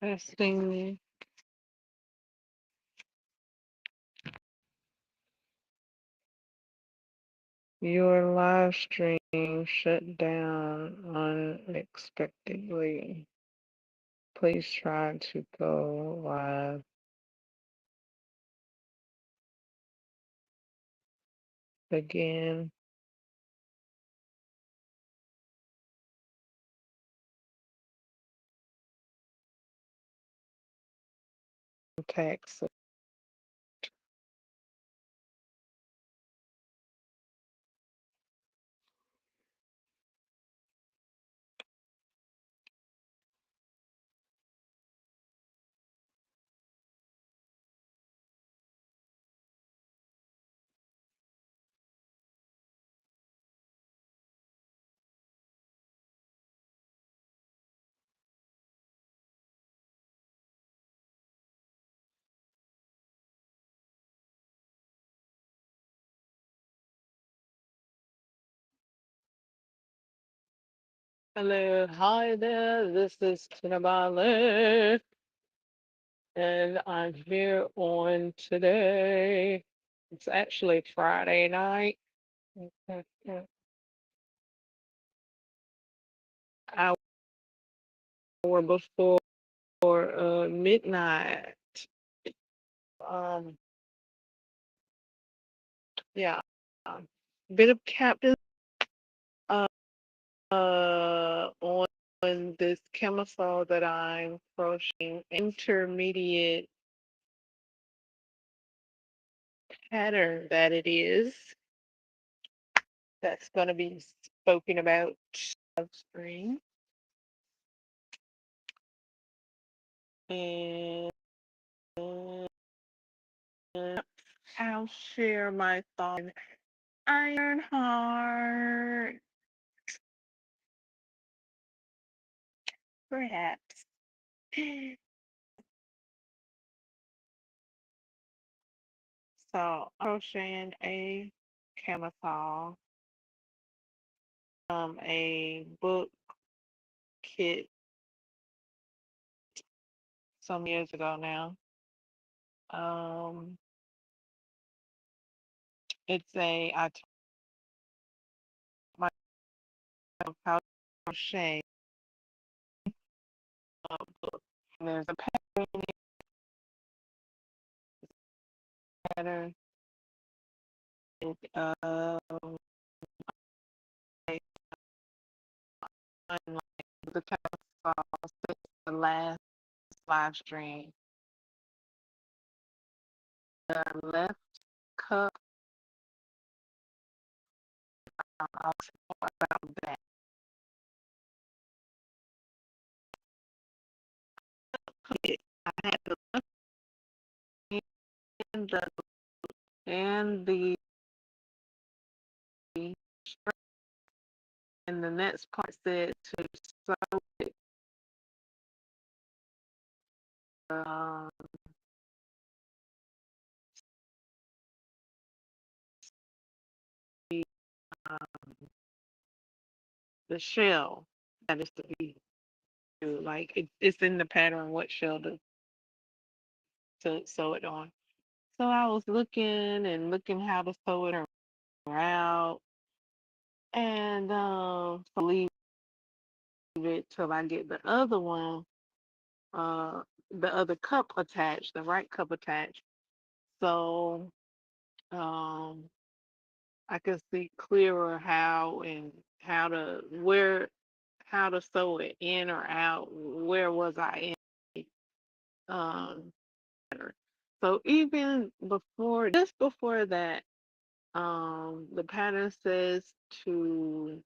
Testing. Your live stream shut down unexpectedly. Please try to go live again. Text. Hello, hi there. This is Tinabale, and I'm here on today. It's actually Friday night, hour before midnight. Um, yeah, bit of captain uh, on this camisole that I'm crocheting, intermediate pattern that it is. That's going to be spoken about on screen. And I'll share my thoughts on Ironheart, perhaps. So, crocheting a camisole, a book kit some years ago now. Um, I taught myself how to crochet book. And there's a pattern. Like, the camisole since the last live stream. The left cup, I'll talk about that. I had the left and the and the next part said to sew it, um, the, the shell that is to be like it's in the pattern what shell to sew it on. So I was looking and looking how to sew it around, and so leave it till I get the other one, uh, the other cup attached, the right cup attached. So um, I could see clearer how to sew it in or out. Where was I in? Um, so even just before that, the pattern says to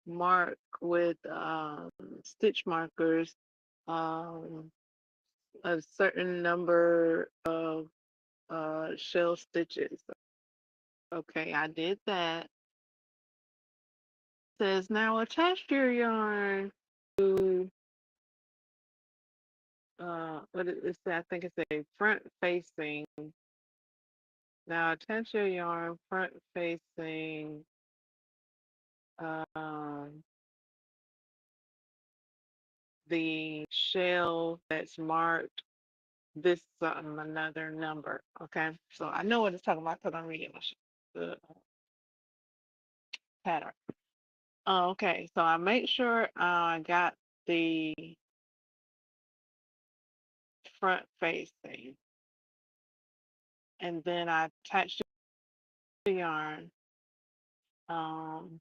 mark with stitch markers um, a certain number of shell stitches. Okay, I did that. Says now attach your yarn to what it is. I think it's a front facing. Now attach your yarn front facing um, the shell that's marked this something another number. Okay, so I know what it's talking about because I'm reading the pattern. Okay, so I make sure I got the front facing, and then I attached the yarn. Um,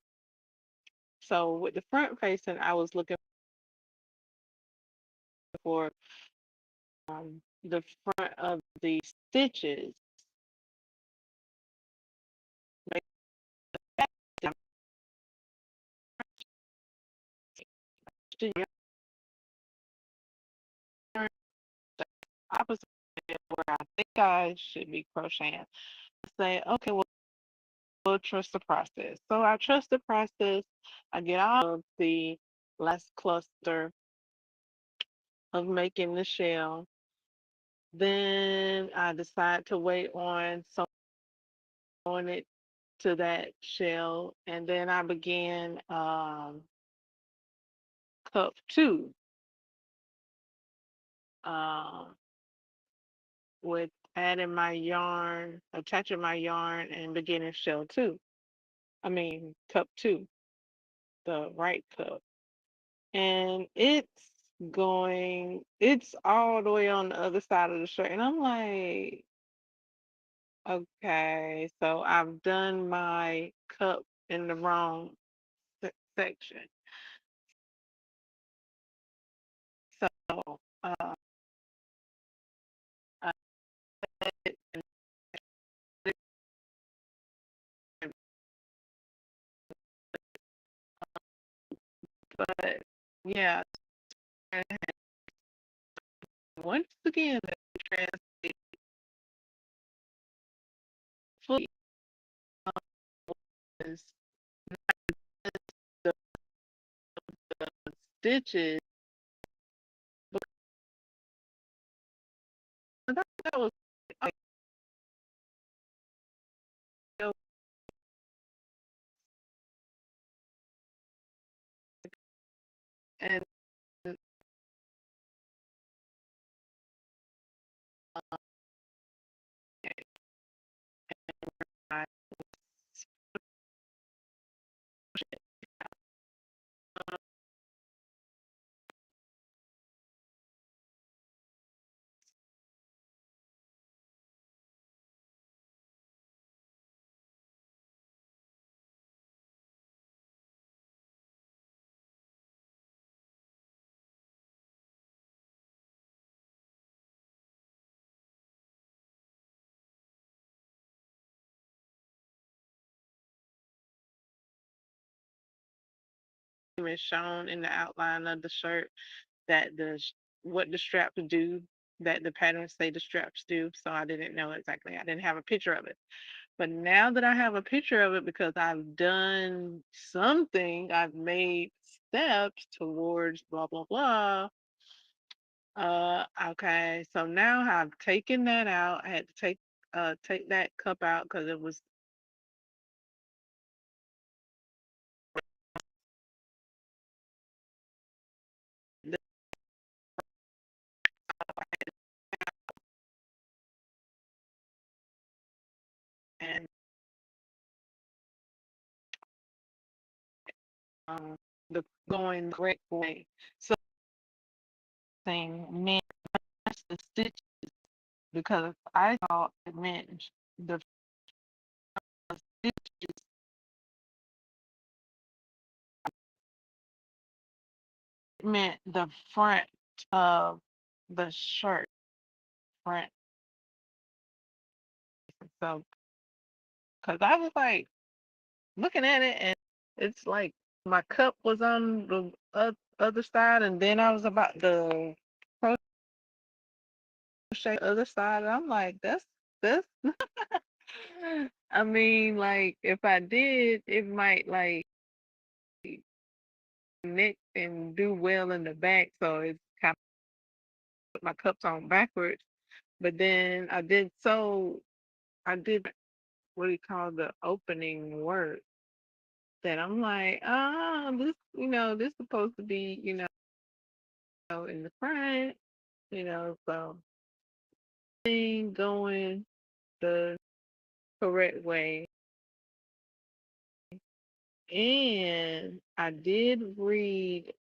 so with the front facing, I was looking for the front of the stitches. Make them the yarn the opposite where I think I should be crocheting. Say, okay, well, we'll trust the process. So I trust the process. I get all of the last cluster of making the shell. Then I decide to wait on sewing it to that shell, and then I began cup two um, with adding my yarn, attaching my yarn, and beginning shell two. I mean cup two, the right cup, and it's all the way on the other side of the shirt, and I'm like, okay, so I've done my cup in the wrong section. So, I did but yeah, and once again, the translate fully is the, the stitches. But that was like, and I even shown in the outline of the shirt that what the straps do, that the patterns say the straps do. So I didn't know exactly. I didn't have a picture of it. But now that I have a picture of it because I've done something, I've made steps towards blah blah blah. Okay, so now I've taken that out. I had to take that cup out because it was and um the going the correct way. So saying meant the stitch because I thought it meant the stitches meant the front of the shirt front. So because I was like looking at it and it's like my cup was on the other side and then I was about to crochet the other side and I'm like that's I mean like if I did it might like knit and do well in the back so it's kind of put my cups on backwards but then I did what do you call the opening work that I'm like this this supposed to be in the front, so thing going the correct way. And I did read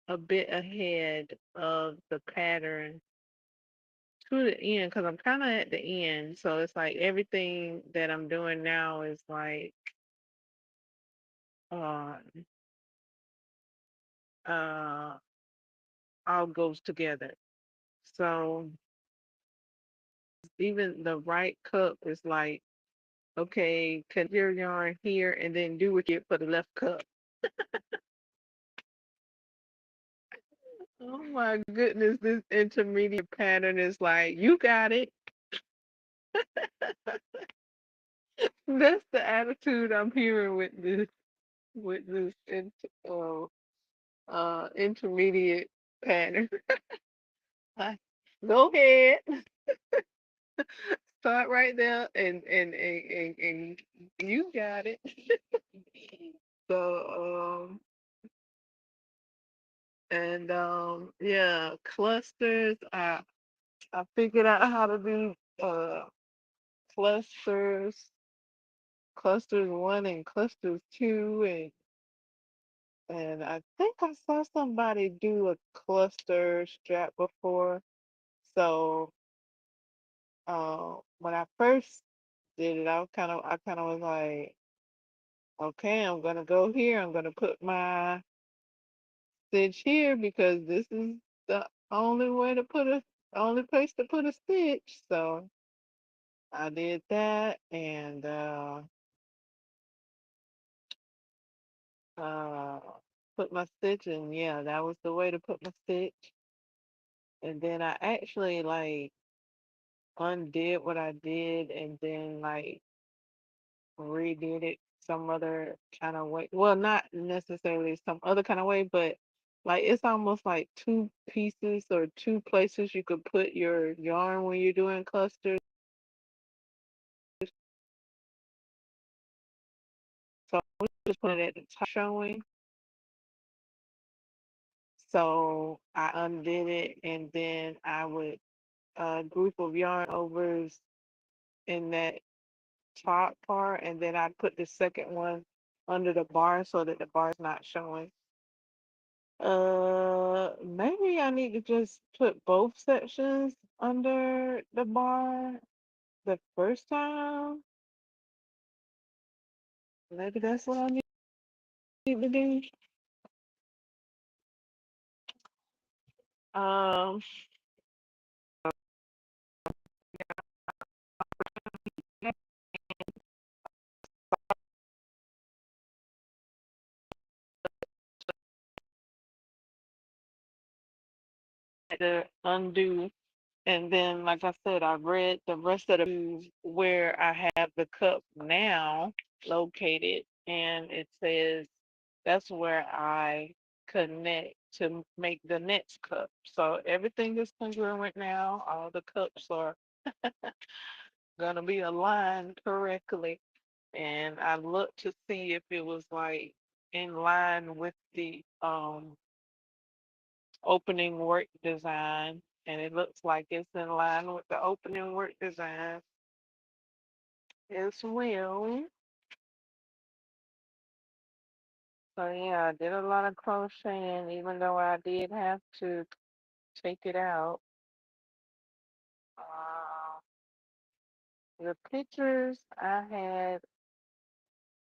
a bit ahead of the pattern to the end because I'm kind of at the end. So it's like everything that I'm doing now is like uh, uh, all goes together. So even the right cup is like, okay, cut your yarn here and then do what you for the left cup. Oh my goodness, this intermediate pattern is like, you got it. That's the attitude I'm hearing with this intermediate pattern. Like, go ahead, start right there, and you got it. So yeah, clusters. I figured out how to do clusters, clusters one and clusters two, and I think I saw somebody do a cluster strap before. So when I first did it, I kind of was like, okay, I'm gonna go here. I'm gonna put my stitch here because this is the only way to put a only place to put a stitch. So I did that and uh put my stitch in. Yeah, that was the way to put my stitch. And then I actually like undid what I did and then like redid it some other kind of way. Well, not necessarily some other kind of way, but like it's almost like two pieces or two places you could put your yarn when you're doing clusters. So we just put it at the top showing. So I undid it and then I would group of yarn overs in that top part and then I'd put the second one under the bar so that the bar is not showing. Maybe I need to just put both sections under the bar the first time. Maybe that's what I need to do. Um, to undo, and then, like I said, I read the rest of the where I have the cup now located, and it says that's where I connect to make the next cup. So everything is congruent now. All the cups are gonna be aligned correctly. And I looked to see if it was like in line with the opening work design. And it looks like it's in line with the opening work design as well. So yeah, I did a lot of crocheting, even though I did have to take it out. Uh, the pictures I had,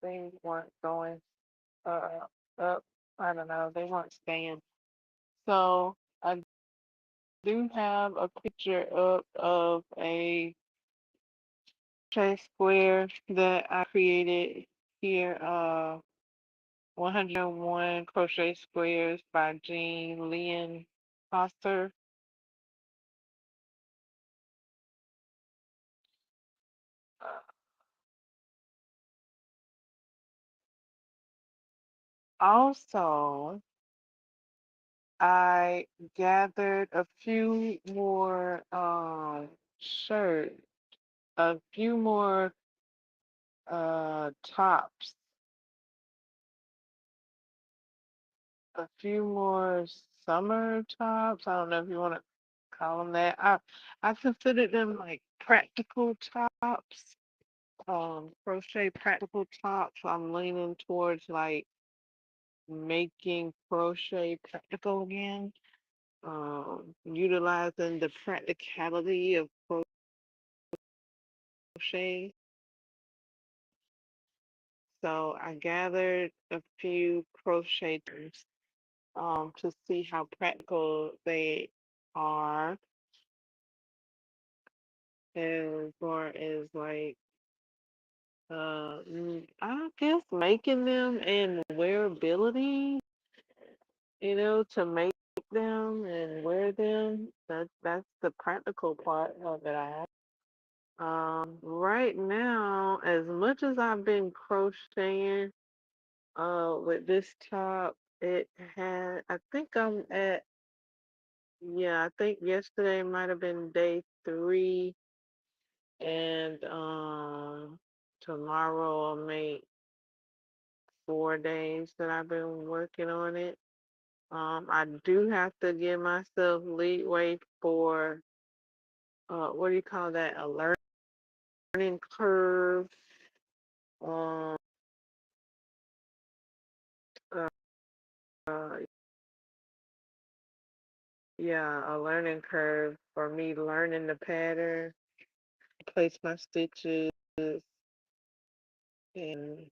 they weren't going up. I don't know, they weren't staying. So I do have a picture up of a crochet square that I created here. 101 Crochet Squares by Jean Lynn Foster. Uh, Also, I gathered a few more shirts, a few more tops, a few more summer tops. I don't know if you want to call them that. I consider them like practical tops. Crochet practical tops. I'm leaning towards like making crochet practical again. Utilizing the practicality of crochet. So I gathered a few crocheters to see how practical they are as far as like I guess making them and wearability, to make them and wear them. That's the practical part of it. Right now, as much as I've been crocheting with this top, it had I think I'm at yeah, I think yesterday might have been day 3, and tomorrow I'll make 4 days that I've been working on it. I do have to give myself leeway for what do you call that? A learning curve. Um, uh, uh, yeah, a learning curve for me learning the pattern, place my stitches, and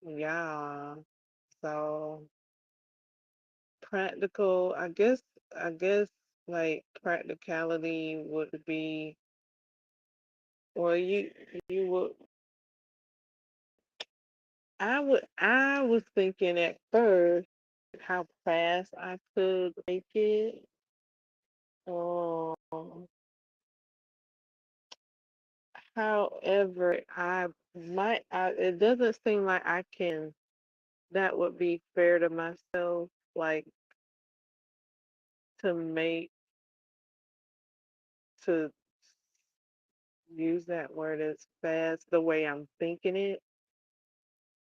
yeah. So practical, I guess like practicality would be, or you would I was thinking at first how fast I could make it. Um, However, it doesn't seem like that would be fair to myself, like to make, to use that word as fast the way I'm thinking it,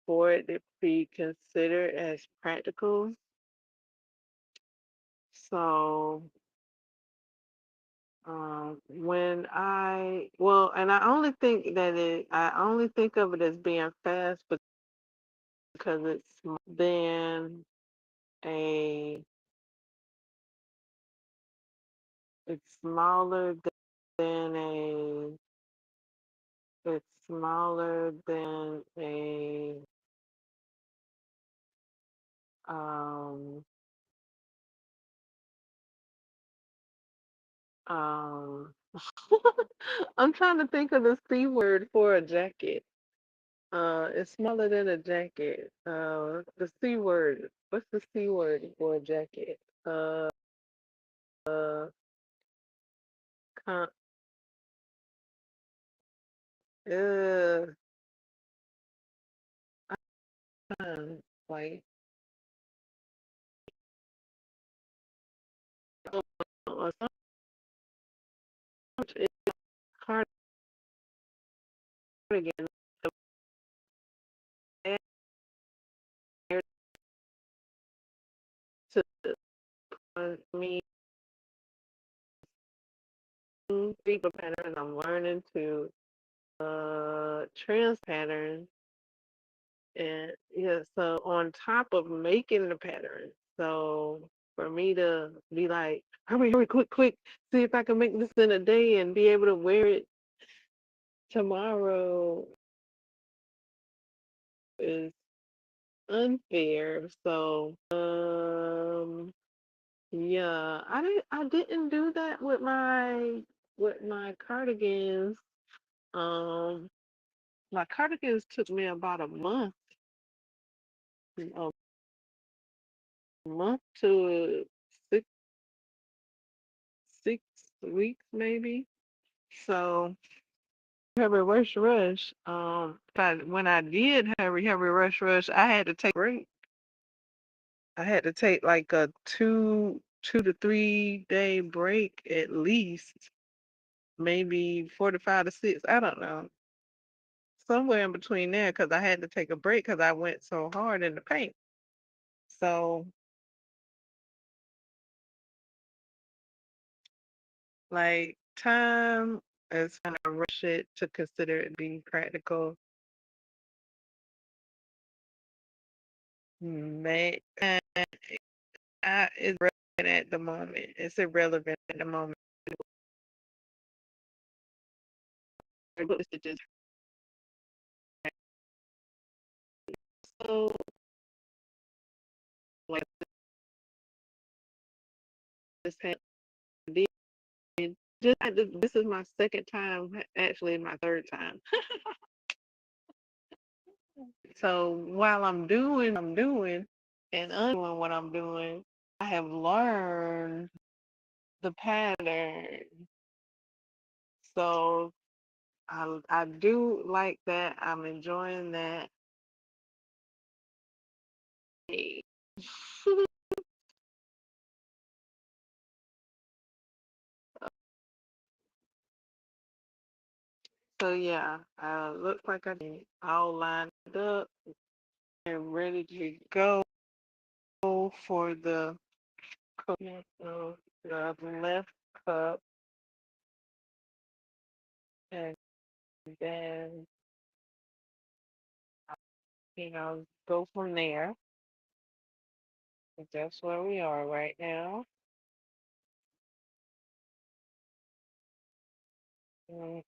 for it to be considered as practical. So, and I only think of it as being fast because it's than a, it's smaller than a, it's smaller than a, um, um, I'm trying to think of the C word for a jacket. It's smaller than a jacket. The C word. What's the C word for a jacket? Uh, con, uh, like, or something. Cardigan. To me, people pattern. I'm learning to trans pattern, and yeah. So on top of making the pattern, so for me to be like, hurry, hurry, quick, quick, see if I can make this in a day and be able to wear it tomorrow is unfair. So yeah, I didn't do that with my cardigans. Um my cardigans took me about a month to six six weeks maybe. So hurry rush rush. But when I did hurry rush rush, I had to take a break. I had to take like a 2 to 3 day break at least, maybe 4 to 5 to 6. I don't know, somewhere in between there, because I had to take a break because I went so hard in the paint. So Like time is kind of rush it to consider it being practical. May it's relevant at the moment. It's irrelevant at the moment. It's just so like this happened. Just this is my second time, actually my third time. So while I'm doing, and undoing what I'm doing, I have learned the pattern. So I do like that. I'm enjoying that. So yeah, looks like I did all lined up and ready to go for the coconut. So the left cup, and then go from there. That's where we are right now.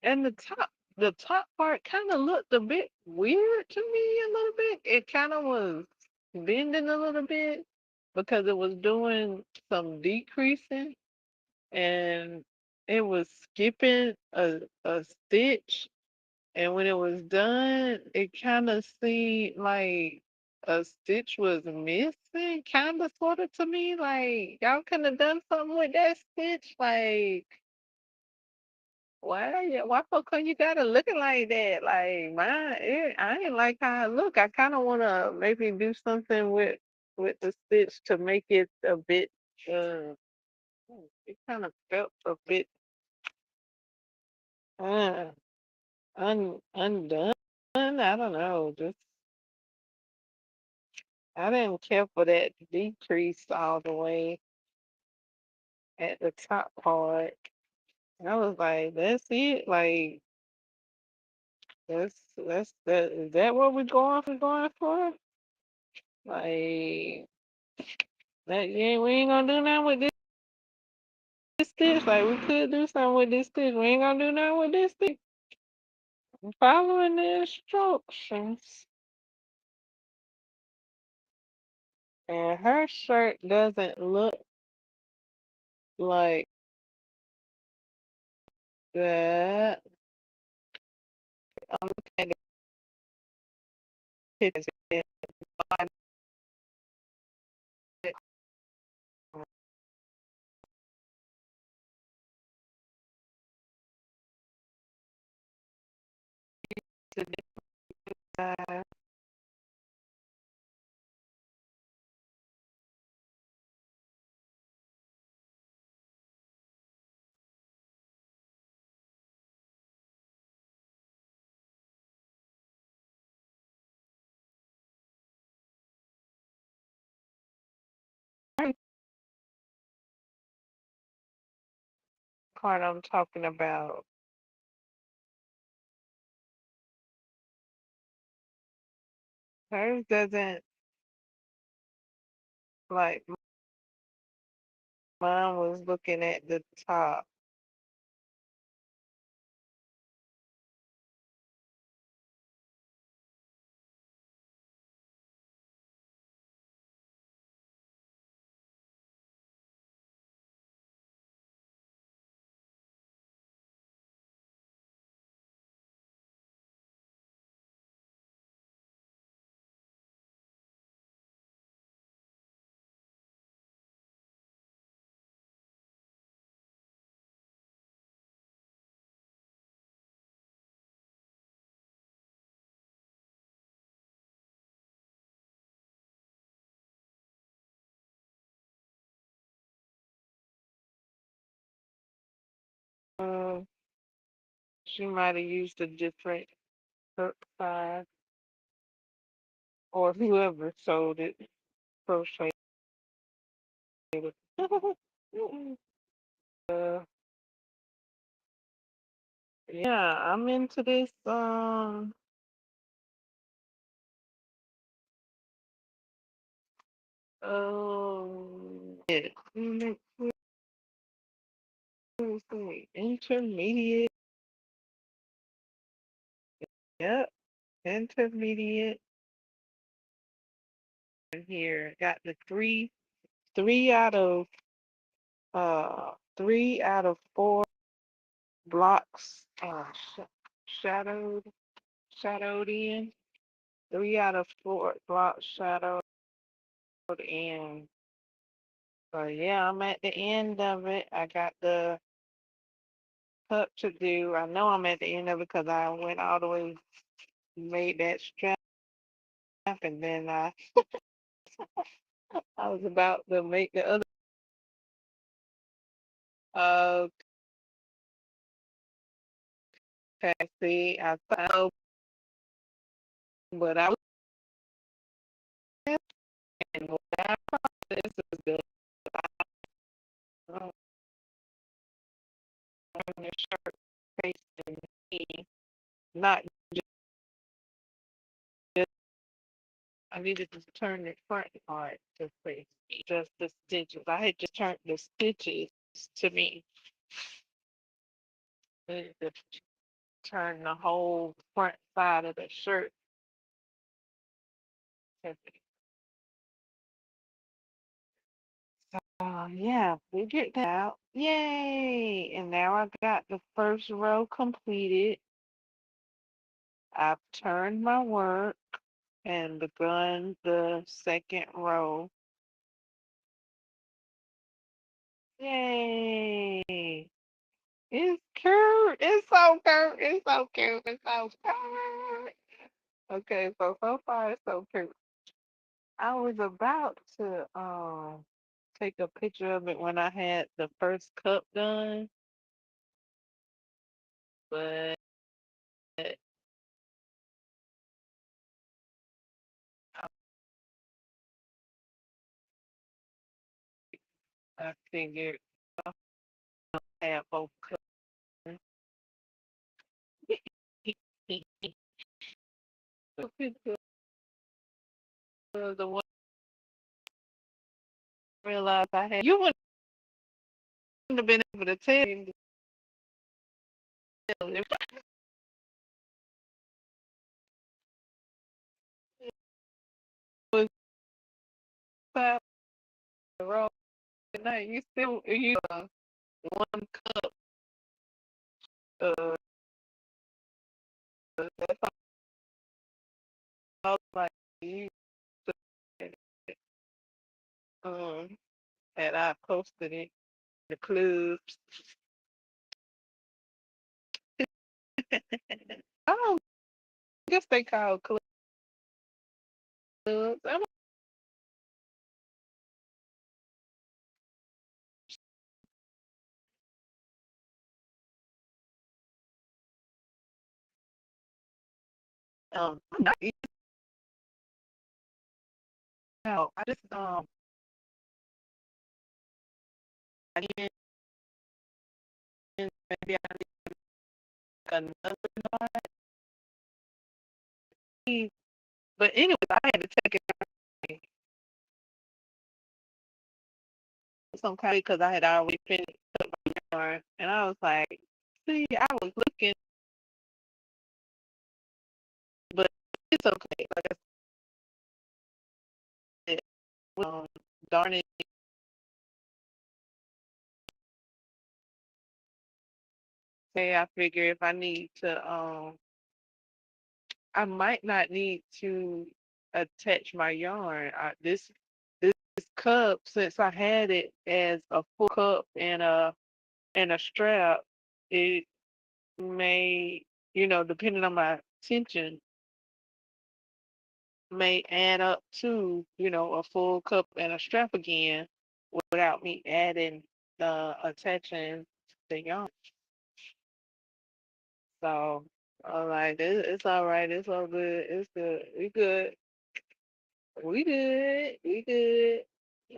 And the top part kind of looked a bit weird to me a little bit. It kind of was bending a little bit because it was doing some decreasing, and it was skipping a stitch. And when it was done, it kind of seemed like a stitch was missing, kind of sort of to me. Like y'all could have done something with that stitch. Like why folk you got it looking like that? Like I ain't like how it look. I kind of want to maybe do something with the stitch to make it a bit. Uh, it kind of felt a bit uh, undone. I don't know. Just I didn't care for that decrease all the way at the top part. I was like, that's it. Like that's that. Is that what we're going for? Like that? Yeah, we ain't gonna do nothing with this stitch. Like we could do something with this stitch. We ain't gonna do nothing with this stitch. I'm following the instructions. And her shirt doesn't look like that. I'm looking at the pictures. Part I'm talking about. Hers doesn't like mine was looking at the top. Uh, she might have used a different hook size, or whoever sold it, crocheted it. uh, Yeah, I'm into this. Yeah, intermediate. Yep, intermediate here. Got the three out of 4 blocks shadowed shadowed in. 3 out of 4 blocks shadowed in. So yeah, I'm at the end of it. I got the cup to do. I know I'm at the end of it because I went all the way, made that strap, and then I was about to make the other. Uh, see, I thought, but I was and what I this is the um, the shirt facing me, not just. I needed to turn the front part to face me, just the stitches. I had just turned the stitches to me. I needed to turn the whole front side of the shirt to me. Yeah, figured that out. Yay! And now I got the first row completed. I've turned my work and begun the second row. Yay! It's cute. It's so cute. It's so cute. It's so cute. Okay, so far it's so cute. I was about to take a picture of it when I had the first cup done, but I figured I have both cups. The picture of the one I realized I had. You wouldn't have been able to tell me if it was five row tonight. You still you one cup. Uh, that's all like you. Um, and I posted it. The clubs. I don't guess they call clubs. I'm not even out. I just I didn't maybe I need another knot. But anyway, I had to take it some kind because I had already finished up my yarn, and I was like, see, I was looking, but it's okay. Like I said, um, darn it. Say I figure if I need to, I might not need to attach my yarn. This cup, since I had it as a full cup and a strap, it may, depending on my tension, may add up to, a full cup and a strap again without me adding attaching the yarn. So all right, it's all right, it's all good, it's good, we good, we good, we good.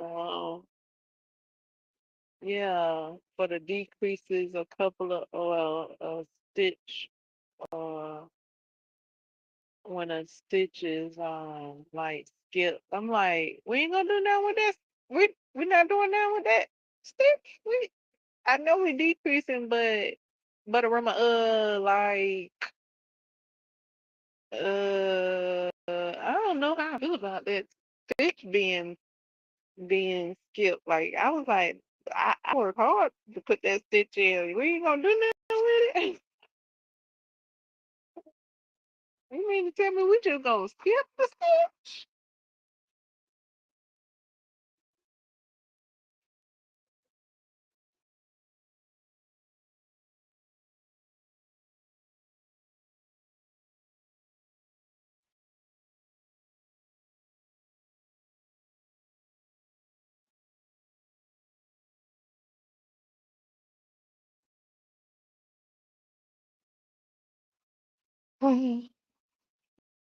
Um, yeah, for the decreases, a couple of stitch uh when a stitch is like skipped. I'm like, we ain't gonna do nothing with this. We not doing nothing with that stitch. We I know we decreasing, but remember like I don't know how I feel about that stitch being skipped. Like I was like, I worked hard to put that stitch in. We ain't gonna do nothing with it. You mean to tell me we just gonna skip the stitch?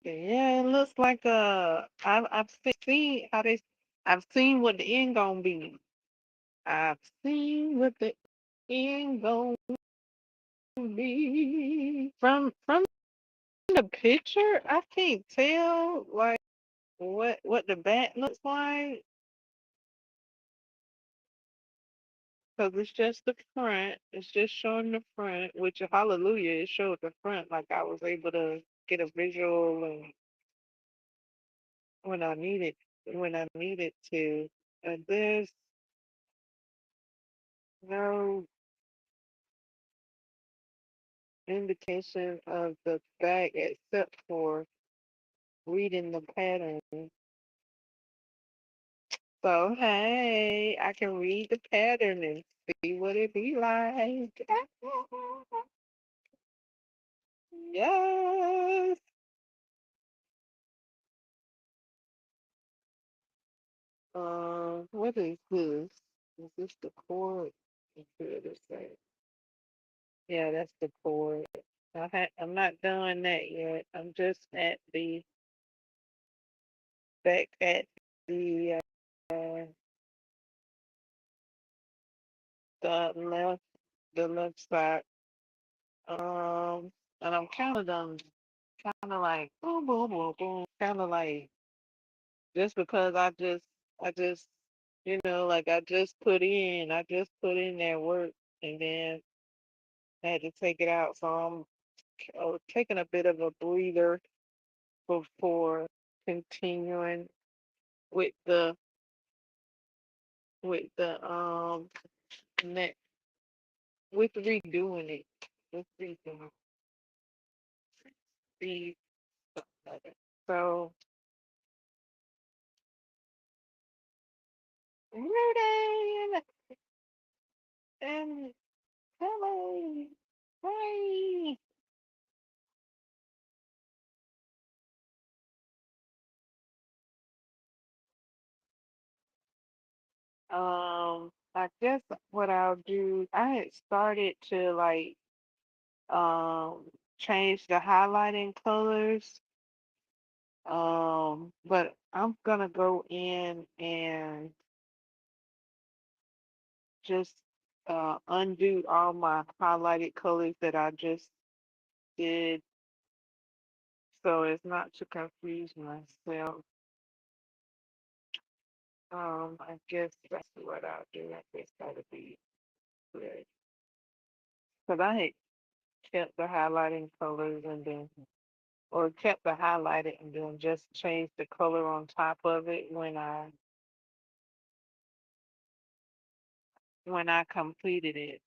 Yeah, it looks like I've seen how they I've seen what the end gonna be. I've seen what the end gonna be. From the picture, I can't tell like what the back looks like because it's just the front. It's just showing the front, which hallelujah, it showed the front. Like I was able to get a visual and when I needed when I needed to. And there's no indication of the back except for reading the pattern. So hey, I can read the pattern and see what it be like. Yes. What is this? Is this the cord? I'm sure to say. Yeah, that's the cord. I'm not done that yet. I'm just at the back at the uh, the left the left side. And I'm kind of done, kind of like boom, boom, boom, boom, kind of like just because I just, like I just put in that work and then had to take it out. So I'm taking a bit of a breather before continuing with the with the next with redoing it. With redoing the so Rudy and Kelly. Hi. I guess what I'll do, I had started to like change the highlighting colors. But I'm gonna go in and just undo all my highlighted colors that I just did so as not to confuse myself. I guess that's what I'll do. I guess that'll be good. Because I had kept the highlighting colors and then, or kept the highlighted and then just changed the color on top of it when I completed it.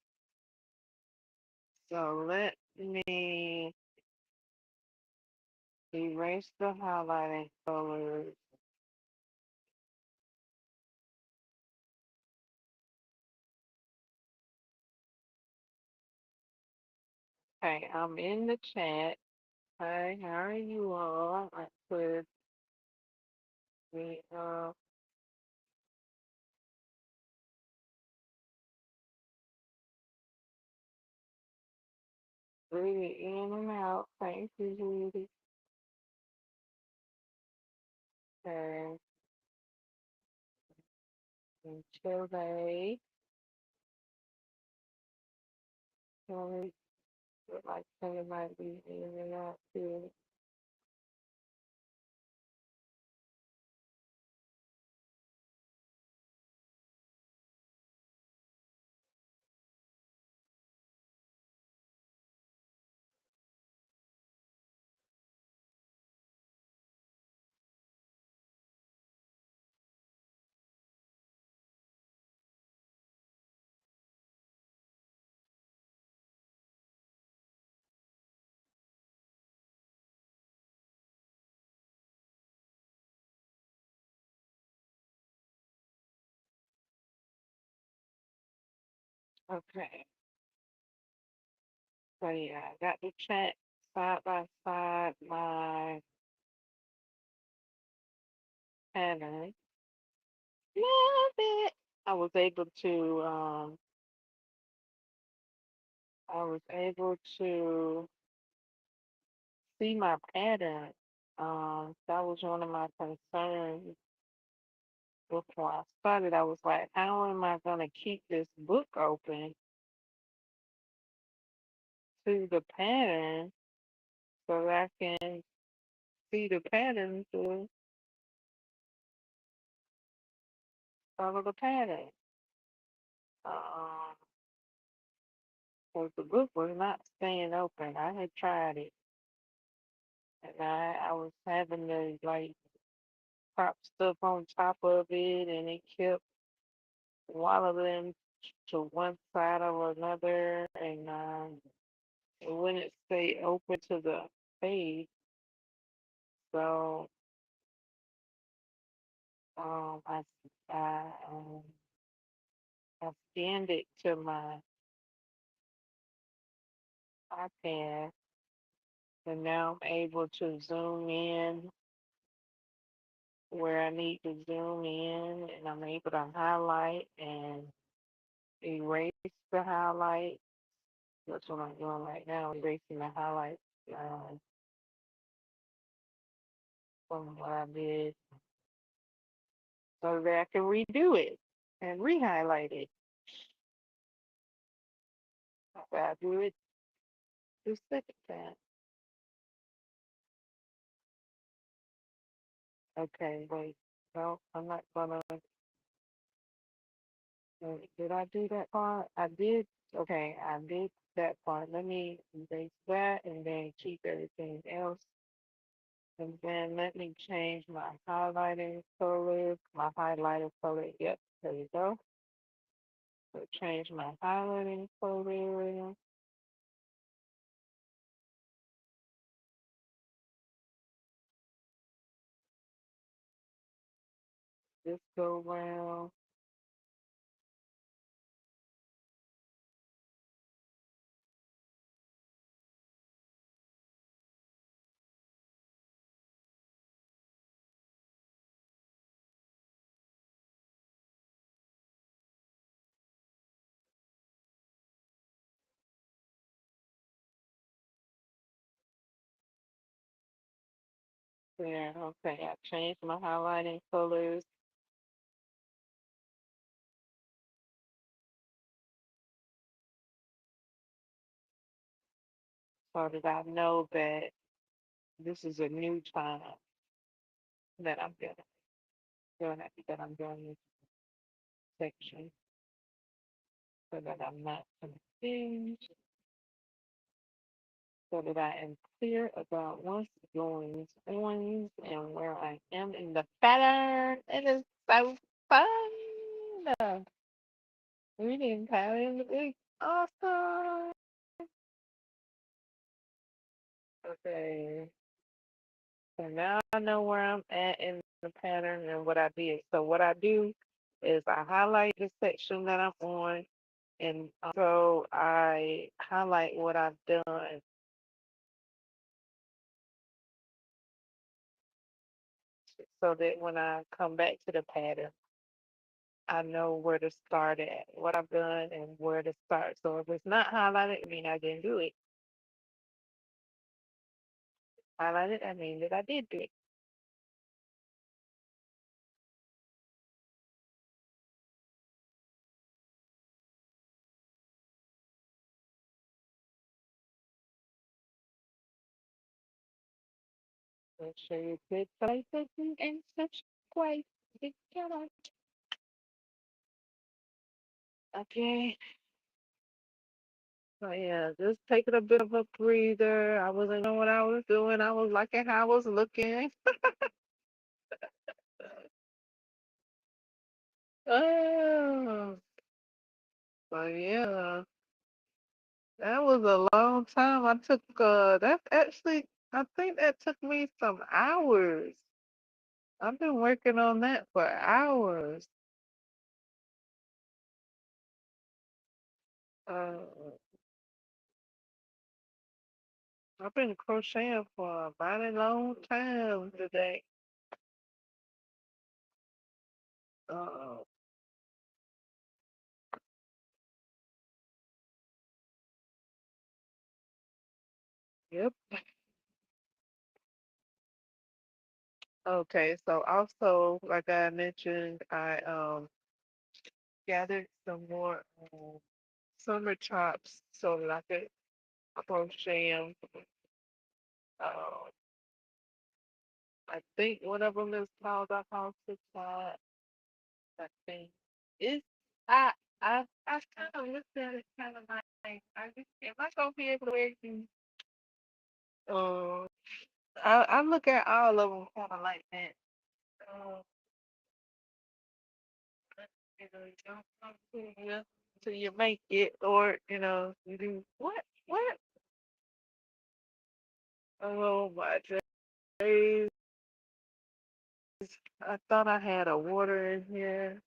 So let me erase the highlighting colors. Okay, I'm in the chat. Hi, how are you all? I put me read it in and out. Thank you, Judy. Okay, and Chile. Look like it might be in and out too. Okay. So yeah, I got to check side by side my pattern. Love it. I was able to I was able to see my pattern. That was one of my concerns before I started. I was like, how am I gonna keep this book open to the pattern so that I can see the pattern to follow the pattern? Um, because the book was not staying open. I had tried it, and I was having to like prop stuff on top of it, and it kept wallowing to one side or another, and it wouldn't stay open to the page. So um, I, I, um, I scanned it to my iPad, and now I'm able to zoom in where I need to zoom in, and I'm able to highlight and erase the highlight. That's what I'm doing right now, erasing the highlights from what I did so that I can redo it and re-highlight it. So I do it the second time. Okay, wait. No, I'm not gonna. Did I do that part? I did. Okay, I did that part. Let me erase that and then keep everything else. And then let me change my highlighting color. My highlighter color. Yep, there you go. So change my highlighting color. Just go around. There, okay. I changed my highlighting colors so that I know that this is a new time that I'm doing this section so that I'm not confused, so that I am clear about what's going on and where I am in the pattern. It is so fun. Reading patterns is awesome. Okay. So now I know where I'm at in the pattern and what I did. So what I do is I highlight the section that I'm on, and also I highlight what I've done so that when I come back to the pattern, I know where to start at, what I've done and where to start. So if it's not highlighted, I mean I didn't do it. Highlighted, I mean that I did do it. Make sure you click the like button and subscribe. Come on. Okay. So yeah, just taking a bit of a breather. I wasn't knowing what I was doing. I was liking how I was looking. Oh, so yeah, that was a long time. I took that's actually I think that took me some hours. I've been working on that for hours. Uh, I've been crocheting for a mighty long time today. Uh, yep. Okay, so also, like I mentioned, I gathered some more summer tops so that I could crochet them. Uh, I think one of them is called a house supply. I think it's I I kind of looked at it kind of like I just am I gonna be able to wear these? Uh, I look at all of them kind of like that. Uh, you don't come to till you make it, or you do what? Oh my days! I thought I had a water in here.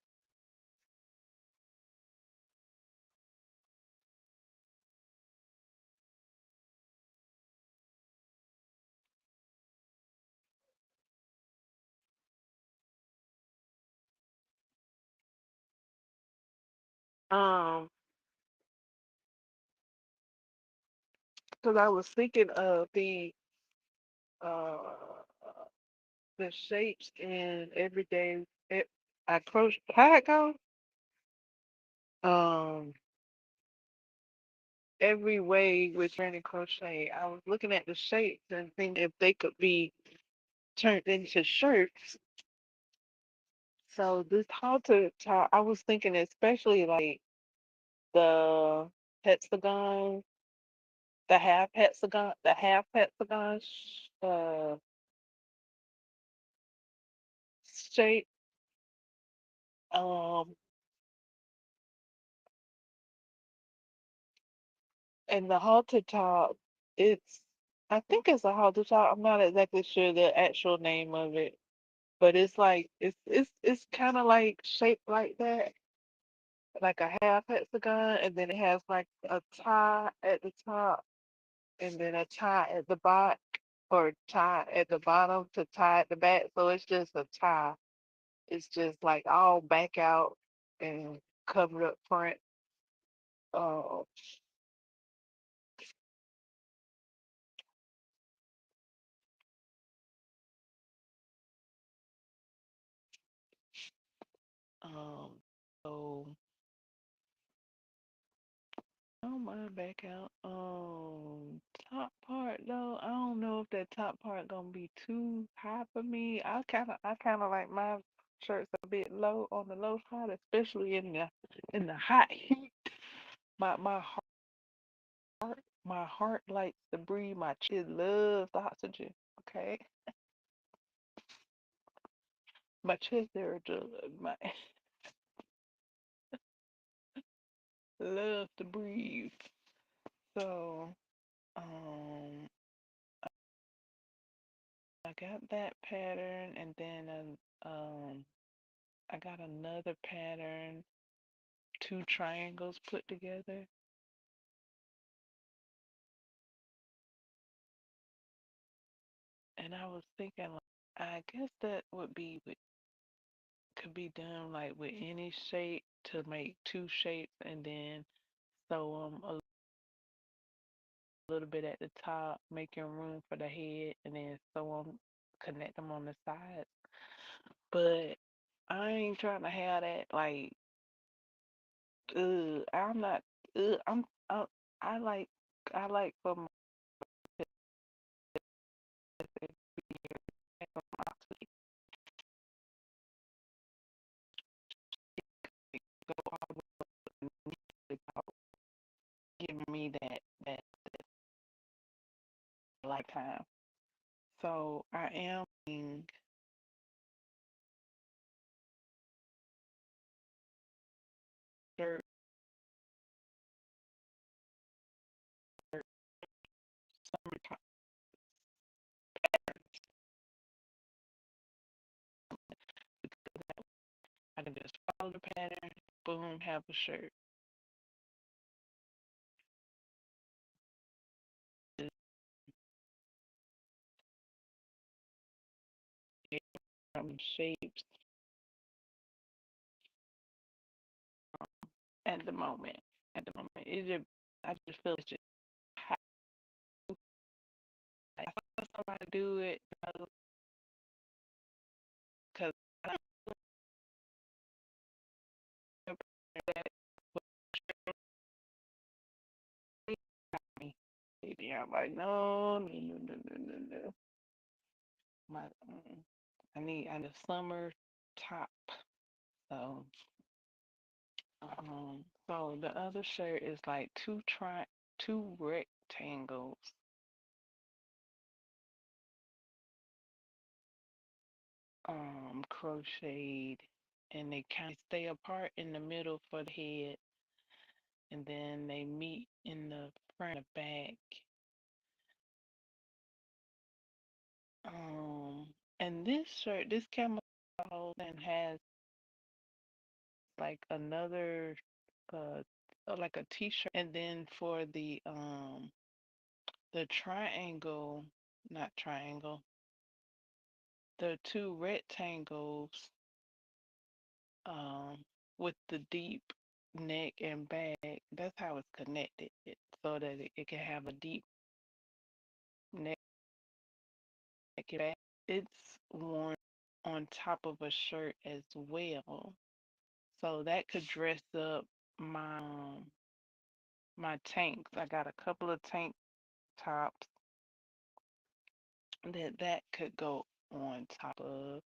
Um, because I was thinking of uh the shapes in everyday. I crochet. How it go? Um, every way with granny crochet. I was looking at the shapes and thinking if they could be turned into shirts. So this halter top, I was thinking especially like the hexagon, the half hexagon shape. Um, and the halter top, it's I think it's a halter top. I'm not exactly sure the actual name of it, but it's like it's kind of like shaped like that, like a half hexagon, and then it has like a tie at the top, and then a tie at the back, or tie at the bottom to tie at the back. So it's just a tie. It's just like all back out and covered up front. Uh, um, so I don't mind back out. Top part though, I don't know if that top part gonna be too high for me. I kind of like my shirts a bit low on the low side, especially in the hot heat. My heart likes to breathe. My chest loves the oxygen. Okay, my chest area my love to breathe. So um, I got that pattern, and then I got another pattern, two triangles put together, and I was thinking, like, I guess that could be done like with any shape to make two shapes, and then sew them a little bit at the top, making room for the head, and then sew them, connect them on the sides. But I ain't trying to have that like, I'm not, I, I like, I like for my giving me that lifetime. So I am in shirt summertime. I can just follow the pattern, boom, have a shirt. Shapes at the moment. At the moment, it just I just feel it's just how I saw somebody do it because I don't know that got me. Yeah, I'm like no, no, no, no, no, no, no. My, I need a summer top. So, so the other shirt is like two rectangles, crocheted, and they kind of stay apart in the middle for the head, and then they meet in the front and back. Um, and this shirt, this camel and has like another, uh, like a t-shirt, and then for the triangle, not triangle, the two rectangles, um, with the deep neck and back. That's how it's connected, so that it can have a deep neck and back. It's worn on top of a shirt as well. So that could dress up my tanks. I got a couple of tank tops that could go on top of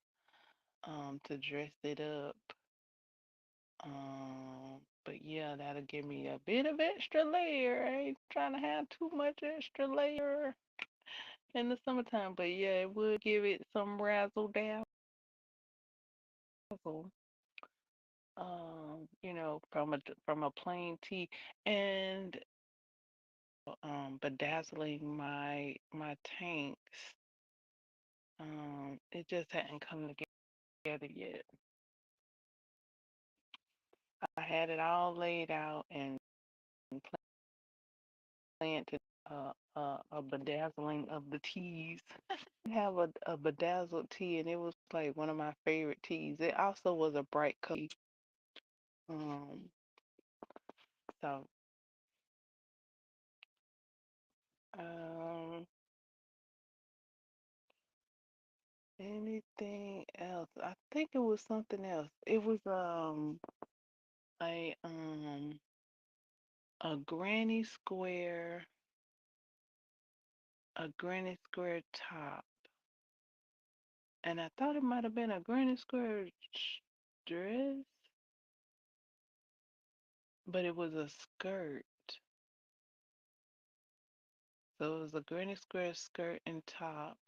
to dress it up. But yeah, that'll give me a bit of extra layer. I ain't trying to have too much extra layer in the summertime. But yeah, it would give it some razzle dazzle. From a plain tee, and bedazzling my tanks. It just hadn't come together yet. I had it all laid out and planned to a bedazzling of the tees. I have a bedazzled tee, and it was like one of my favorite tees. It also was a bright color. Um, so um, anything else? I think it was something else. It was a a granny square a granny square top, and I thought it might have been a granny square dress, but it was a skirt. So it was a granny square skirt and top,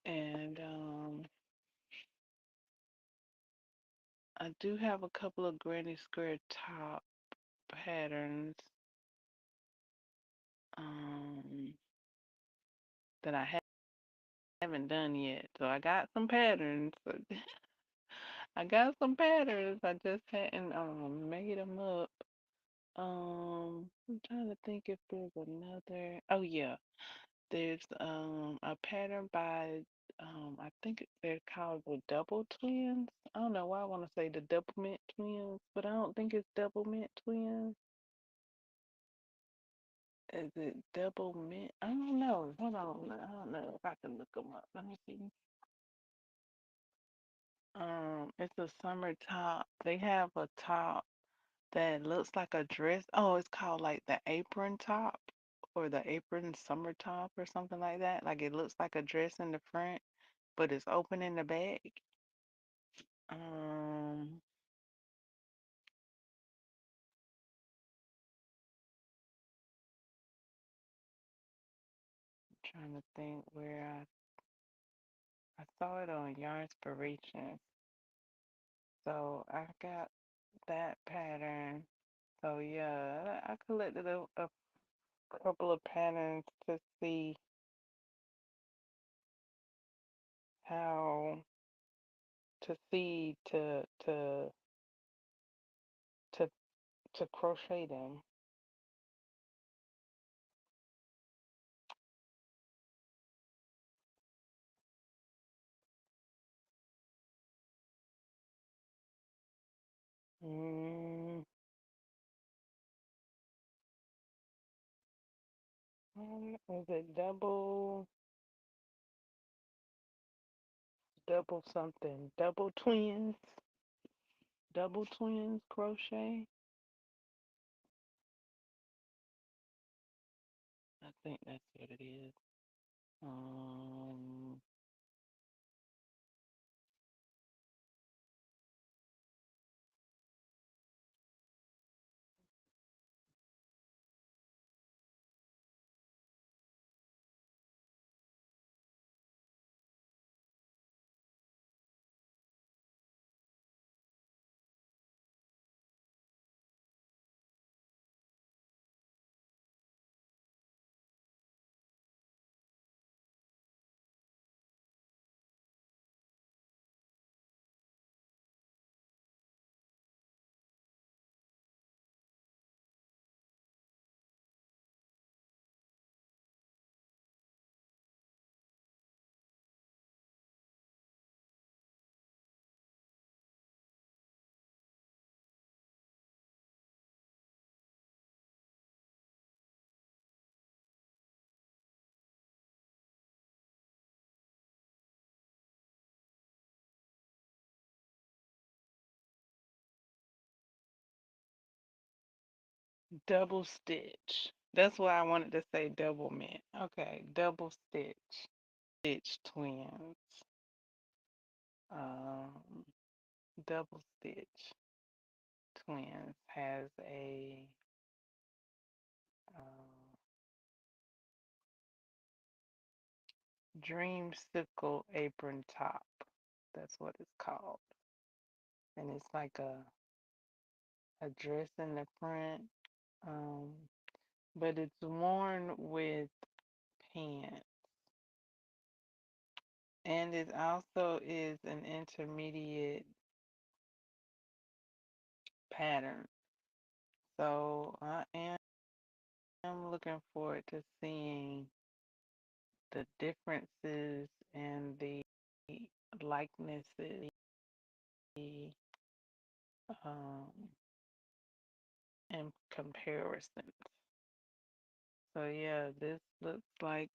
and I do have a couple of granny square top patterns um that I haven't done yet. So I got some patterns. I got some patterns. I just hadn't made them up. I'm trying to think if there's another. Oh yeah, there's a pattern by I think they're called the Double Twins. I don't know why I want to say the Double Mint Twins, but I don't think it's Double Mint Twins. Is it Double Mint? I don't know. Hold on, I don't know if I can look them up. Let me see. It's a summer top. They have a top that looks like a dress. Oh, it's called like the apron top or the apron summer top or something like that. Like it looks like a dress in the front, but it's open in the back. Um, trying to think where I saw it on Yarnspiration. So I got that pattern. So yeah, I collected a couple of patterns to see how to see to to crochet them. Mm, is it double something? Double twins crochet? I think that's what it is. Um, double stitch. That's why I wanted to say double mint. Okay, double stitch. Stitch twins. Um, double stitch twins has a uh, dreamsicle apron top. That's what it's called. And it's like a dress in the front. Um, but it's worn with pants. And it also is an intermediate pattern. So I am looking forward to seeing the differences and the likenesses um, and comparisons. So yeah, this looks like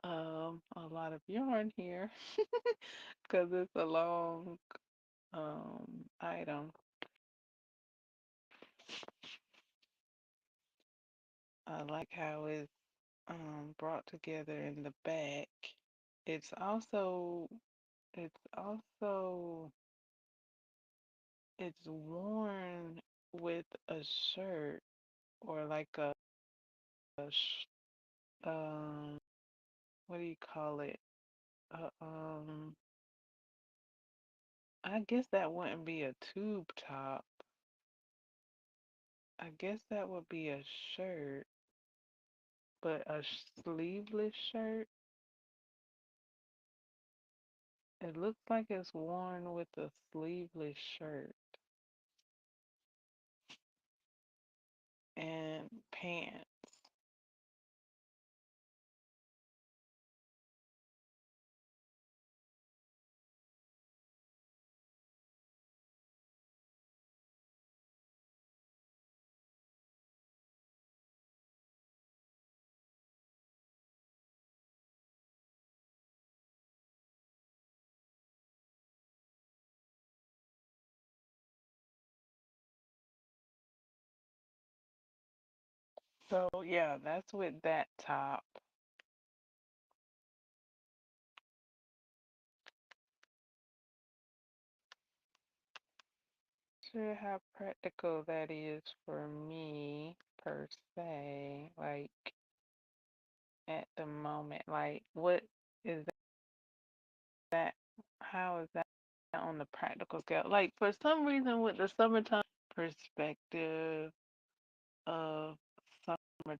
a lot of yarn here because it's a long item. I like how it's brought together in the back. It's also it's also it's worn with a shirt or like a what do you call it? Uh, um, I guess that wouldn't be a tube top. I guess that would be a shirt, but a sleeveless shirt. It looks like it's worn with a sleeveless shirt and pants. So yeah, that's with that top. Sure how practical that is for me per se. Like at the moment. Like, what is that? How is that on the practical scale? Like, for some reason, with the summertime perspective of summertime,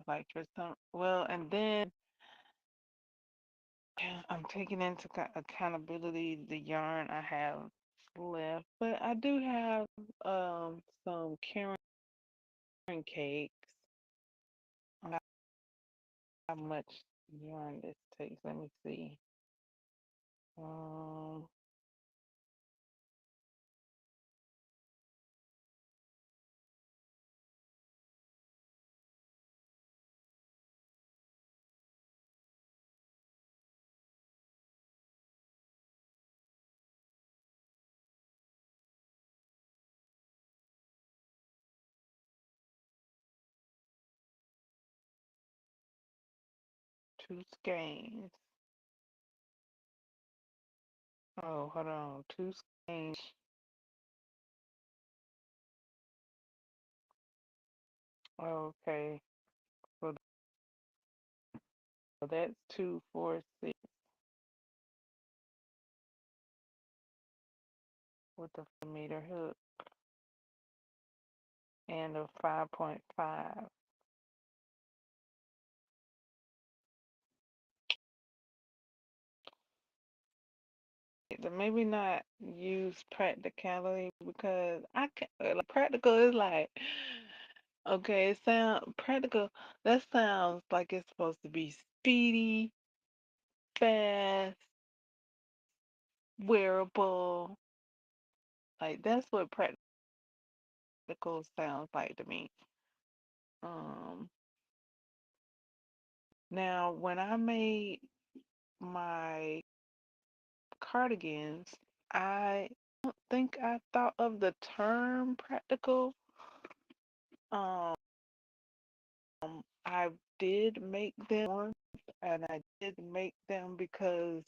like for some, well, and then I'm taking into accountability the yarn I have left, but I do have some Karen cakes. How much yarn this takes? Let me see. Um, 2 skeins. Oh, hold on. 2 skeins. Okay, so that's 2, 4, 6 with the 4 meter hook and a 5.5. Maybe not use practicality because I can like practical is like okay, it sound practical. That sounds like it's supposed to be speedy, fast, wearable. Like that's what practical sounds like to me. Um, Now when I made my cardigans, I don't think I thought of the term practical. Um, I did make them once, and I did make them because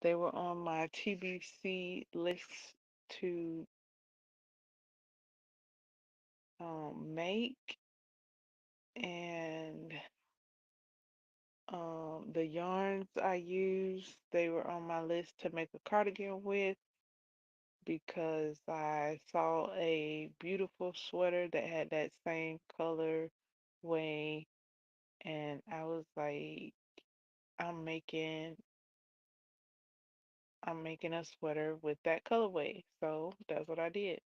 they were on my TBC list to make, and the yarns I used, they were on my list to make a cardigan with because I saw a beautiful sweater that had that same color way, and I was like, I'm making I'm making a sweater with that colorway. So that's what I did.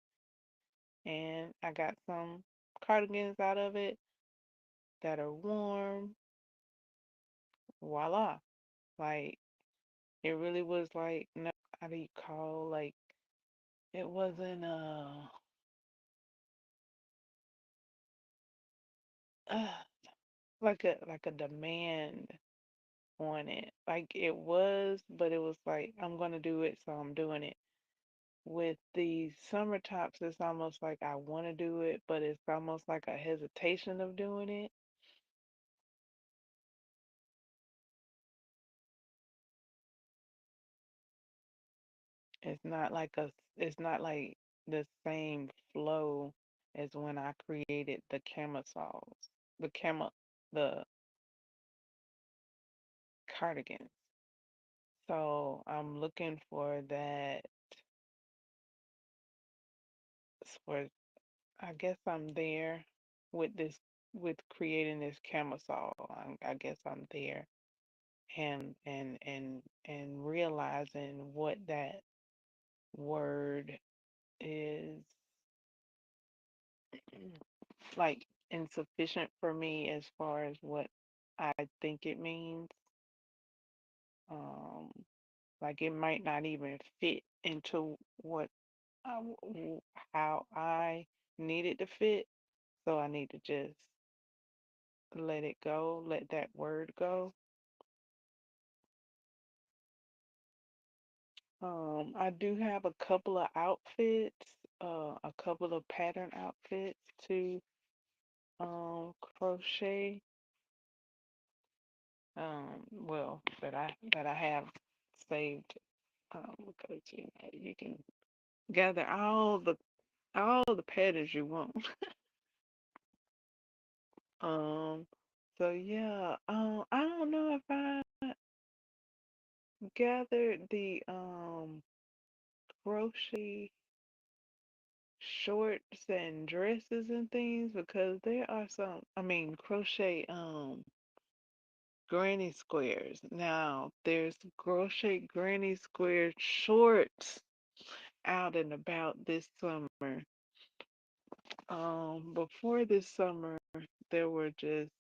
And I got some cardigans out of it that are warm. Voila. Like it really was like no, how do you call like it wasn't uh like a demand on it. Like it was, but it was like I'm gonna do it, so I'm doing it. With the summer tops, it's almost like I want to do it, but it's almost like a hesitation of doing it. It's not like the same flow as when I created the camisoles, the the cardigans. So I'm looking for that for I guess I'm there with this with creating this camisole. I guess I'm there and realizing what that word is like insufficient for me as far as what I think it means. Um, like it might not even fit into what how I need it to fit. So I need to just let it go, let that word go. I do have a couple of outfits, a couple of pattern outfits to crochet. Well, that I have saved. Coaching. You can gather all the patterns you want. Um, So yeah, I don't know if I gathered the crochet shorts and dresses and things because there are some, I mean, crochet granny squares. Now, there's crochet granny square shorts out and about this summer. Before this summer, there were just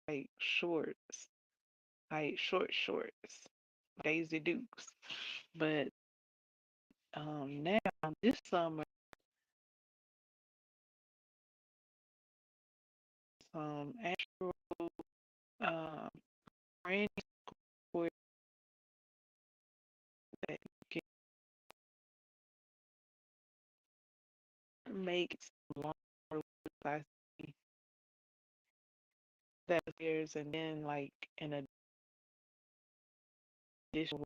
like shorts, like shorts, Daisy Dukes. But now this summer, actual um granny square that you can make longer I see that there's and then like an additional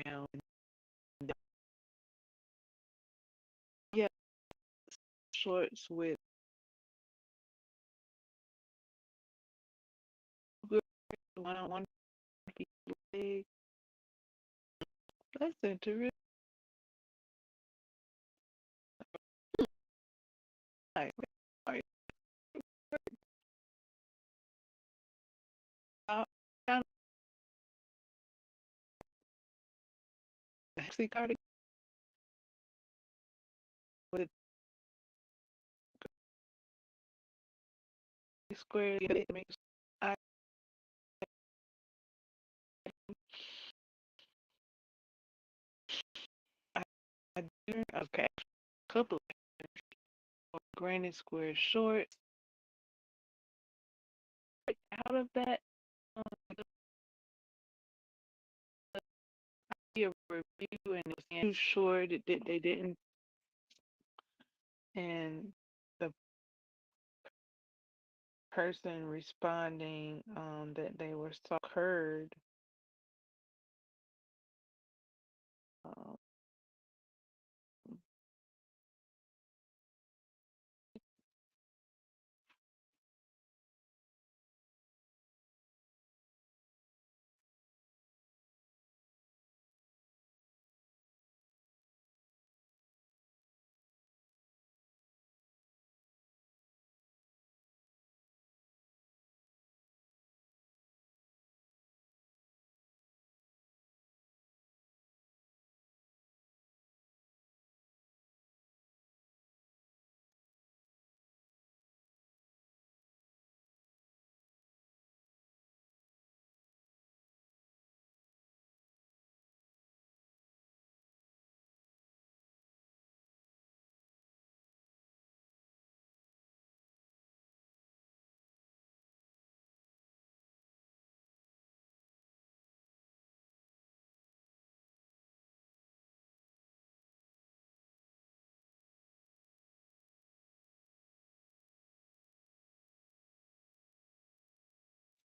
around yeah shorts with good one on one leg. That's interesting. Like, like, kind of actually cardigan with a square. It makes I, I, I do okay. Couple of granny square shorts out of that. Um, a review and it was too short. They didn't, and the person responding that they were so heard. Um,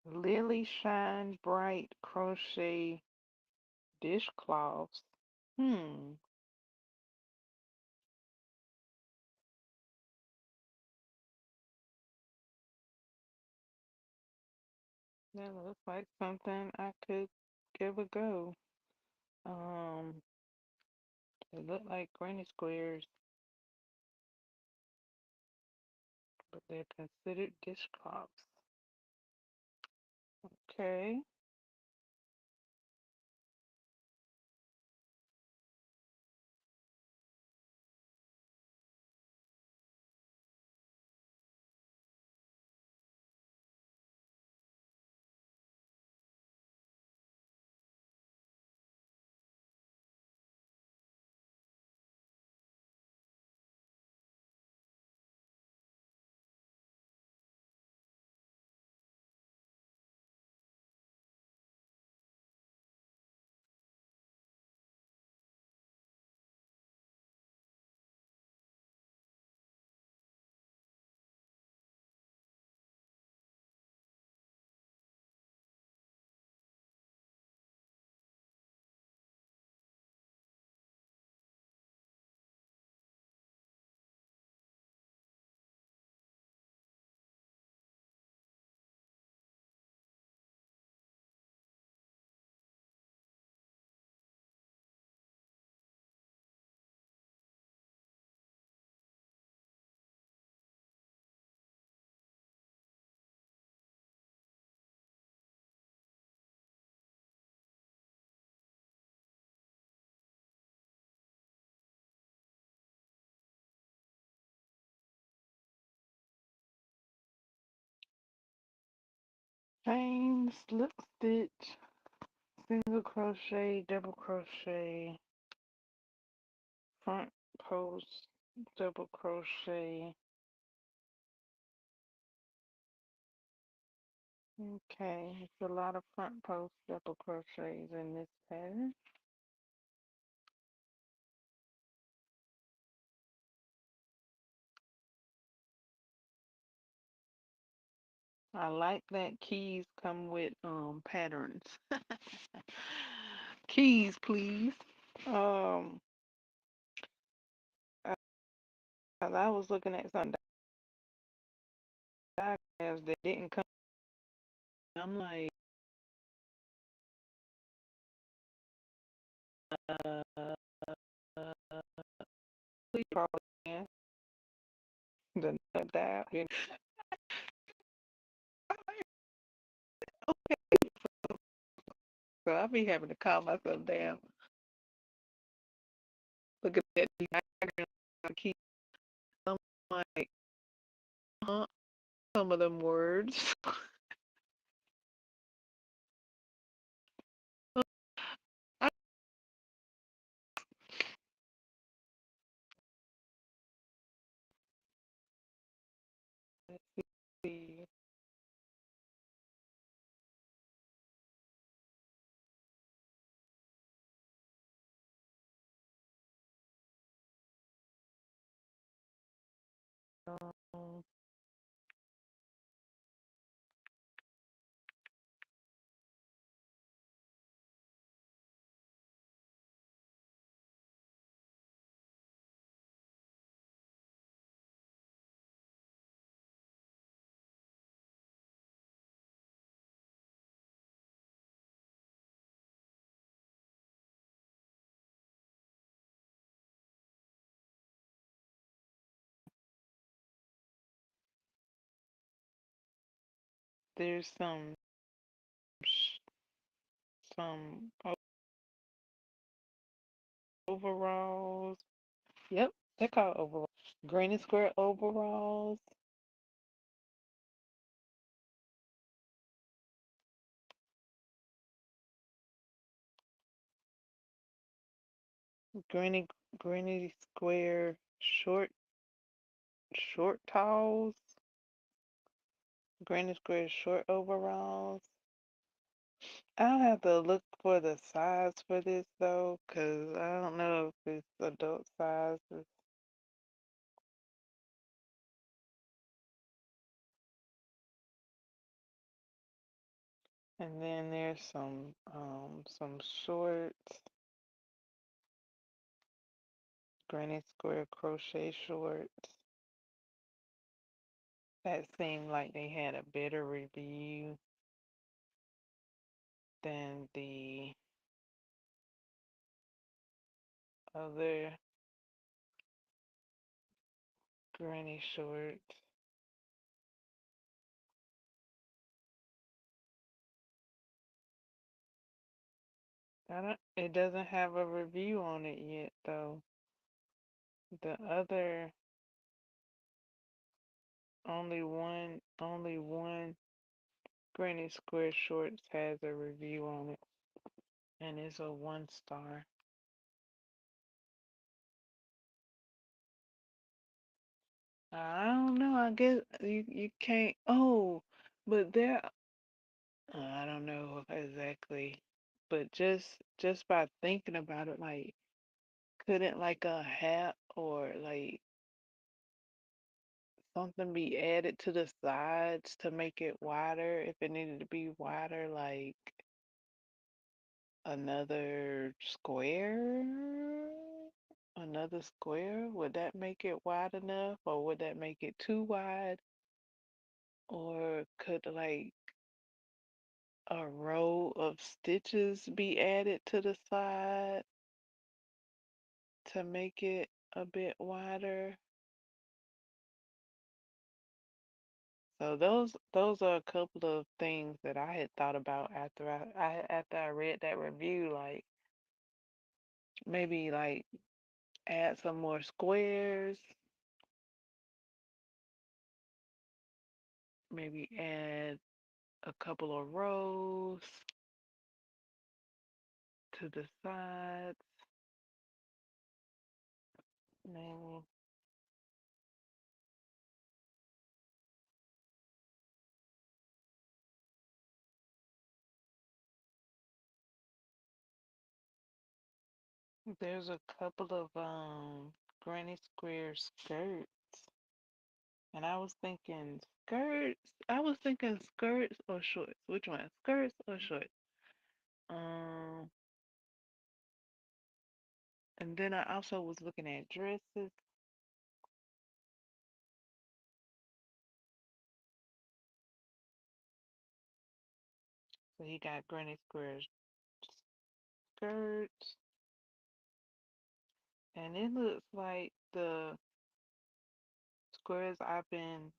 Lily Shine Bright Crochet Dishcloths. Hmm, that looks like something I could give a go. Um, they look like granny squares, but they're considered dishcloths. Okay. Chain, slip stitch, single crochet, double crochet, front post, double crochet. Okay, it's a lot of front post double crochets in this pattern. I like that keys come with patterns. Keys, please. Um, I was looking at some diagrams that didn't come. I'm like, uh, please probably can. The dial. So I be having to calm myself down. Look at that diagram. I keep. I'm like, huh? Some of them words. I see. Um, there's some overalls. Yep, they're called overalls. Granny square overalls. Granny Granny square short towels. Granny square short overalls. I'll have to look for the size for this though, 'cause I don't know if it's adult sizes. And then there's some shorts, granny square crochet shorts that seemed like they had a better review than the other granny shorts. It doesn't have a review on it yet though. The other only one Granny Square Shorts has a review on it, and it's a 1 star. I don't know. I guess you can't. Oh, but there. I don't know exactly, but just by thinking about it, like, couldn't like a hat or like something be added to the sides to make it wider if it needed to be wider, like another square? Another square? Would that make it wide enough, or would that make it too wide? Or could like a row of stitches be added to the side to make it a bit wider? So those are a couple of things that I had thought about after I read that review, like maybe like add some more squares, maybe add a couple of rows to the sides. Maybe there's a couple of granny square skirts, and I was thinking skirts. I was thinking skirts or shorts. Which one? Skirts or shorts? Um, and then I also was looking at dresses. So he got granny square skirts, and it looks like the squares I've been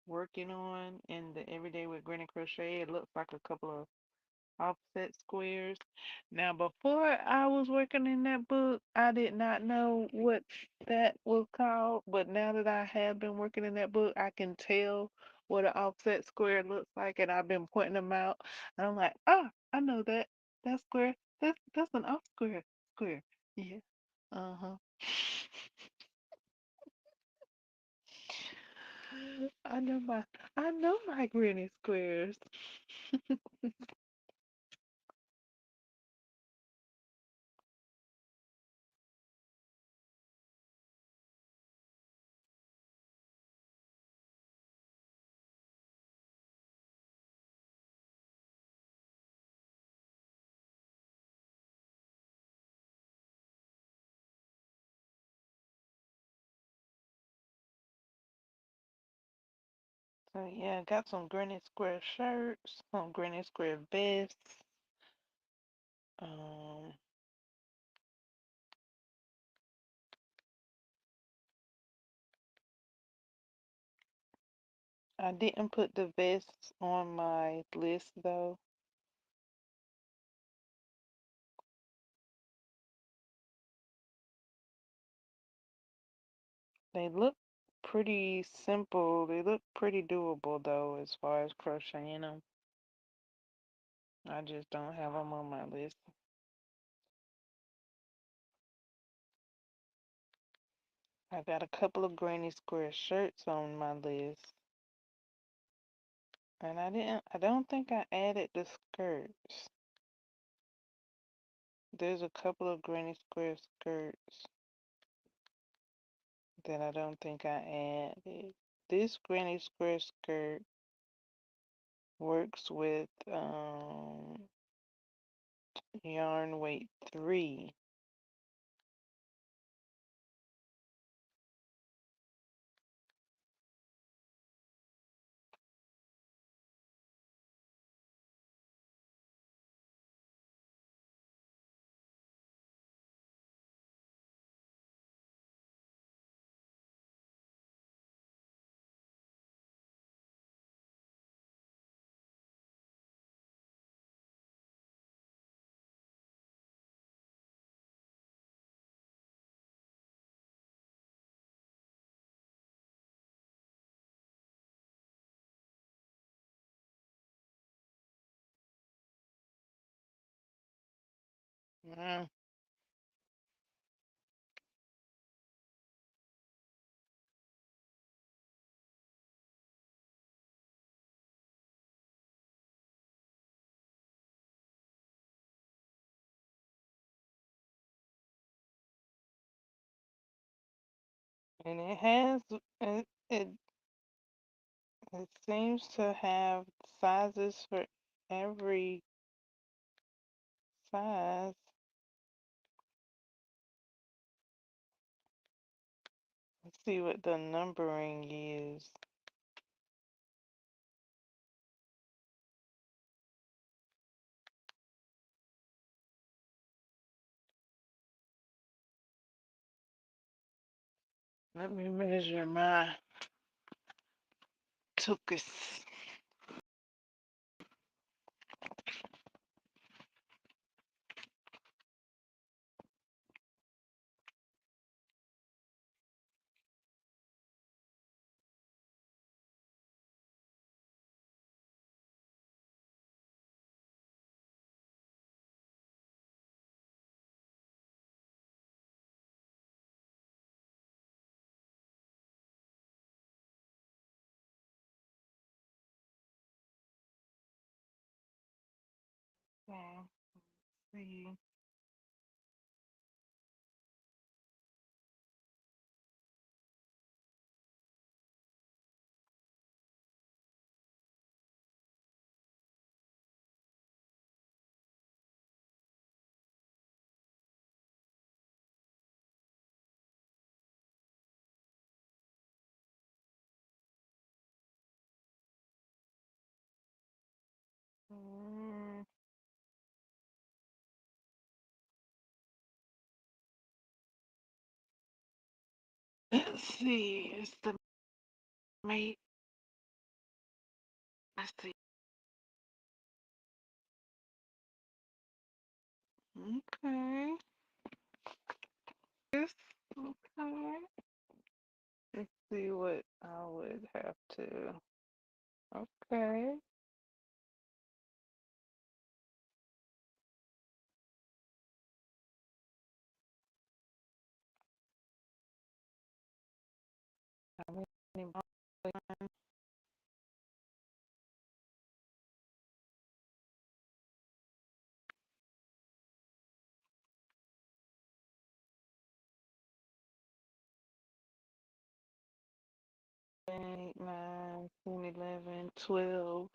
working on in the Everyday with Granny Crochet. It looks like a couple of offset squares. Now, before I was working in that book, I did not know what that was called, but now that I have been working in that book, I can tell what an offset square looks like, and I've been pointing them out. And I'm like, oh, I know that. That square. That's an off square. Yeah. Uh-huh. I know my I know my granny squares. So yeah, got some granny square shirts, some granny square vests. Um, I didn't put the vests on my list though. They look pretty simple. They look pretty doable though as far as crocheting them. I just don't have them on my list. I got a couple of granny square shirts on my list. And I don't think I added the skirts. There's a couple of granny square skirts that I don't think I added. This granny square skirt works with yarn weight 3. Mm. And it it seems to have sizes for every size. Let's see what the numbering is. Let me measure my tuchus. Okay. See. Mm, let's see. It's the mate. Let's see. Okay. Yes. Okay. Let's see what I would have to. Okay. How many more? 8, 9, 10, 11, 12.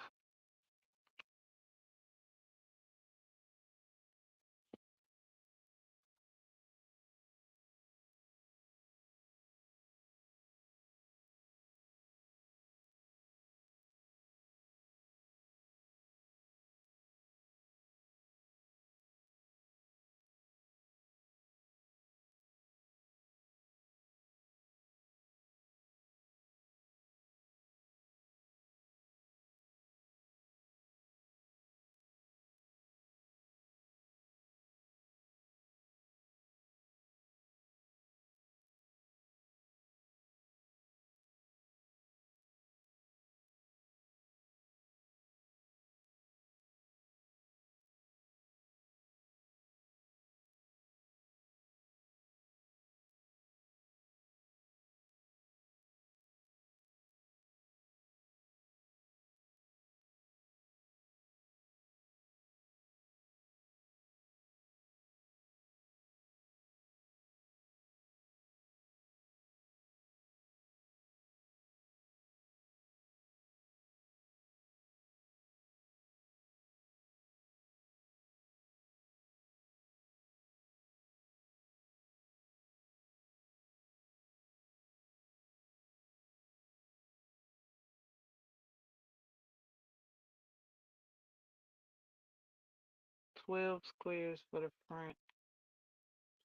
12 squares for the front,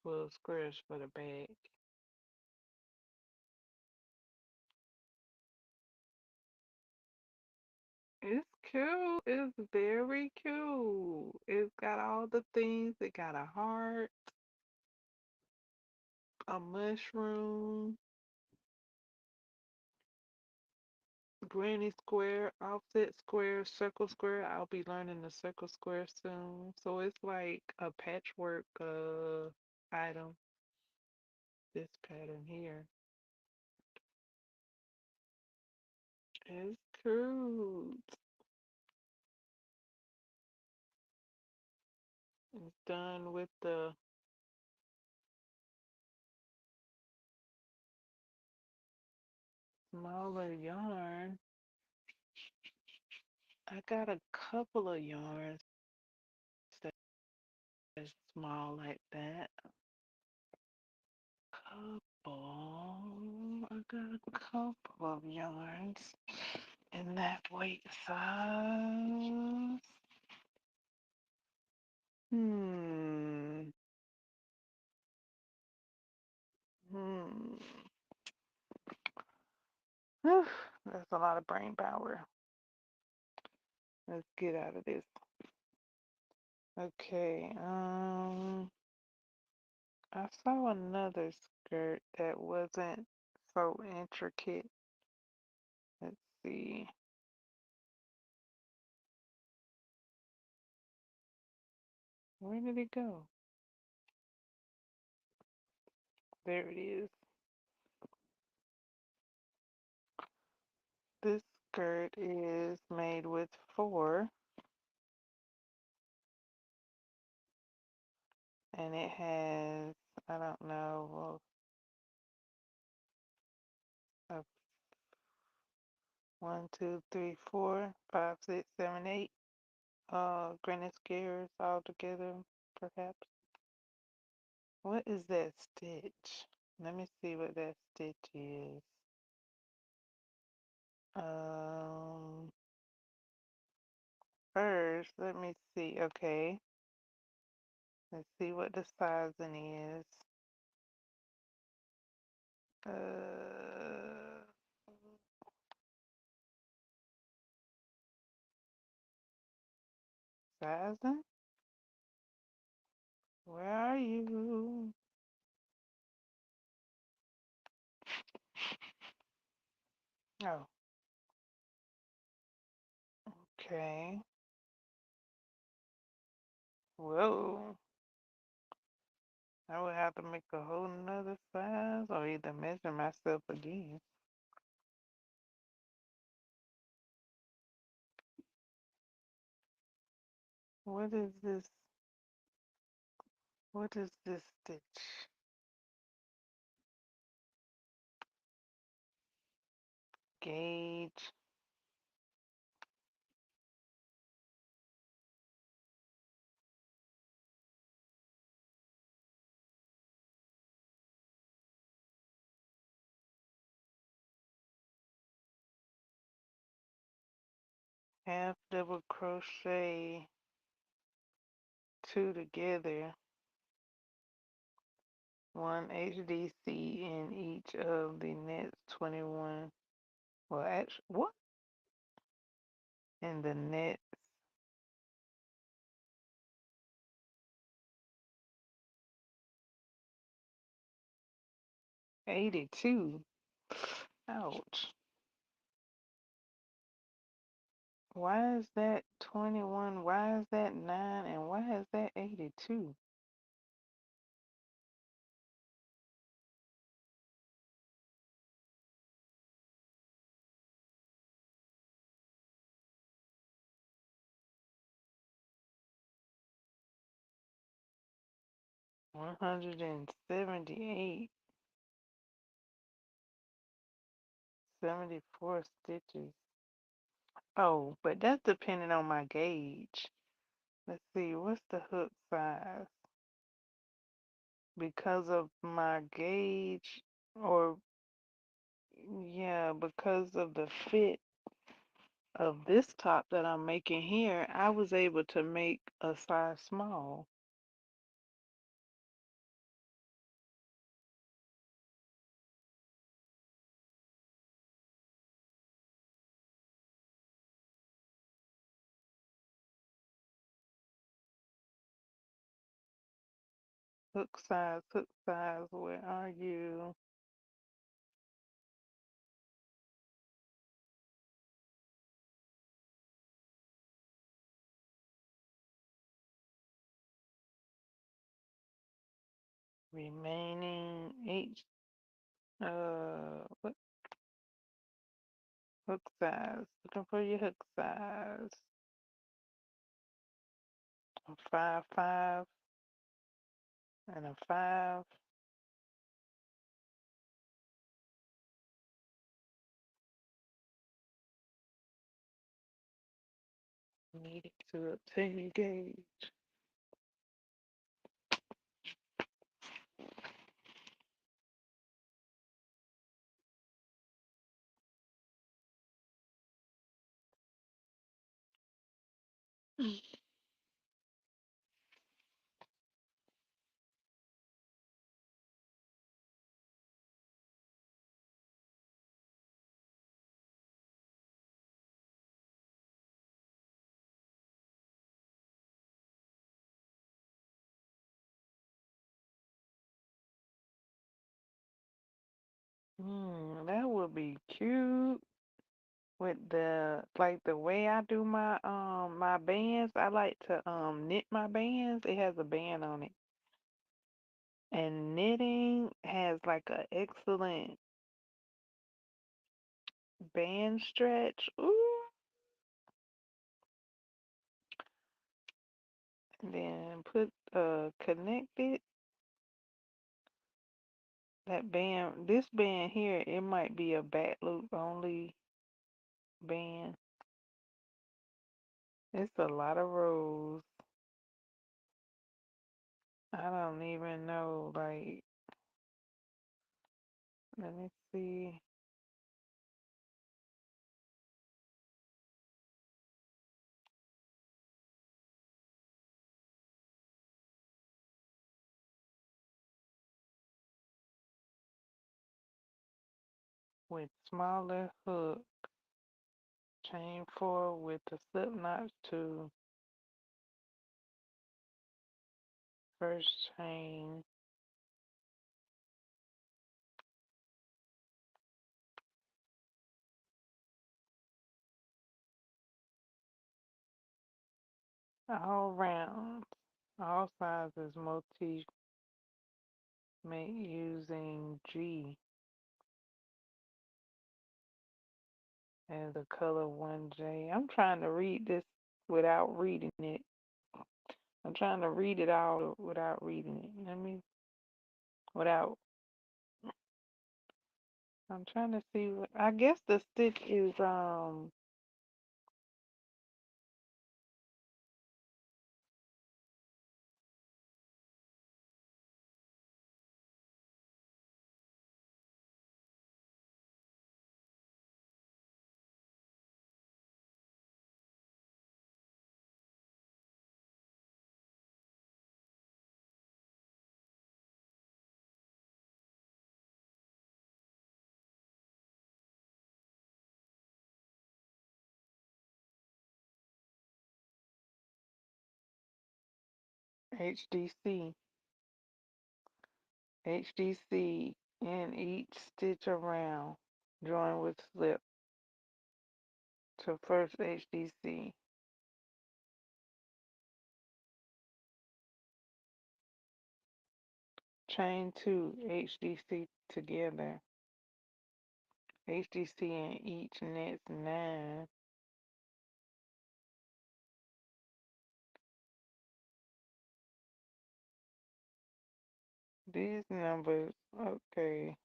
12 squares for the back. It's cute. It's very cute. It's got all the things. It got a heart, a mushroom, granny square, offset square, circle square. I'll be learning the circle square soon. So it's like a patchwork item. This pattern here. It's cute. It's done with the smaller yarn. I got a couple of yarns that's small like that. Couple. I got a couple of yarns in that weight size. Hmm. Hmm. Whew, that's a lot of brain power. Let's get out of this. Okay. I saw another skirt that wasn't so intricate. Let's see. Where did it go? There it is. This skirt is made with 4 and it has, I don't know, well, 1, 2, 3, 4, 5, 6, 7, 8 granny squares all together, perhaps. What is that stitch? Let me see what that stitch is. Um, First, let me see. Okay, let's see what the sizing is. Sizing? Where are you? Oh, okay. Whoa. I would have to make a whole nother size or either measure myself again. What is this? What is this stitch? Gauge. Half double crochet two together. One HDC in each of the next 21. Well, actually, what? In the next 82. Ouch. Why is that 21? Why is that 9? And why is that 82? $178, 74 stitches. Oh, but that's depending on my gauge. Let's see, what's the hook size? Because of my gauge, or yeah, because of the fit of this top that I'm making here, I was able to make a size small. Hook size, where are you? Remaining H, what hook size? Looking for your hook size. 5, 5, and a 5. Needed to obtain gauge. That would be cute. With the like the way I do my bands, I like to knit my bands. It has a band on it. And knitting has like an excellent band stretch. Ooh. Then connect it. That band, this band here, it might be a back loop only band. It's a lot of rows. I don't even know, like, let me see. With smaller hook, chain 4 with the slip knots to first chain. All round, all sizes, motif made using G and the color 1J. I'm trying to read this without reading it. I'm trying to read it out without reading it. Without, I'm trying to see what, I guess the stitch is, HDC. HDC in each stitch around, join with slip to first HDC. Chain 2 HDC together. HDC in each next 9. These numbers, okay.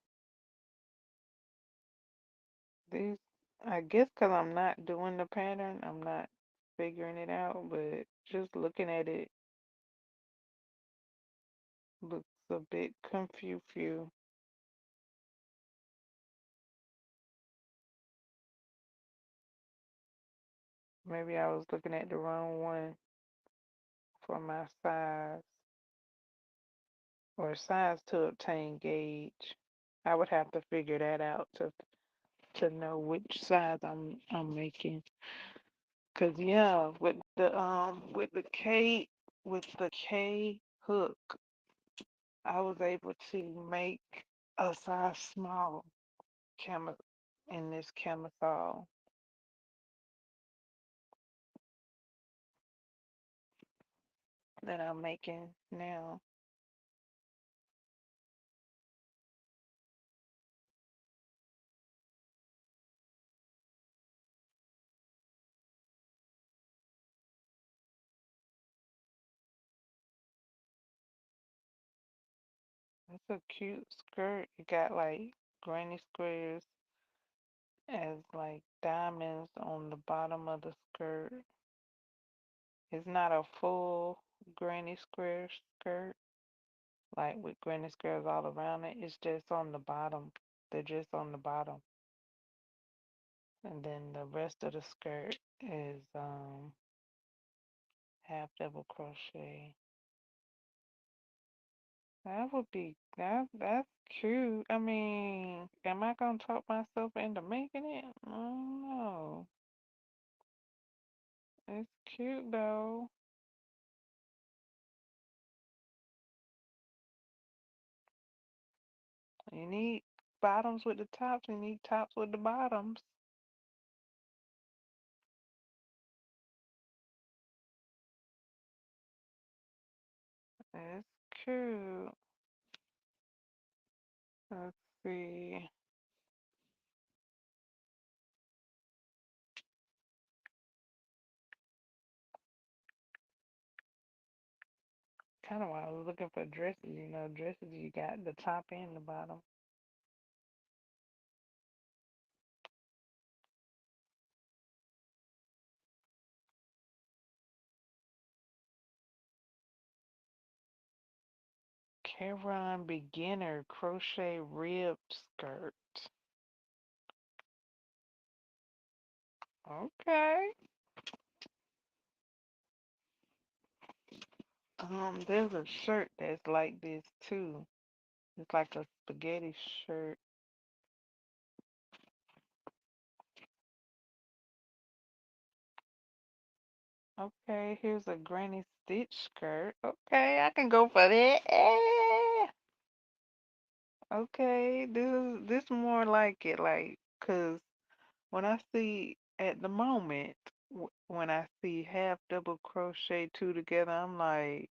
These, I guess because I'm not doing the pattern, I'm not figuring it out, but just looking at it looks a bit confused. Maybe I was looking at the wrong one for my size or size to obtain gauge. I would have to figure that out to know which size I'm making. Cause yeah, with the K hook, I was able to make a size small camo in this camisole that I'm making now. It's a cute skirt. It got like granny squares as like diamonds on the bottom of the skirt. It's not a full granny square skirt, like with granny squares all around it. It's just on the bottom. They're just on the bottom. And then the rest of the skirt is half double crochet. That would be that's cute. I mean, am I gonna talk myself into making it? I don't know. It's cute though. You need bottoms with the tops, you need tops with the bottoms. It's cute. Let's see. kind of why I was looking for dresses. You know, dresses you got the top and the bottom. Caron beginner crochet rib skirt. Okay. There's a shirt that's like this too. It's like a spaghetti shirt. Okay, here's a granny stitch skirt. Okay, I can go for that. Okay, this more like it, like, 'cause when I see at the moment, when I see half double crochet two together, I'm like,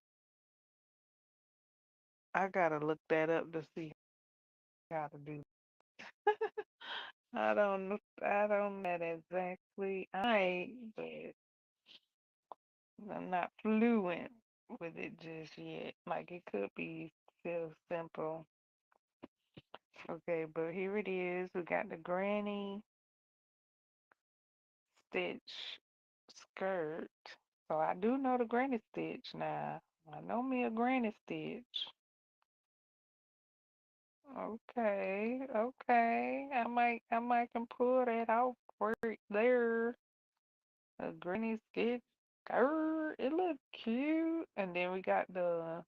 I gotta look that up to see how to do. I don't know that exactly. I ain't, but I'm not fluent with it just yet. Like it could be still simple. Okay, but here it is. We got the granny stitch skirt. So I do know the granny stitch now. I know me a granny stitch. Okay, okay. I might can pull that off right there. A granny stitch. Grr, it looks cute. And then we got the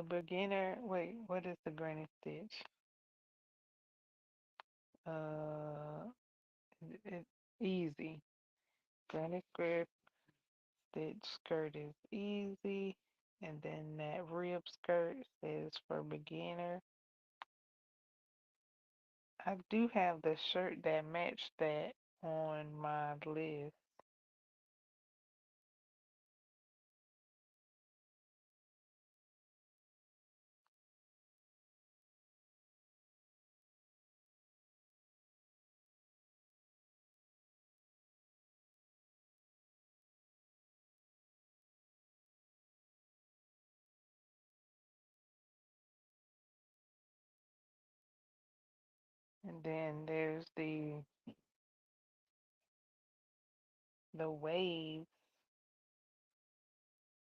beginner. Wait, what is the granny stitch? Uh, it's easy. Granny stitch skirt is easy. And then that rib skirt says for beginner. I do have the shirt that matched that on my list. And then there's the waves,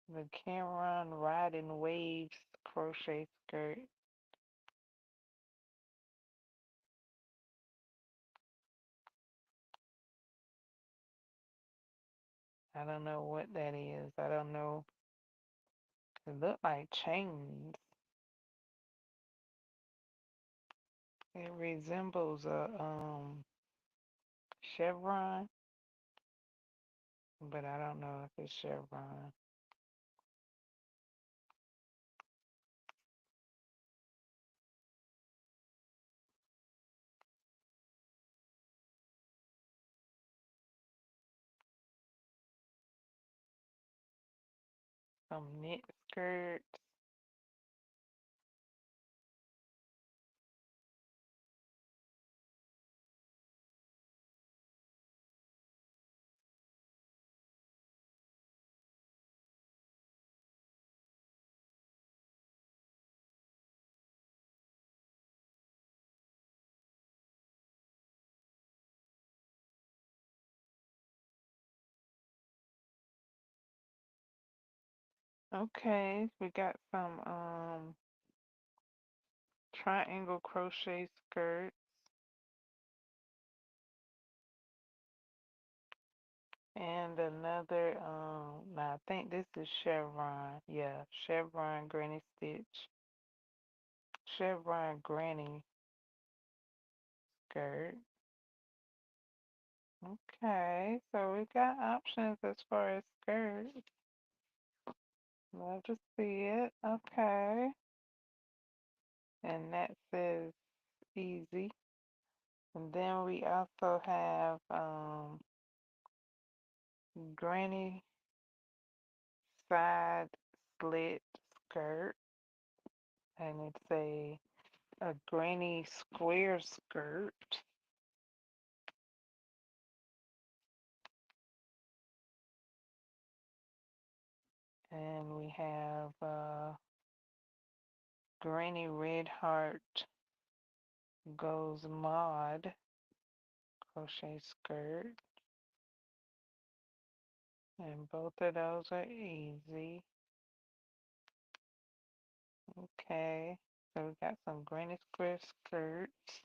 the Cameron Riding Waves crochet skirt. I don't know what that is. I don't know. It look like chains. It resembles a chevron, but I don't know if it's chevron. Some knit skirts. Okay, we got some triangle crochet skirts. And another, now I think this is chevron. Yeah, chevron granny stitch. Chevron granny skirt. Okay, so we got options as far as skirts. Love to see it. Okay. And that says easy. And then we also have granny side slit skirt. And it's a granny square skirt. And we have Granny Red Heart Goes Mod crochet skirt. And both of those are easy. Okay, so we got some Granny Square skirts.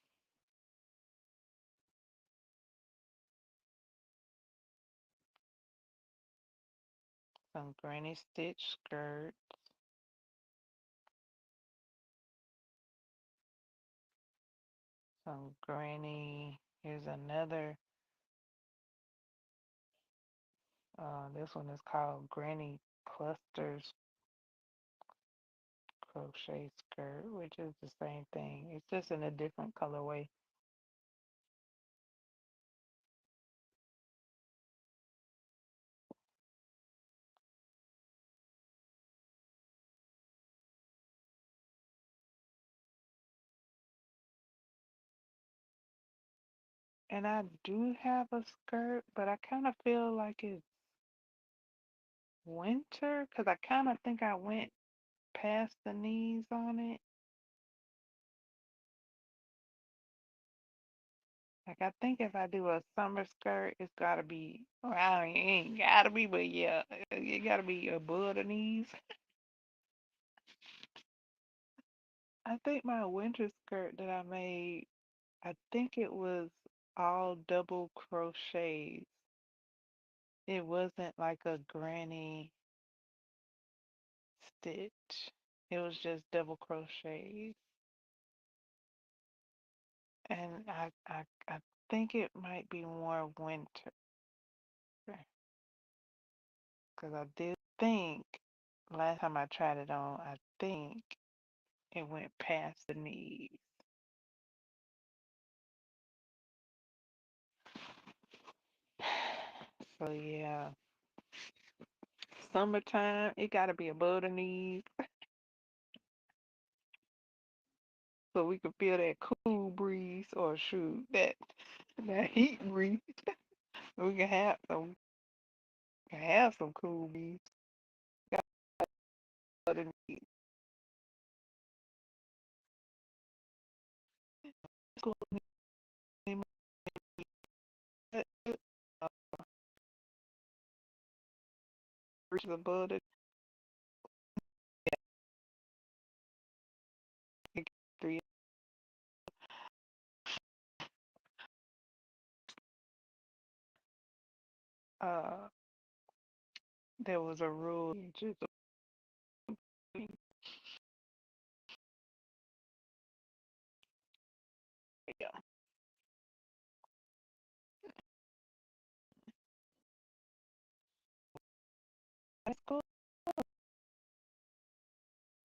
Some Granny Stitch skirts. Some Granny, here's another, this one is called Granny Clusters crochet skirt, which is the same thing. It's just in a different colorway. And I do have a skirt, but I kind of feel like it's winter because I kind of think I went past the knees on it. Like I think if I do a summer skirt, it's gotta be. Well, I mean, it ain't gotta be, but yeah, it gotta be above the knees. I think my winter skirt that I made, I think it was all double crochets. It wasn't like a granny stitch. It was just double crochets. And I think it might be more winter because I did think last time I tried it on, I think it went past the knees. So yeah, summertime, it gotta be above the knees so we can feel that cool breeze or shoot that heat breeze. We can have some cool breeze. Above the knees. Cool breeze above the three. Uh, there was a rule. Yeah, that's cool.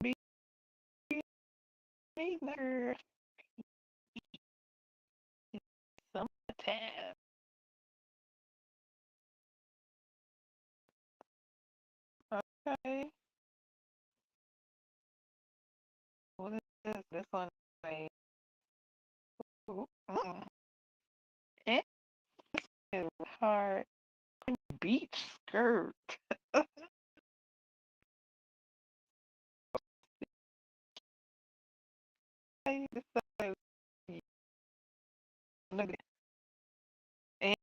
Be there summertime. Okay. What is this? This one is it is hard beach skirt. Hey, this is look at and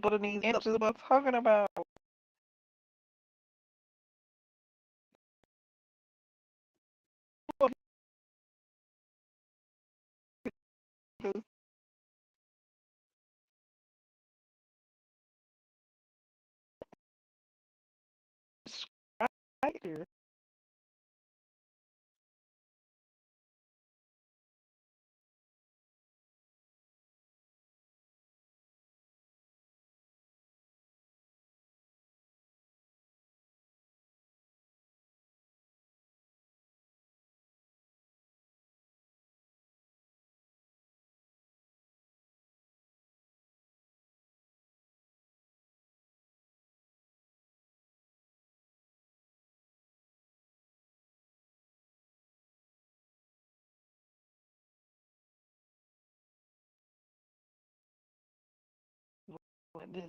what are these ends is about talking about. Right here. What this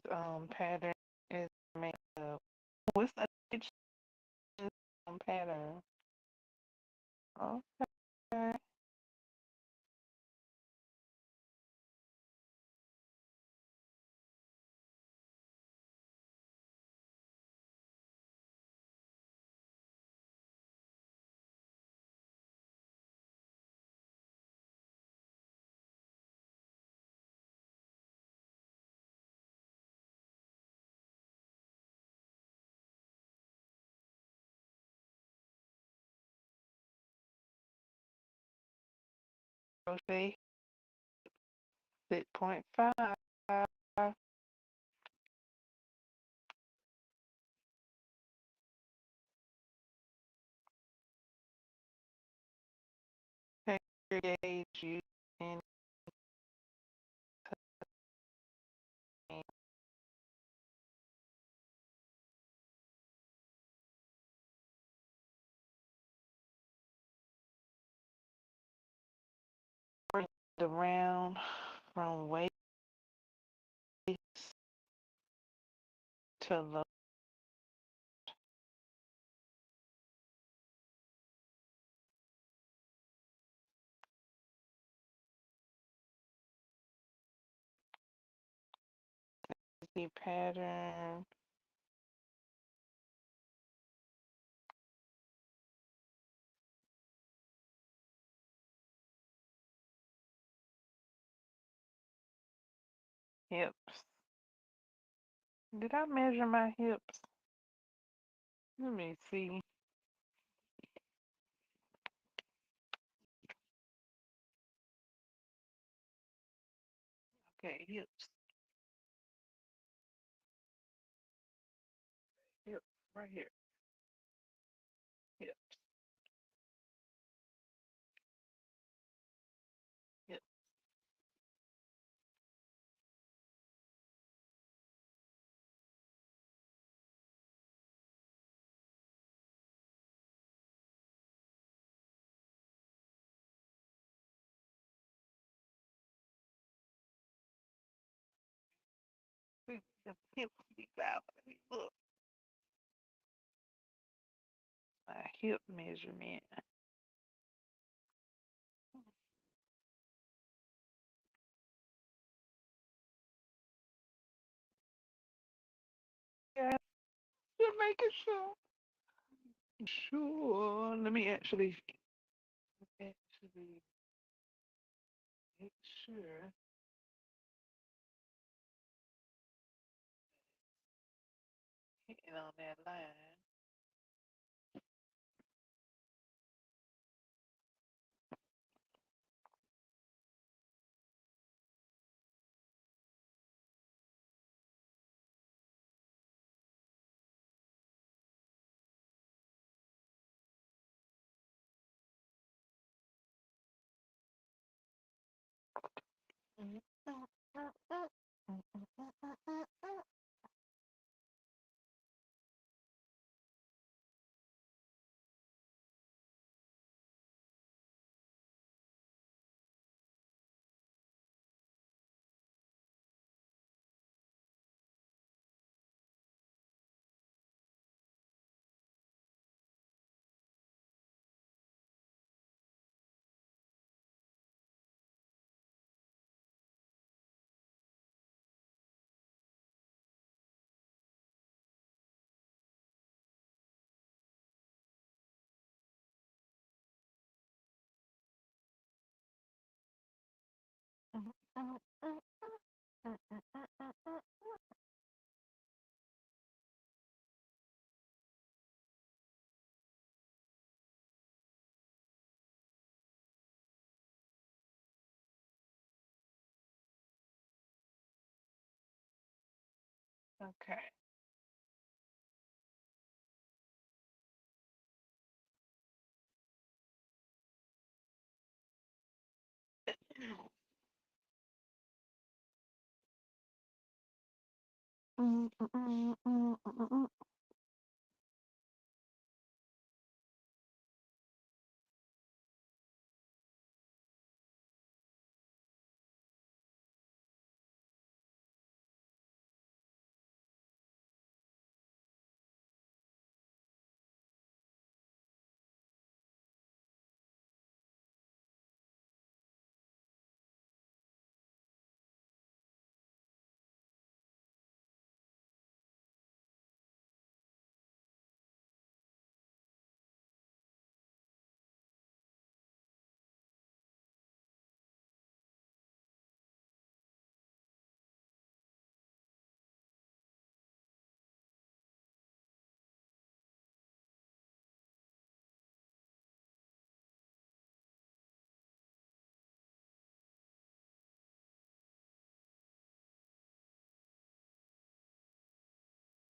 pattern is made of. What's that? pattern. Okay. Crochet 6.5. Take your gauge you and bring it around from waist to the pattern. Hips. Did I measure my hips? Let me see. Okay, hips. Hips. Right here. Hips. Hips. The hips be out. Let me look. My hip measurement. Yeah, just making sure. Sure. Let me actually make sure. Hitting on that line. Okay.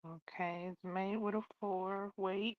Okay, it's made with a 4 weight.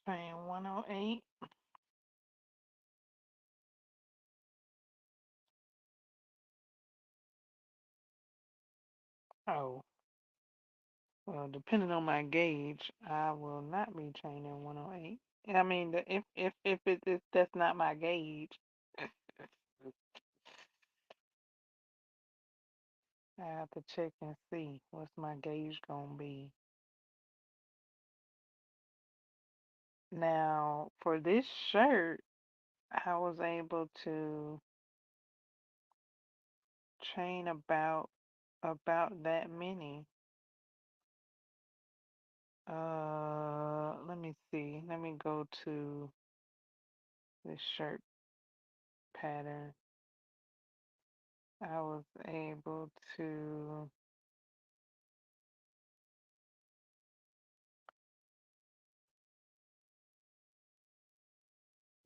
Chain 108. Oh, well, depending on my gauge, I will not be chaining 108. I mean, if that's not my gauge, I have to check and see what's my gauge gonna be. Now, for this shirt, I was able to chain about that many. Let me see. Let me go to this shirt pattern. I was able to,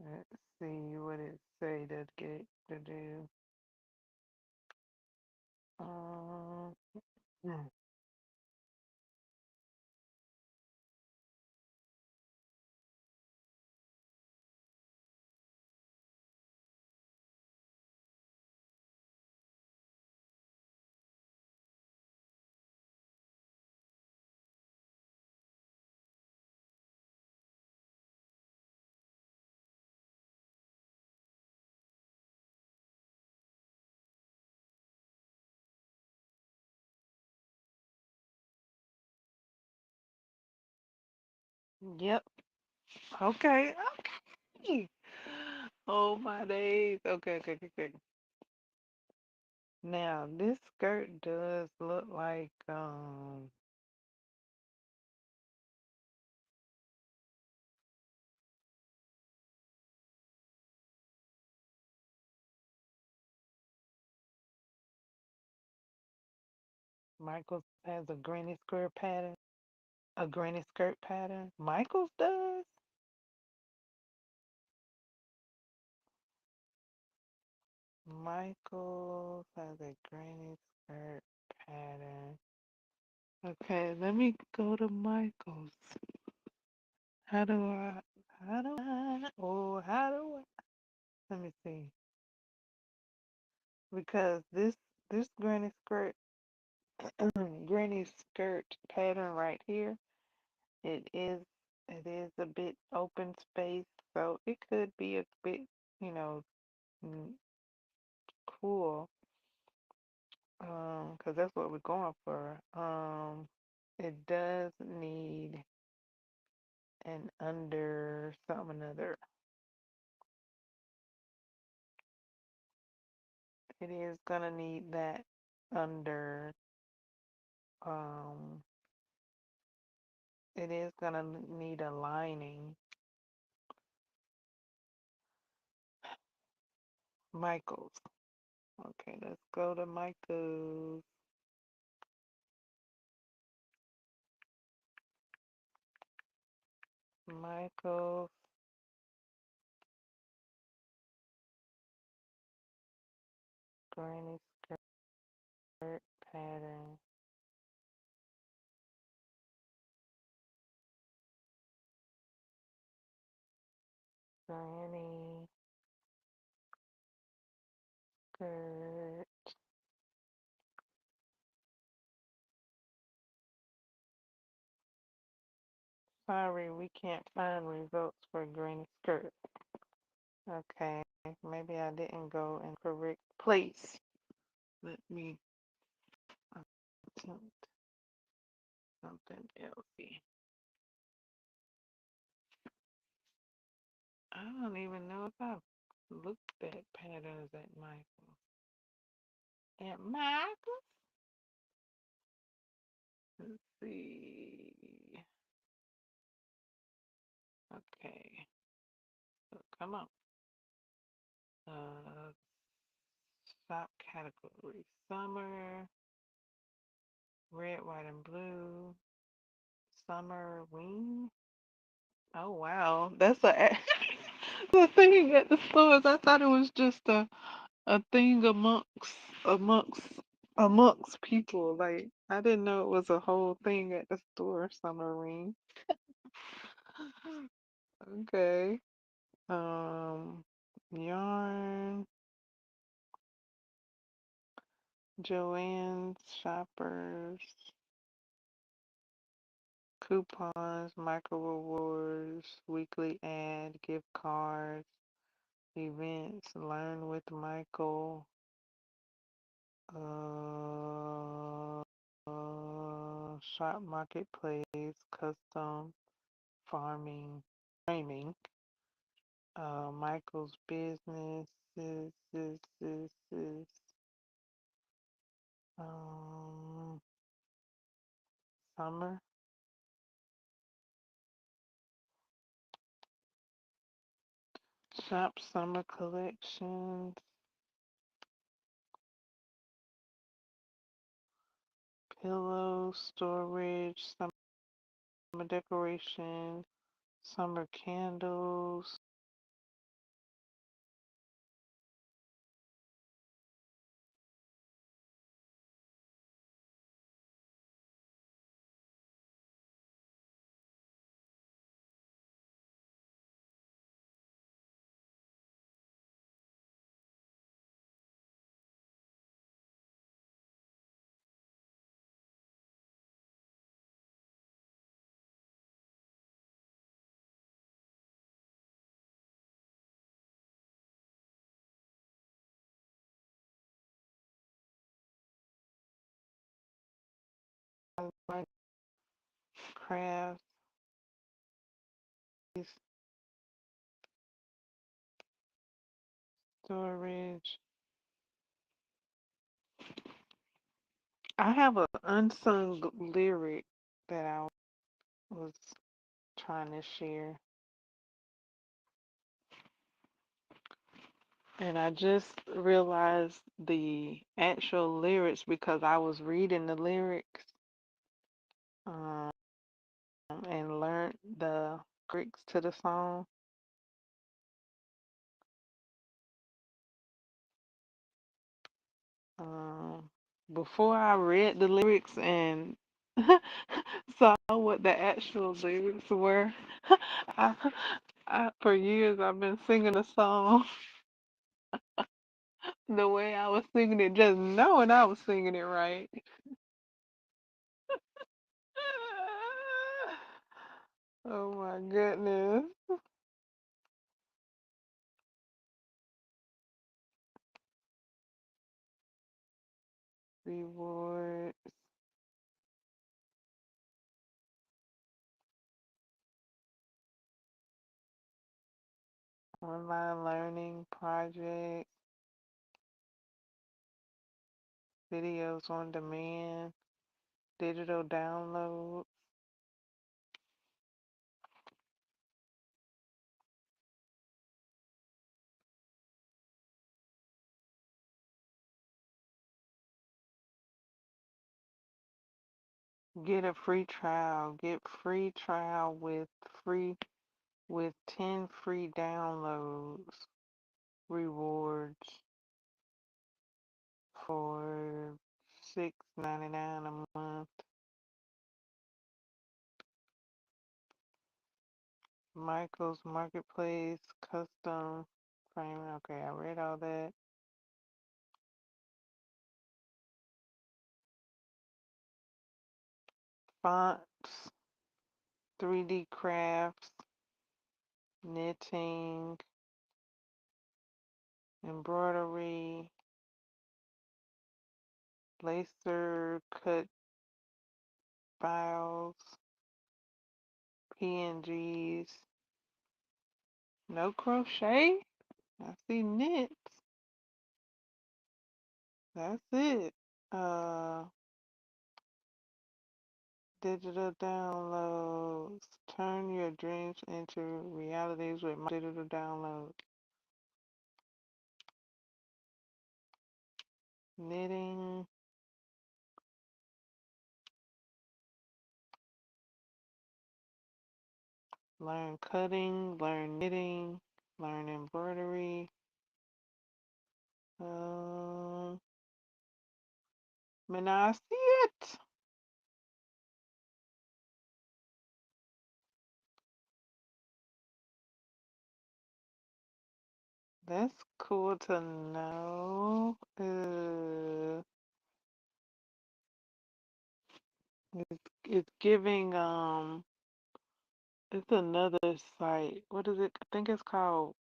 let's see what it say to get to do. Um, hmm, yep. Okay. Okay. Oh my days. Okay, okay, okay, okay. Now this skirt does look like Michael's has a granny skirt pattern. A granny skirt pattern. Michael's does? Michael's has a granny skirt pattern. Okay, let me go to Michael's. How do I how do I let me see. Because this granny skirt pattern right here, it is it is a bit open space, so it could be a bit, you know, mm, cool. 'Cause that's what we're going for. It does need an under something another. It is gonna need that under. Um, it is gonna need a lining. Michaels. Okay, let's go to Michaels. Michaels. granny skirt pattern. Granny skirt. Sorry, we can't find results for granny skirt. Okay, maybe I didn't go in correct place. Let me attempt something else. I don't even know if I've looked at patterns at Michael. At Michael? Let's see. Okay, so come on. Uh, Shop category: summer, red, white, and blue. Summer wing. Oh wow, that's a the thing at the stores. I thought it was just a thing amongst amongst people. Like I didn't know it was a whole thing at the store. Summer wing. Okay. Um, yarn. Joanne's shoppers. Coupons, micro rewards, weekly ad, gift cards, events, learn with Michael, uh, shop marketplace, custom farming, framing, Michael's business, is, um, summer, shop summer collections, pillow storage, summer decoration, summer candles. I like crafts, storage. I have an unsung lyric that I was trying to share, and I just realized the actual lyrics because I was reading the lyrics um, and learned the lyrics to the song. Um, Before I read the lyrics and saw what the actual lyrics were, I, for years I've been singing a song the way I was singing it, just knowing I was singing it right. Oh my goodness. Reward, online learning project, videos on demand, digital download. Get a free trial. Get free trial free with 10 free downloads. Rewards. $6.99 a month. Michael's Marketplace, custom framing. Okay, I read all that. Fonts, 3D crafts, knitting, embroidery, laser cut files, PNGs. No crochet? I see knits. That's it. Uh, Digital downloads. Turn your dreams into realities with my digital downloads. Knitting. Learn cutting. Learn knitting. Learn embroidery. Man, I see it. That's cool to know. It's giving it's another site. What is it? I think it's called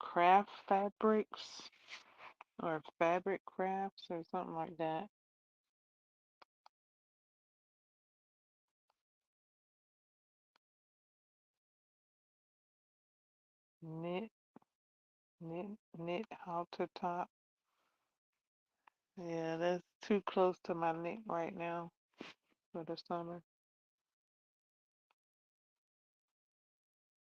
Craft Fabrics or Fabric Crafts or something like that. Knit, knit halter top. Yeah, that's too close to my neck right now for the summer.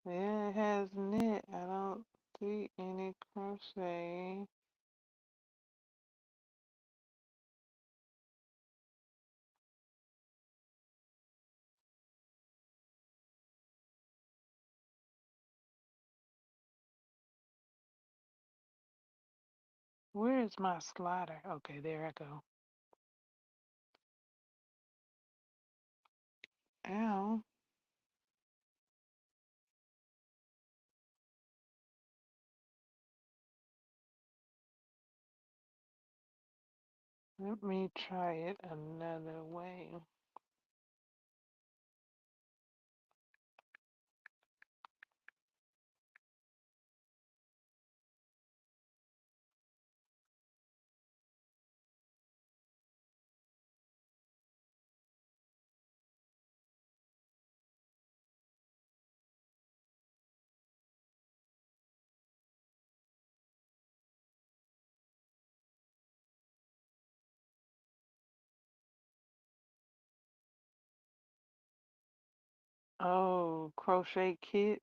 Yeah, it has knit. I don't see any crochet. Where is my slider? Okay, there I go. Ow. Let me try it another way. Oh, crochet kits.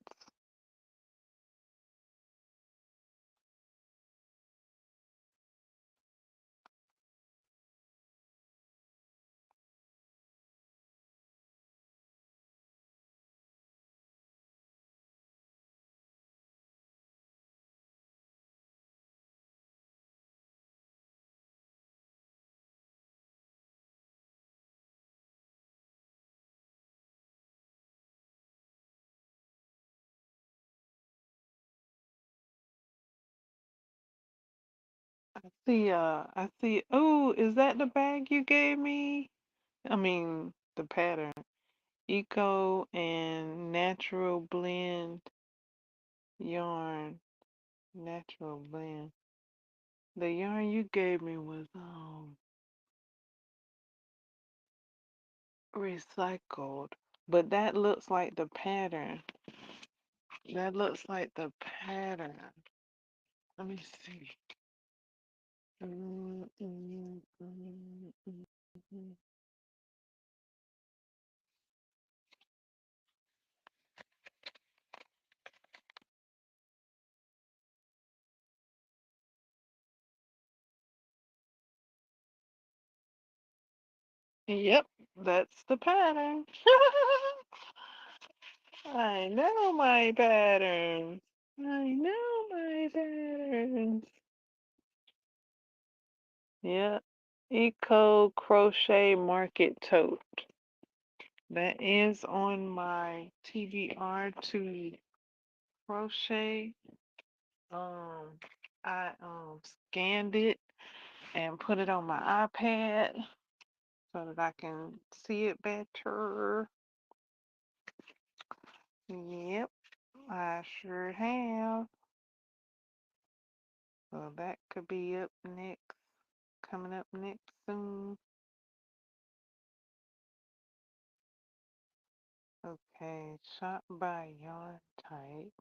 I see. Oh, is that the bag you gave me? I mean, the pattern. Eco and natural blend yarn. Natural blend. The yarn you gave me was recycled, but that looks like the pattern. That looks like the pattern. Let me see. Mm, mm, mm, mm, mm. Yep, that's the pattern. I know my patterns. I know my patterns. Yeah, Eco Crochet Market Tote. That is on my TBR to crochet. Um, I scanned it and put it on my iPad so that I can see it better. Yep, I sure have. So that could be up next, coming up next soon. Okay, shop by yarn type.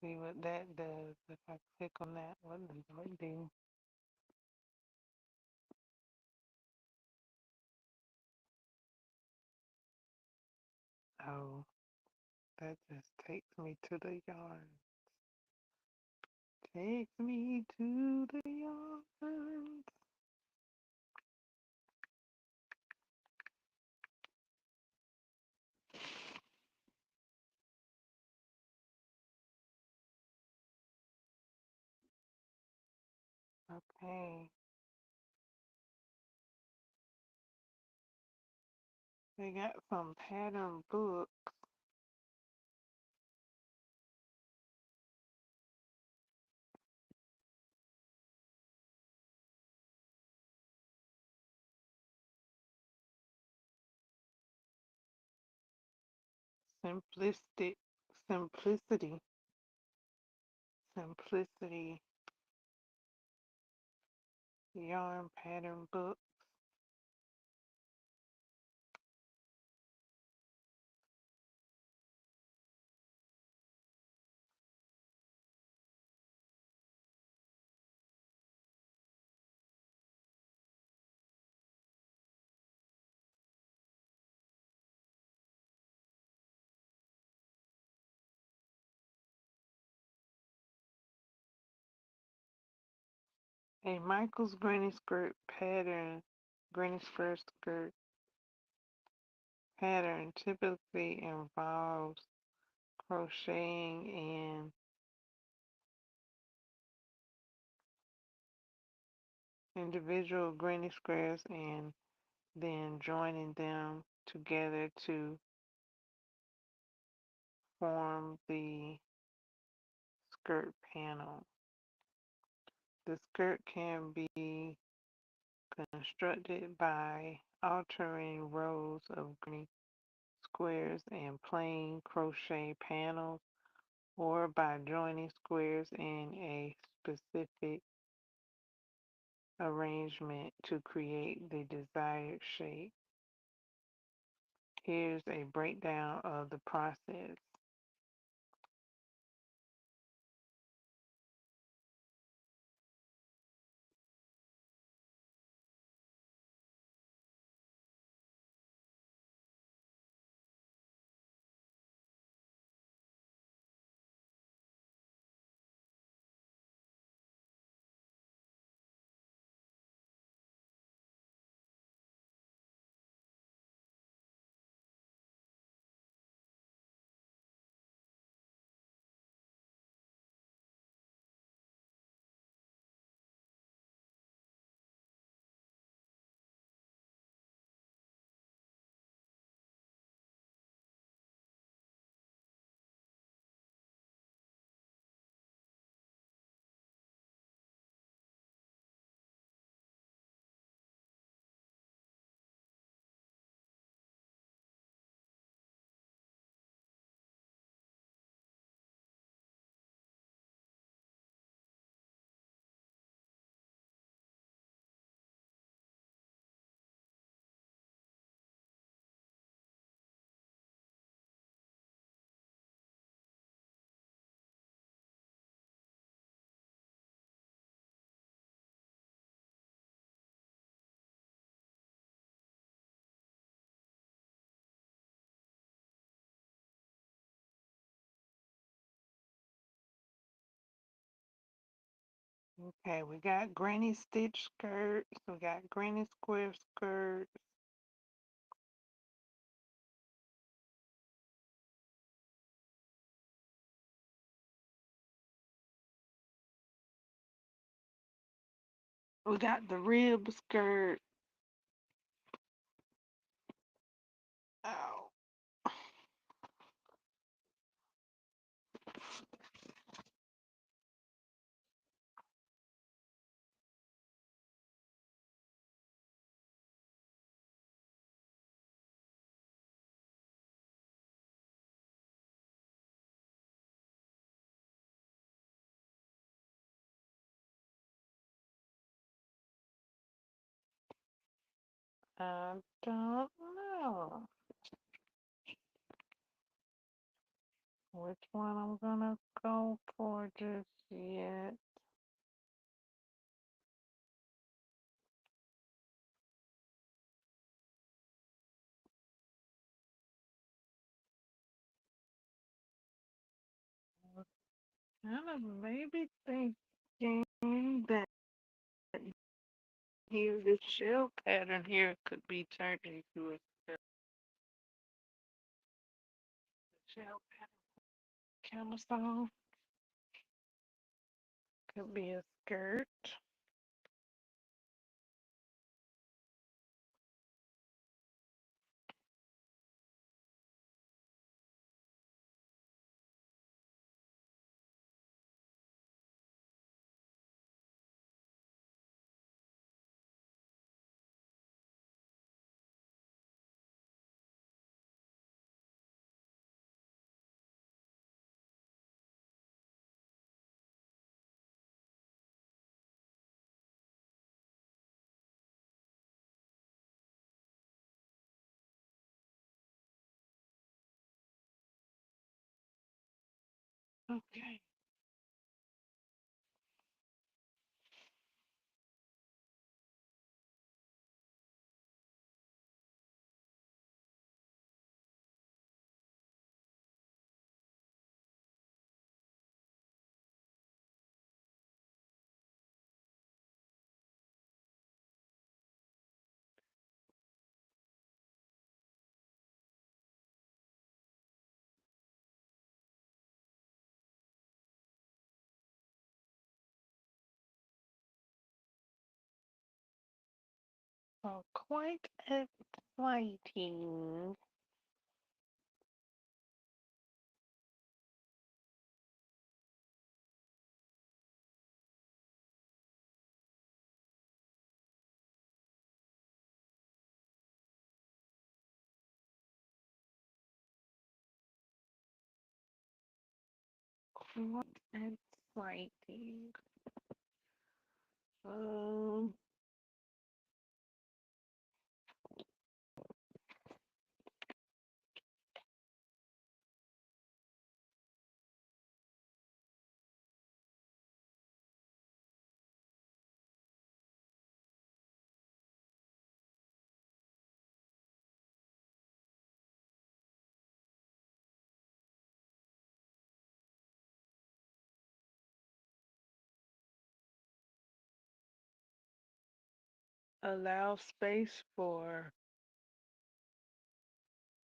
See what that does. If I click on that, what does it do? Oh, that just takes me to the yarn. Takes me to the yarn. Okay. They got some pattern books. Simplistic, simplicity, simplicity yarn pattern book. A Michael's granny skirt pattern, granny skirt pattern typically involves crocheting in individual granny squares and then joining them together to form the skirt panel. The skirt can be constructed by altering rows of granny squares and plain crochet panels, or by joining squares in a specific arrangement to create the desired shape. Here's a breakdown of the process. Okay, we got granny stitch skirts, we got granny square skirts, We got the rib skirt. Oh, I don't know which one I'm gonna go for just yet. Kind of maybe thinking that here, this shell pattern here could be turned into a shell pattern camisole. Could be a skirt. Okay. So quite exciting. Quite exciting. Um, allow space for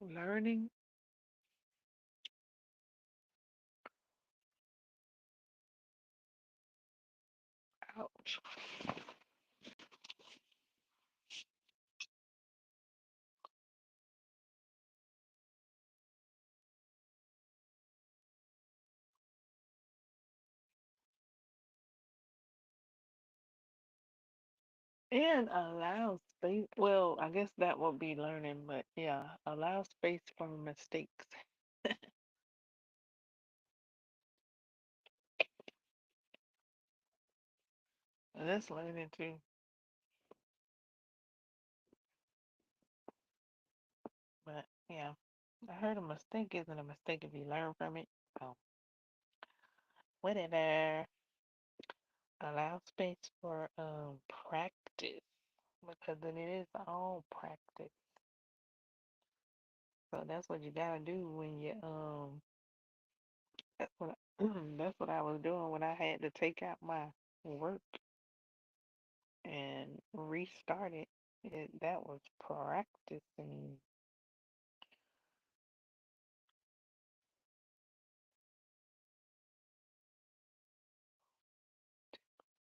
learning. Ouch. And allow space. Well, I guess that will be learning, but yeah, allow space for mistakes. That's learning too. But yeah, I heard a mistake isn't a mistake if you learn from it. So whatever. Allow space for practice because then it is all practice. So that's what you gotta do when you that's what that's what I was doing when I had to take out my work and restart it. That was practicing.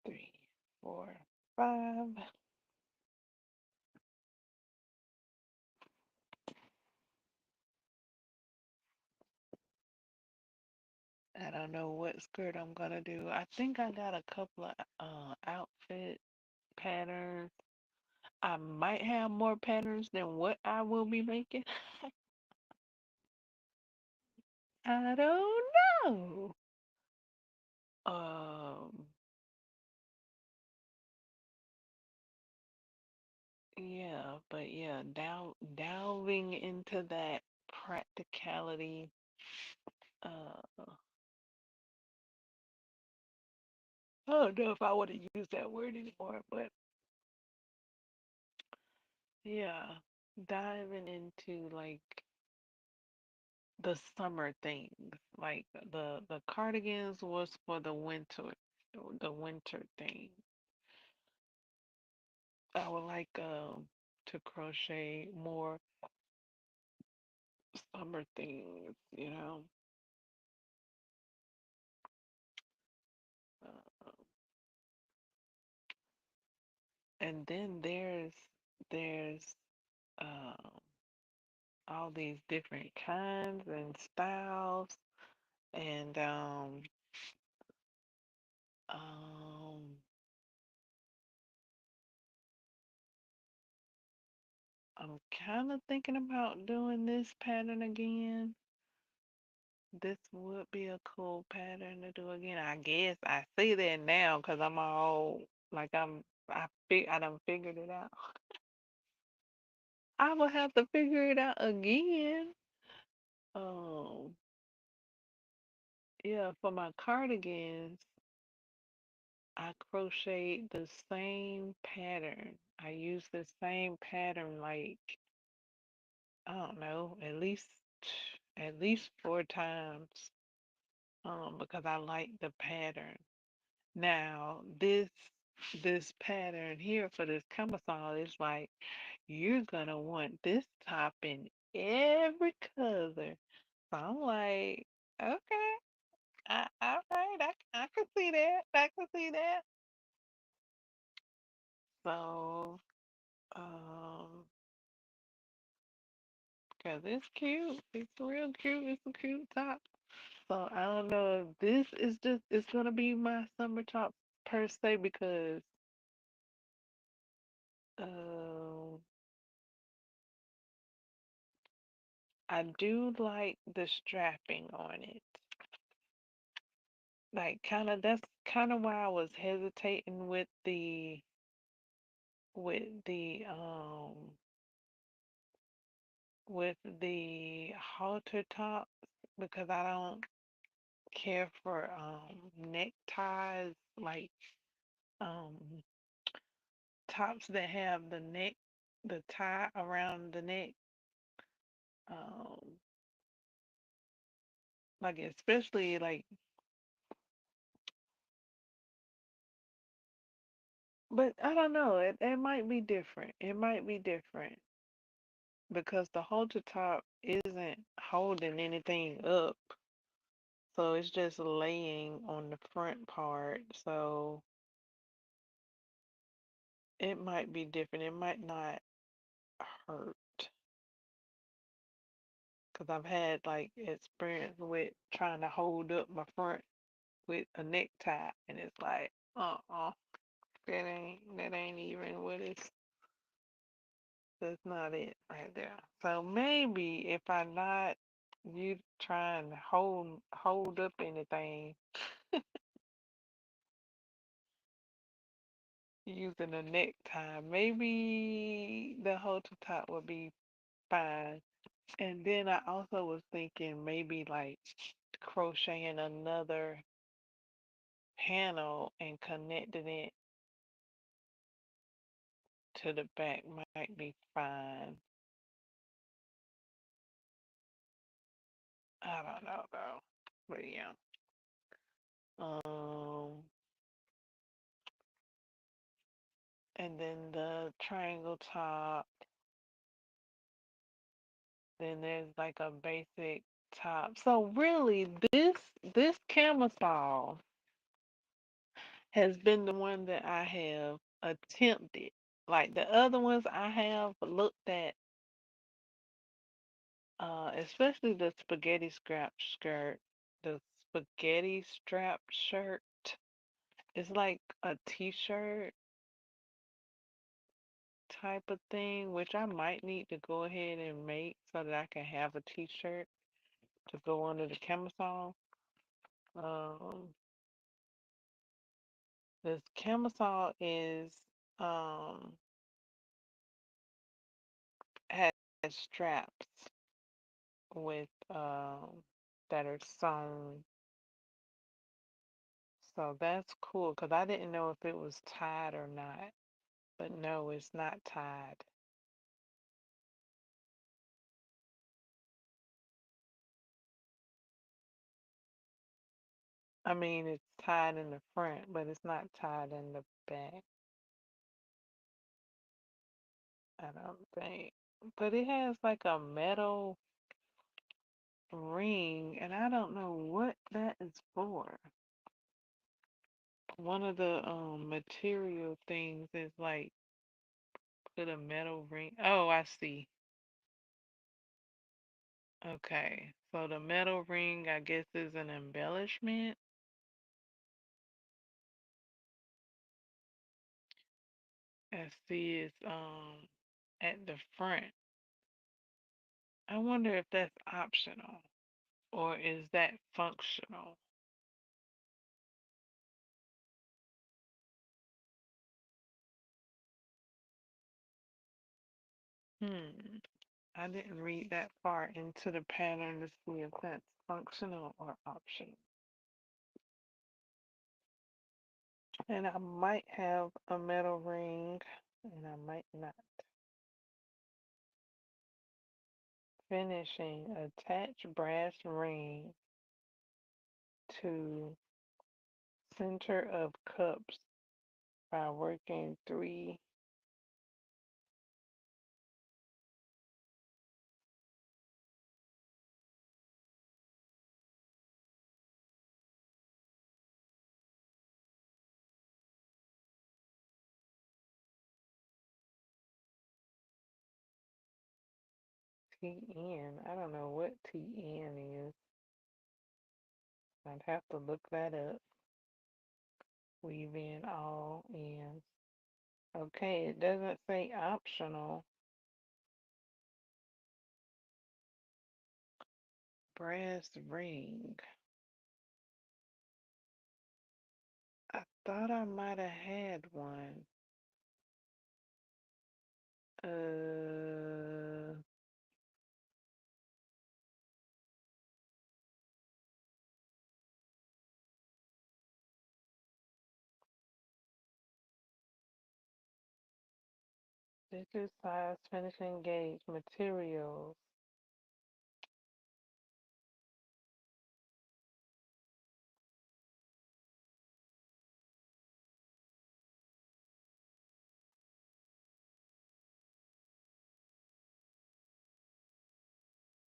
3, 4. 5. I don't know what skirt I'm gonna do. I think I got a couple of outfit patterns. I might have more patterns than what I will be making. I don't know. Um, yeah, but yeah, delving into that practicality. Uh, I don't know if I want to use that word anymore, but yeah, diving into like the summer things, like the cardigans was for the winter thing. I would like to crochet more summer things, you know. Uh, and then there's um all these different kinds and styles, and um I'm kind of thinking about doing this pattern again. This would be a cool pattern to do again. I guess I see that now because I'm all like I done figured it out. I will have to figure it out again. Um, yeah, for my cardigans, I crocheted the same pattern. I used the same pattern like I don't know, at least 4 times. Because I like the pattern. Now, this pattern here for this camisole is like you're gonna want this top in every color. So I'm like, okay, all right, I can see that. I can see that. So, um, cause it's cute. It's real cute. It's a cute top. So I don't know if this is just it's gonna be my summer top per se because um I do like the strapping on it. Like that's kind of why I was hesitating with the with the halter tops because I don't care for neckties like um tops that have the tie around the neck um like especially like but I don't know it might be different. It might be different because the halter top isn't holding anything up. So it's just laying on the front part. So it might be different. It might not hurt because I've had like experience with trying to hold up my front with a necktie, and it's like, that ain't even what it's. That's not it right there. So maybe if I not you trying to hold up anything using a necktie, maybe the halter top would be fine. And then I also was thinking maybe like crocheting another panel and connecting it to the back might be fine. I don't know though. But yeah. Um and then the triangle top, then there's like a basic top. So really this camisole has been the one that I have attempted. Like the other ones I have looked at, especially the the spaghetti strap shirt. It's like a t-shirt type of thing, which I might need to go ahead and make so that I can have a t-shirt to go under the camisole. Um, this camisole is um has straps with that are sewn. So that's cool because I didn't know if it was tied or not. But no, it's not tied. I mean, it's tied in the front, but it's not tied in the back. I don't think. But it has like a metal ring, and I don't know what that is for. One of the material things is like put a metal ring. Oh, I see. Okay. So the metal ring, I guess, is an embellishment. I see it's at the front. I wonder if that's optional or is that functional? Hmm. I didn't read that far into the pattern to see if that's functional or optional. And I might have a metal ring and I might not. Finishing, attach brass ring to center of cups by working three. TN. I don't know what TN is. I'd have to look that up. Weave in all ends. Okay, it doesn't say optional. Brass ring. I thought I might have had one. Uh, this is size, finishing gauge, materials.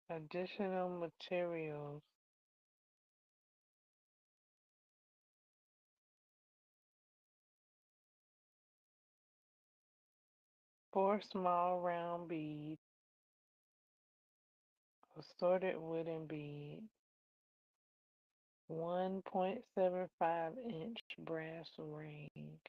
Additional materials. Four small round beads, assorted wooden beads, 1.75-inch brass ring.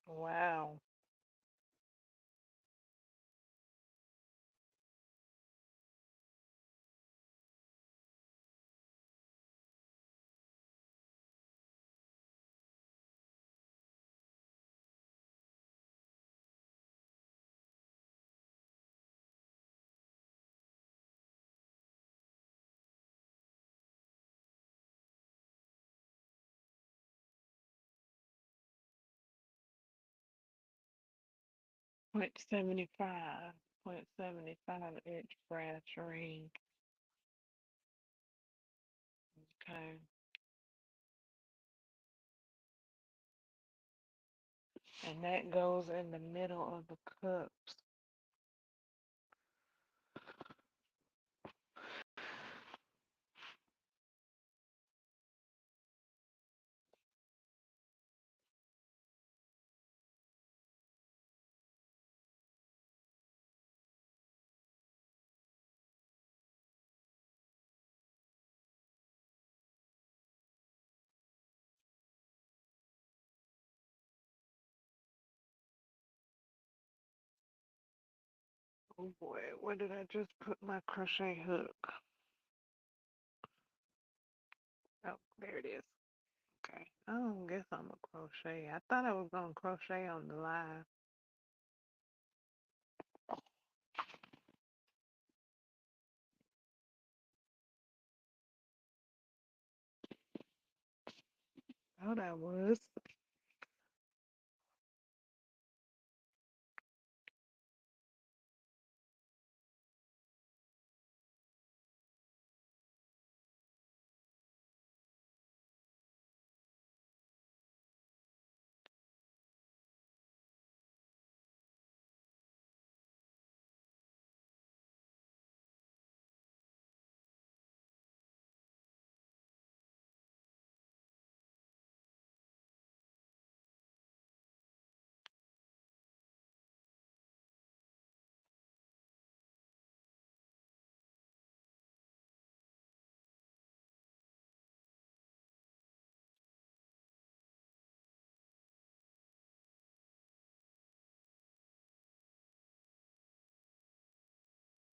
'Wow. 0.75, 0.75-inch brass ring. Okay. And that goes in the middle of the cups. Oh boy, where did I just put my crochet hook? Oh, there it is. Okay. I don't guess I'm a crochet. I thought I was gonna crochet on the live. Thought I was.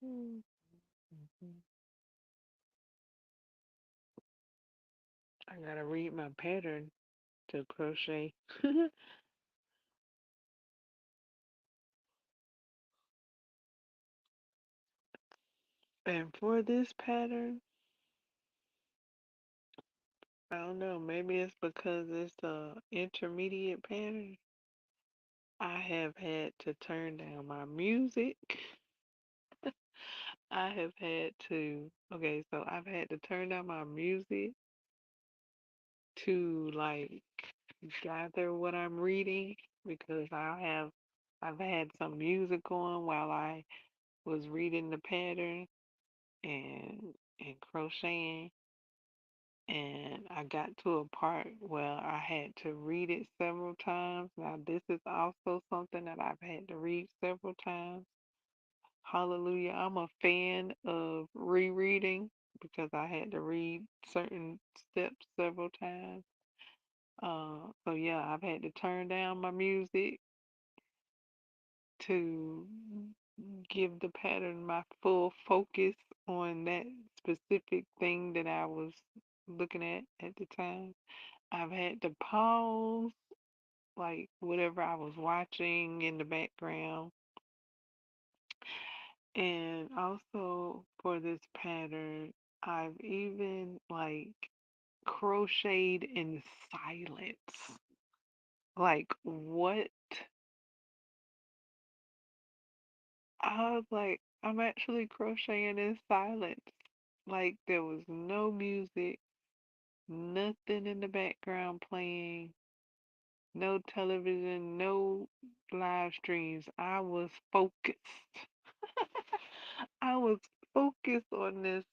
Mhm. I gotta read my pattern to crochet. And for this pattern, I don't know, maybe it's because it's a intermediate pattern. I have had to turn down my music. I have had to, okay, so I've had to turn down my music to like gather what I'm reading because I've had some music on while I was reading the pattern and crocheting, and I got to a part where I had to read it several times. Now this is also something that I've had to read several times. Hallelujah. I'm a fan of rereading because I had to read certain steps several times. So yeah, I've had to turn down my music to give the pattern my full focus on that specific thing that I was looking at the time. I've had to pause like whatever I was watching in the background. And also for this pattern, I've even like crocheted in silence. Like what? I was like, I'm actually crocheting in silence. Like there was no music, nothing in the background playing, no television, no live streams. I was focused. I was focused on this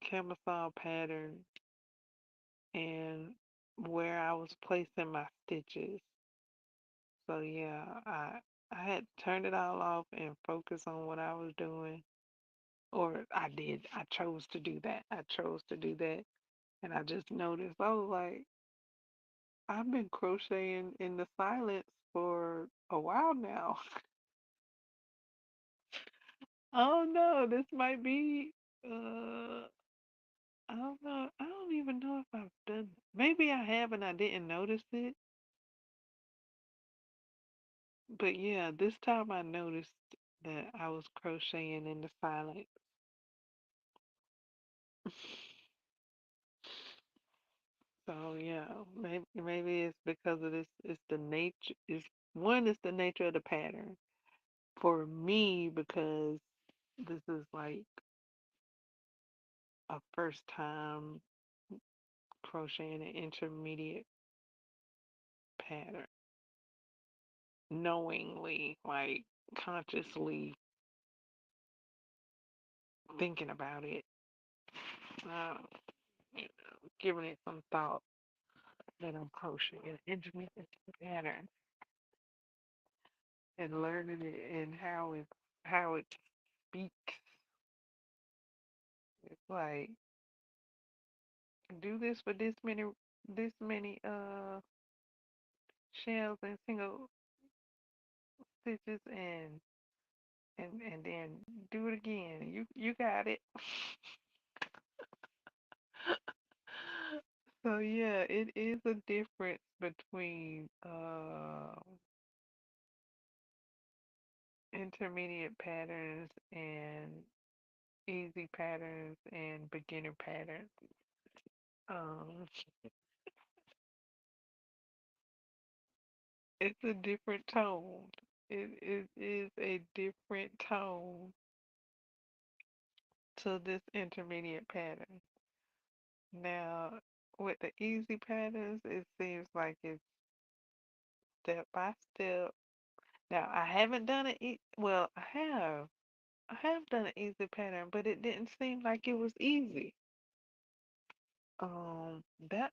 camisole pattern and where I was placing my stitches. So yeah, I had to turn it all off and focus on what I was doing. Or I did. I chose to do that. I chose to do that. And I just noticed, I was like, I've been crocheting in the silence for a while now. Oh no, this might be I don't know. I don't even know if I've done, maybe I have and I didn't notice it. But yeah, this time I noticed that I was crocheting in the silence. So yeah, maybe it's because of this. It's the nature. Is one is the nature of the pattern for me because this is like a first time. crocheting an intermediate pattern knowingly, like consciously thinking about it, uh, giving it some thought that I'm crocheting an intermediate pattern and learning it and how it speaks. It's like do this for this many shells and single stitches and then do it again. You got it. So yeah, it is a difference between intermediate patterns and easy patterns and beginner patterns. Um, it's a different tone. It is a different tone to this intermediate pattern. Now, with the easy patterns, it seems like it's step by step. Now, I haven't done it. Well, I have. I have done an easy pattern, but it didn't seem like it was easy. That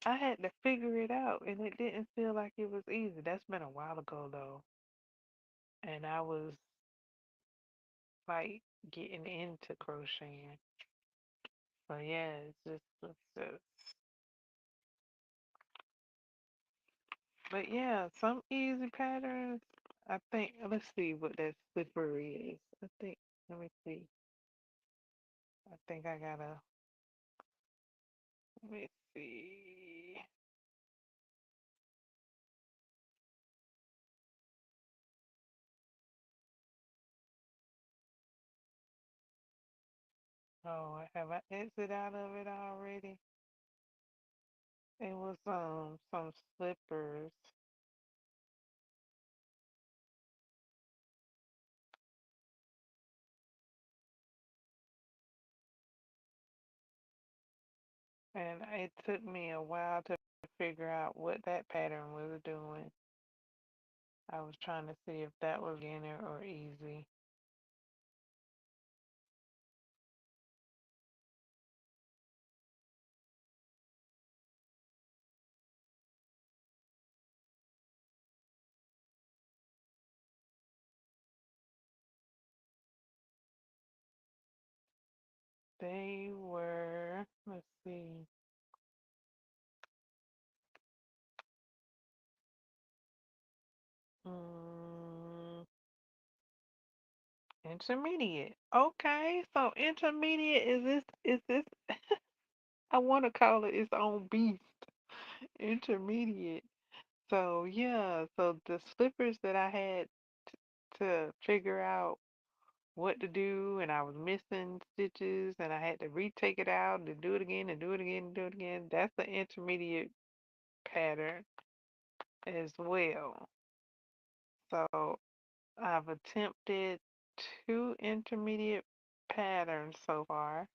I had to figure it out, and it didn't feel like it was easy. That's been a while ago though, and I was like getting into crocheting. So yeah, it's just but yeah, some easy patterns. I think let's see what that slippery is. I think let me see. I think I gotta let me see. Oh, have I exited out of it already? It was some slippers. And it took me a while to figure out what that pattern was doing. I was trying to see if that was beginner or easy. They were, let's see, mm, intermediate. Okay, so intermediate is this I want to call it its own beast. Intermediate. So yeah, so the slippers that I had to figure out what to do, and I was missing stitches, and I had to retake it out and do it again and do it again and do it again. That's the intermediate pattern as well. So I've attempted two intermediate patterns so far,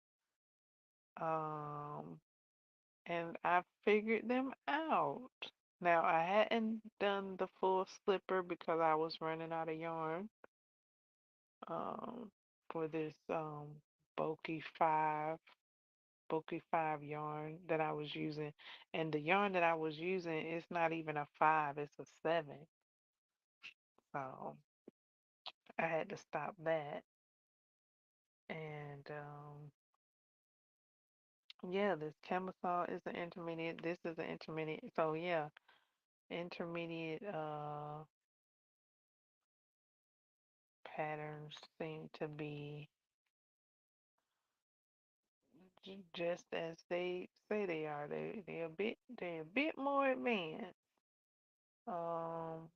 um, and I figured them out. Now I hadn't done the full slipper because I was running out of yarn um, for this bulky five bulky 5 yarn that I was using. And the yarn that I was using is not even a 5, it's a 7. So I had to stop that. And yeah, this camisole is an intermediate. This is an intermediate. So yeah, intermediate patterns seem to be just as they say they are. They're a bit more advanced. Um,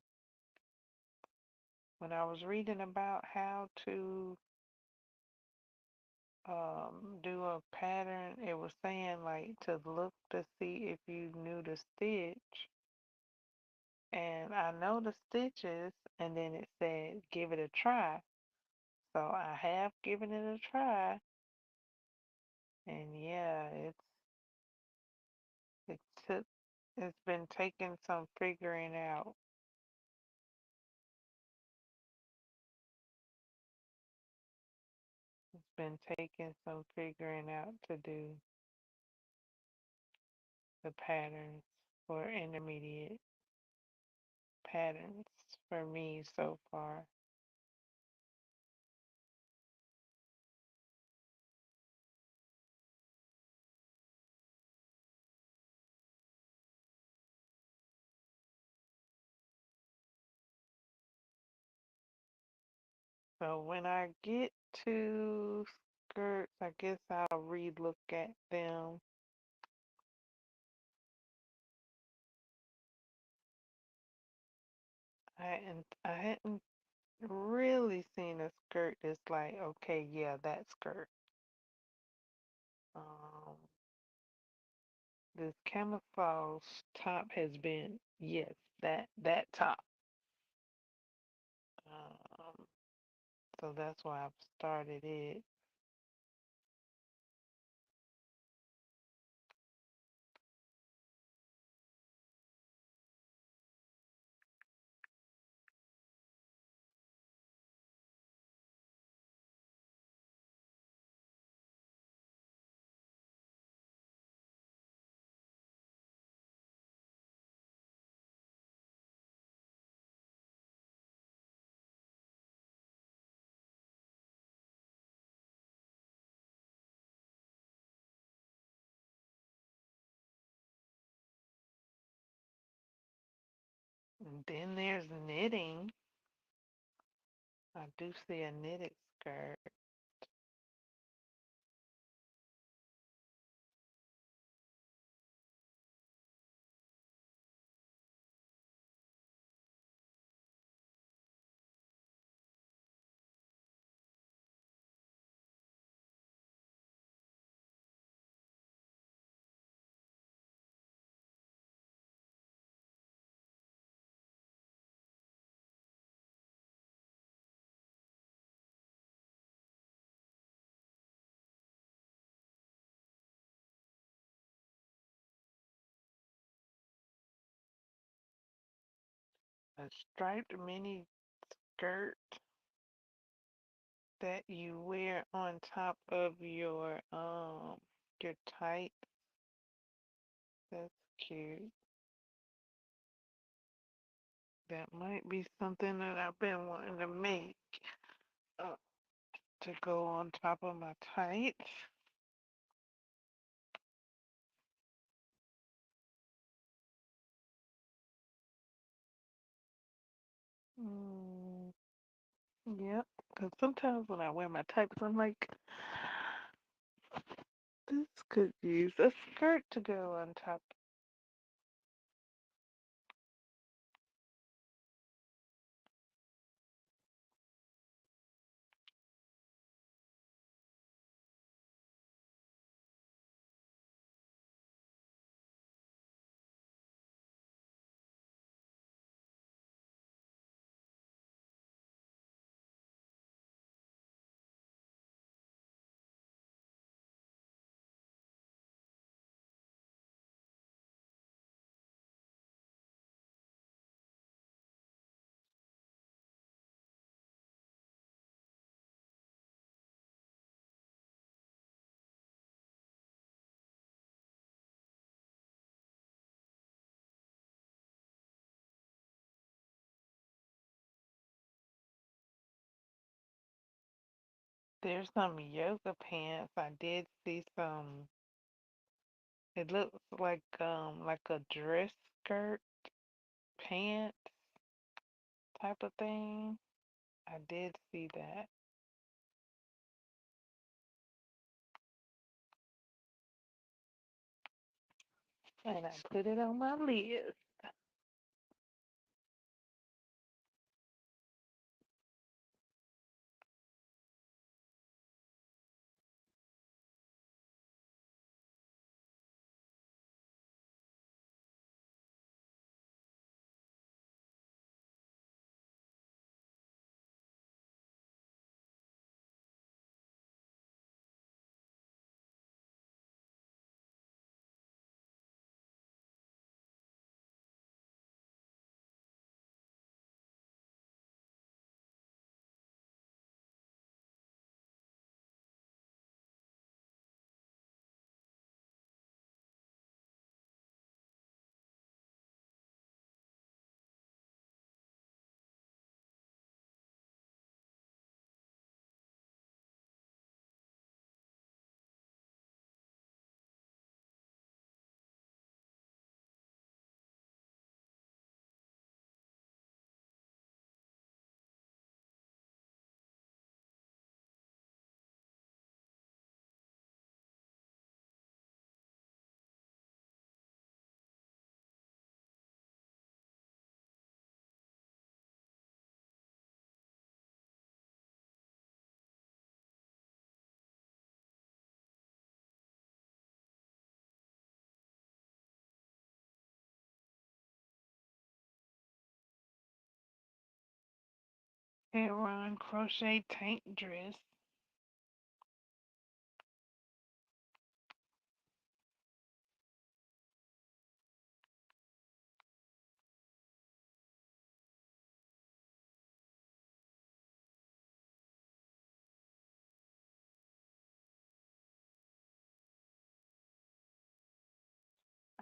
when I was reading about how to do a pattern, it was saying like to look to see if you knew the stitch. And I know the stitches, and then it said give it a try. So I have given it a try, and yeah, it's been taking some figuring out. It's been taking some figuring out to do the patterns for intermediate patterns for me so far. So when I get to skirts, I guess I'll re-look at them. I hadn't really seen a skirt that's like, okay, yeah, that skirt. Um, this camouflage top has been, yes, that top. Um, so that's why I've started it. And then there's knitting. I do see a knitted skirt. A striped mini skirt that you wear on top of your tight. That's cute. That might be something that I've been wanting to make uh, to go on top of my tights. Mm, yep. Because sometimes when I wear my tights, I'm like, this could use a skirt to go on top. There's some yoga pants. I did see some. It looks like a dress skirt pant type of thing. I did see that. And I put it on my list. Hair run crochet tank dress.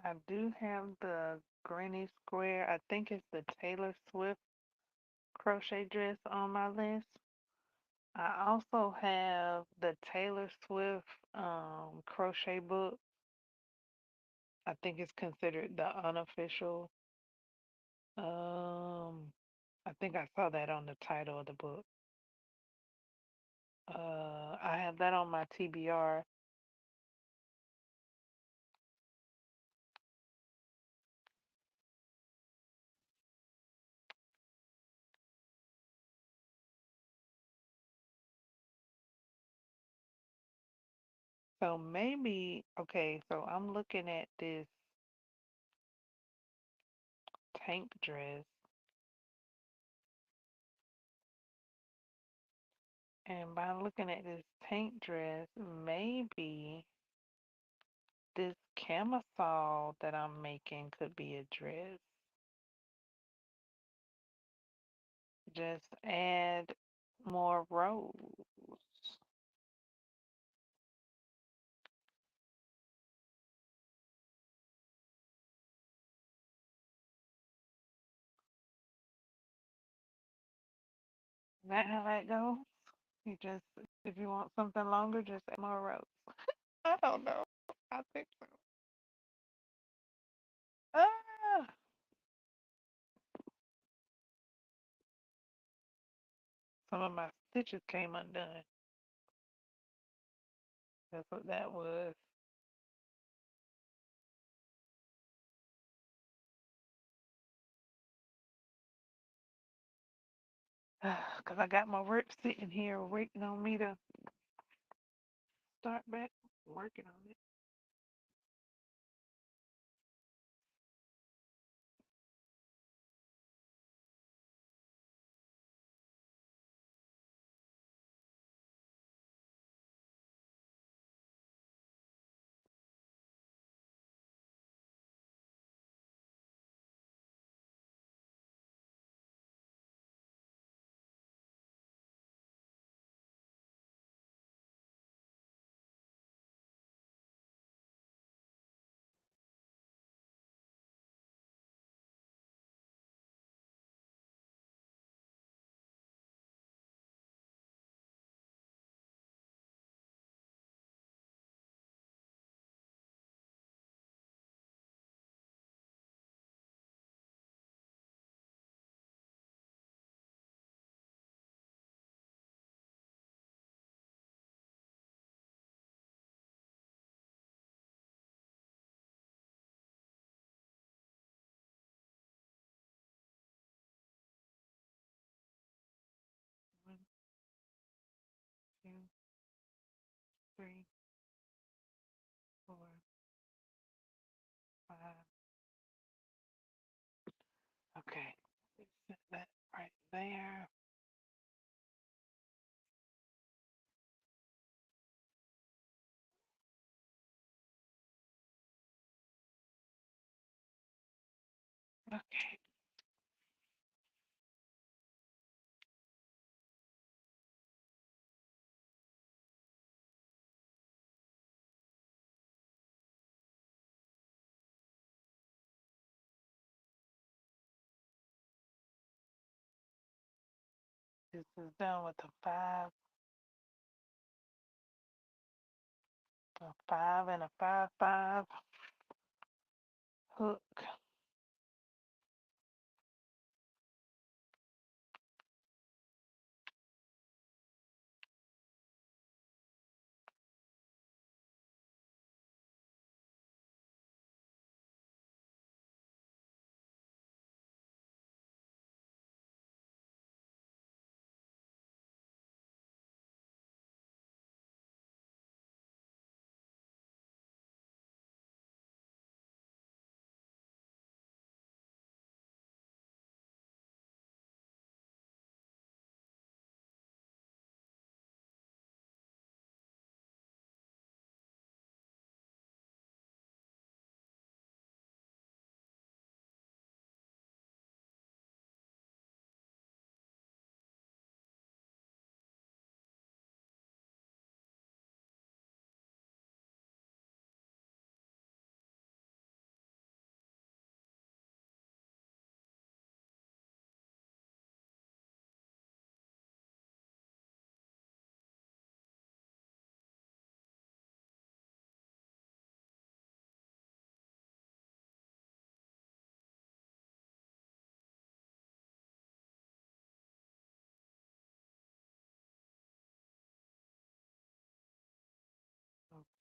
I do have the Granny Square. I think it's the Taylor Swift crochet dress on my list. I also have the Taylor Swift crochet book. I think it's considered the unofficial. Um, I think I saw that on the title of the book. I have that on my TBR. So maybe, okay, so I'm looking at this tank dress, and by looking at this tank dress, maybe this camisole that I'm making could be a dress. Just add more rows. Is that how that goes? You just, if you want something longer, just add more rows. I don't know. I think so. Ah, some of my stitches came undone. That's what that was. Because I got my work sitting here waiting on me to start back working on it. One, two, three, four, five. Okay. Set that right there. Okay. This is done with a five and a 5 5 hook.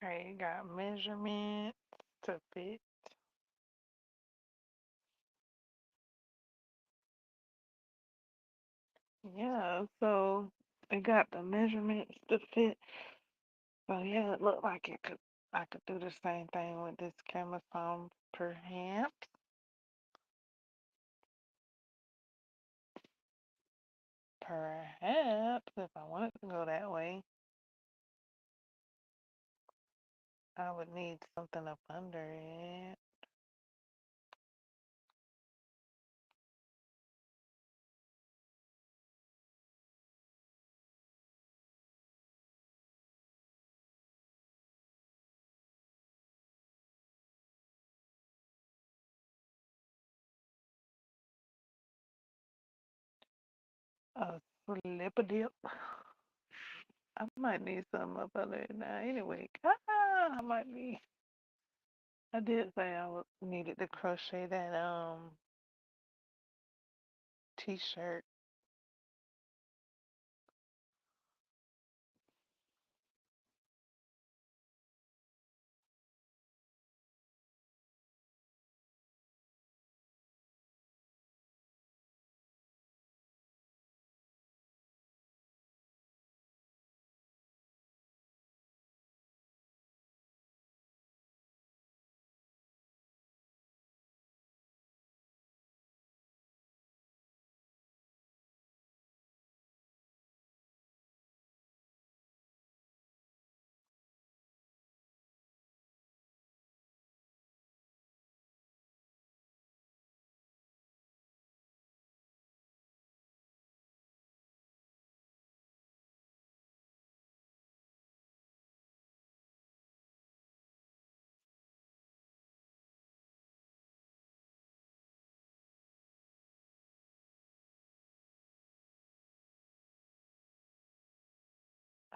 Okay, you got measurements to fit. Yeah, so it got the measurements to fit. So yeah, it looked like I could do the same thing with this camera phone, perhaps. Perhaps if I wanted to go that way, I would need something up under it. A slip a dip. I might need something up under it now anyway. I might be. I did say needed to crochet that t-shirt.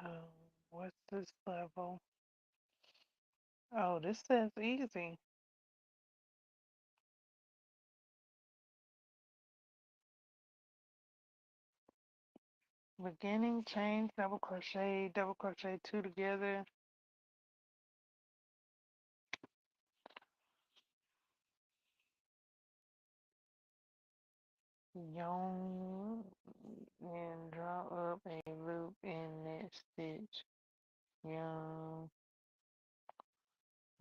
Um, what's this level? Oh, this says easy. Beginning, chain, double crochet two together. Yarn and draw up a loop in that stitch. Yarn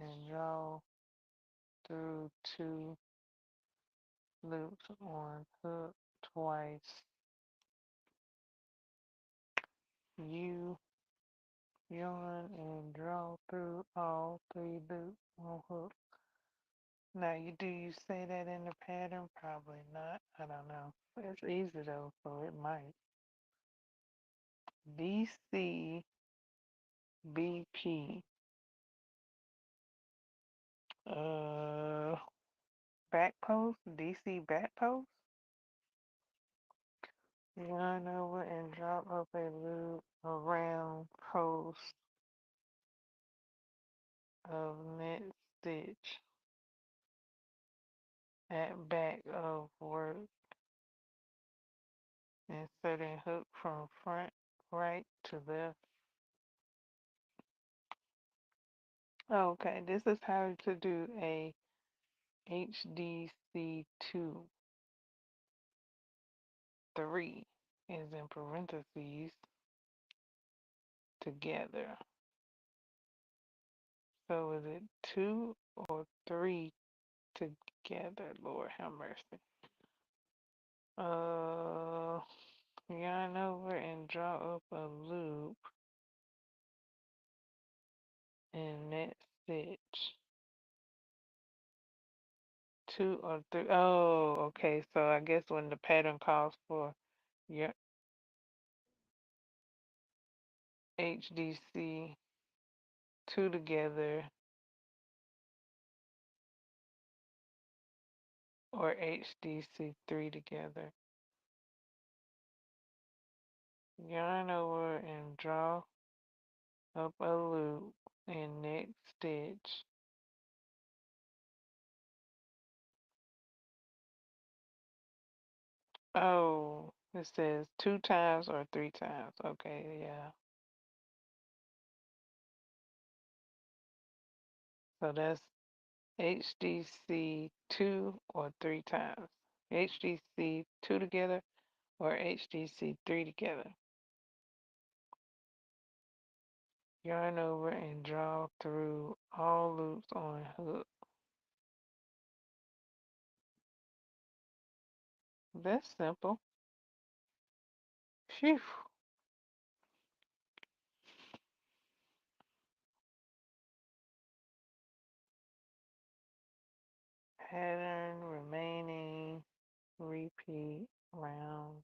and draw through two loops on hook twice. You yarn and draw through all three loops on hook. Now you say that in the pattern? Probably not. I don't know. It's easy though, so it might. BC BP. Uh, back post. DC back post. Yarn over and drop up a loop around post of net stitch at back of work, inserting hook from front right to left. Okay, this is how to do a HDC2. 3 is in parentheses together. So is it 2 or 3 together? Lord have mercy. Yarn over and draw up a loop in that stitch. 2 or 3. Oh, okay. So I guess when the pattern calls for your HDC 2 together or HDC 3 together. Yarn over and draw up a loop in next stitch. Oh, it says 2 times or 3 times. Okay, yeah. So that's HDC 2 or 3 times. HDC 2 together or HDC 3 together. Yarn over and draw through all loops on hook. That's simple. Phew. Pattern remaining, repeat rounds,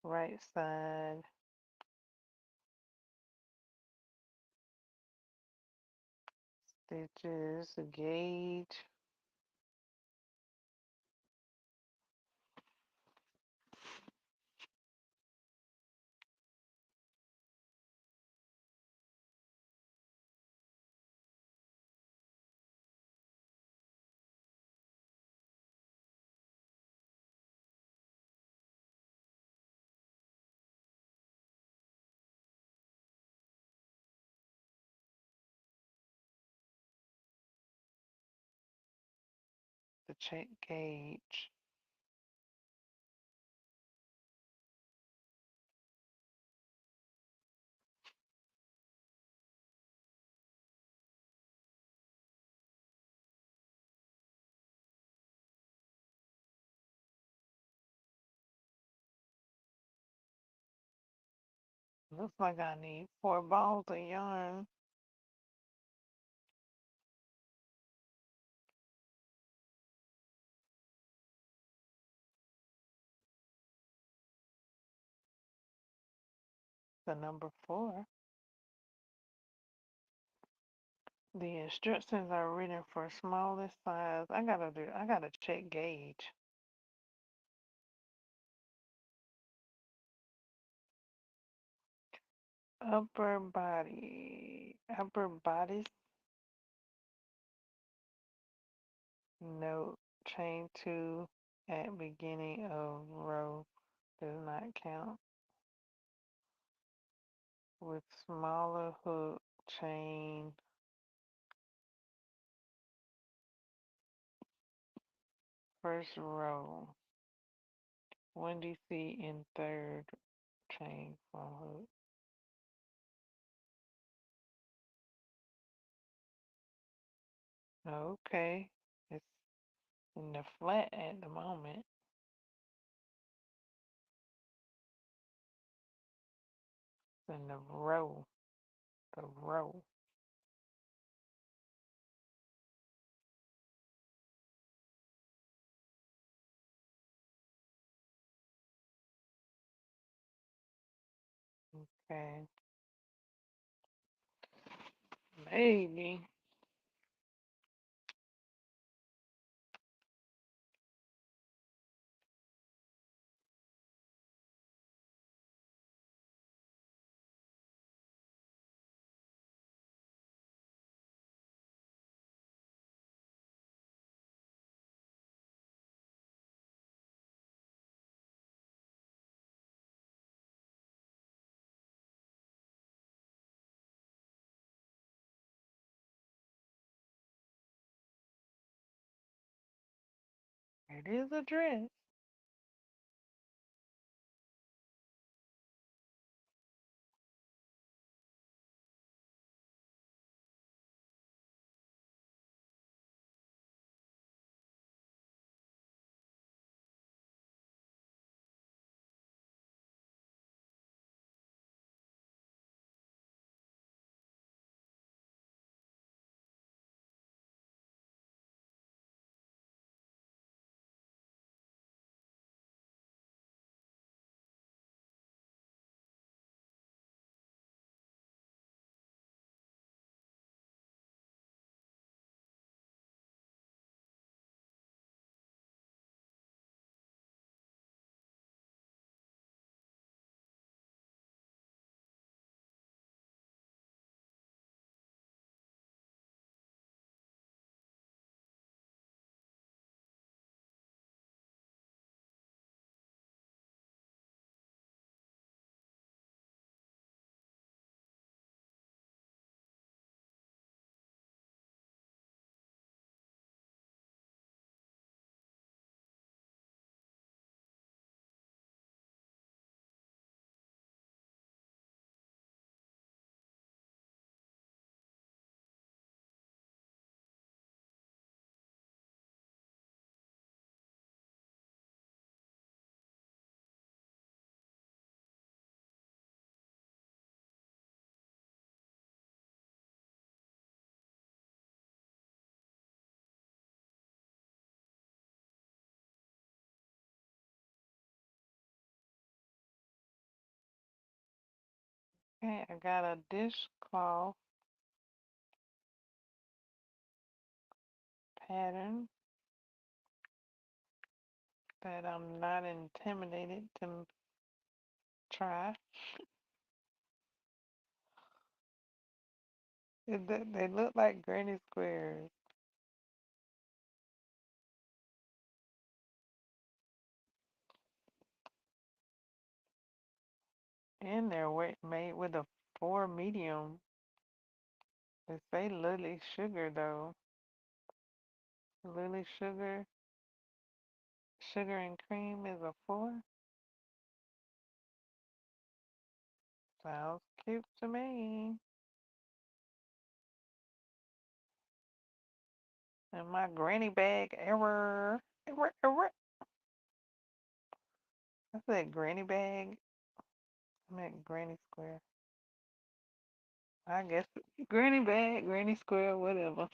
right side, stitches, gauge, the check gauge. Looks like I need 4 balls of yarn. The number 4. The instructions are written for smallest size. I gotta check gauge. Upper bodice, note, chain 2 at beginning of row does not count. With smaller hook, chain first row. 1 DC in third chain from hook. Okay, it's in the flat at the moment. It's in the row. The row. Okay. Maybe. It is a dress. Okay, I got a dishcloth pattern that I'm not intimidated to try. They look like granny squares, and they're made with a 4 medium. They say Lily Sugar though. Lily Sugar, sugar and cream is a 4. Sounds cute to me. And my granny bag error. Error, error. I said granny bag. I meant granny square. I guess granny bag, granny square, whatever.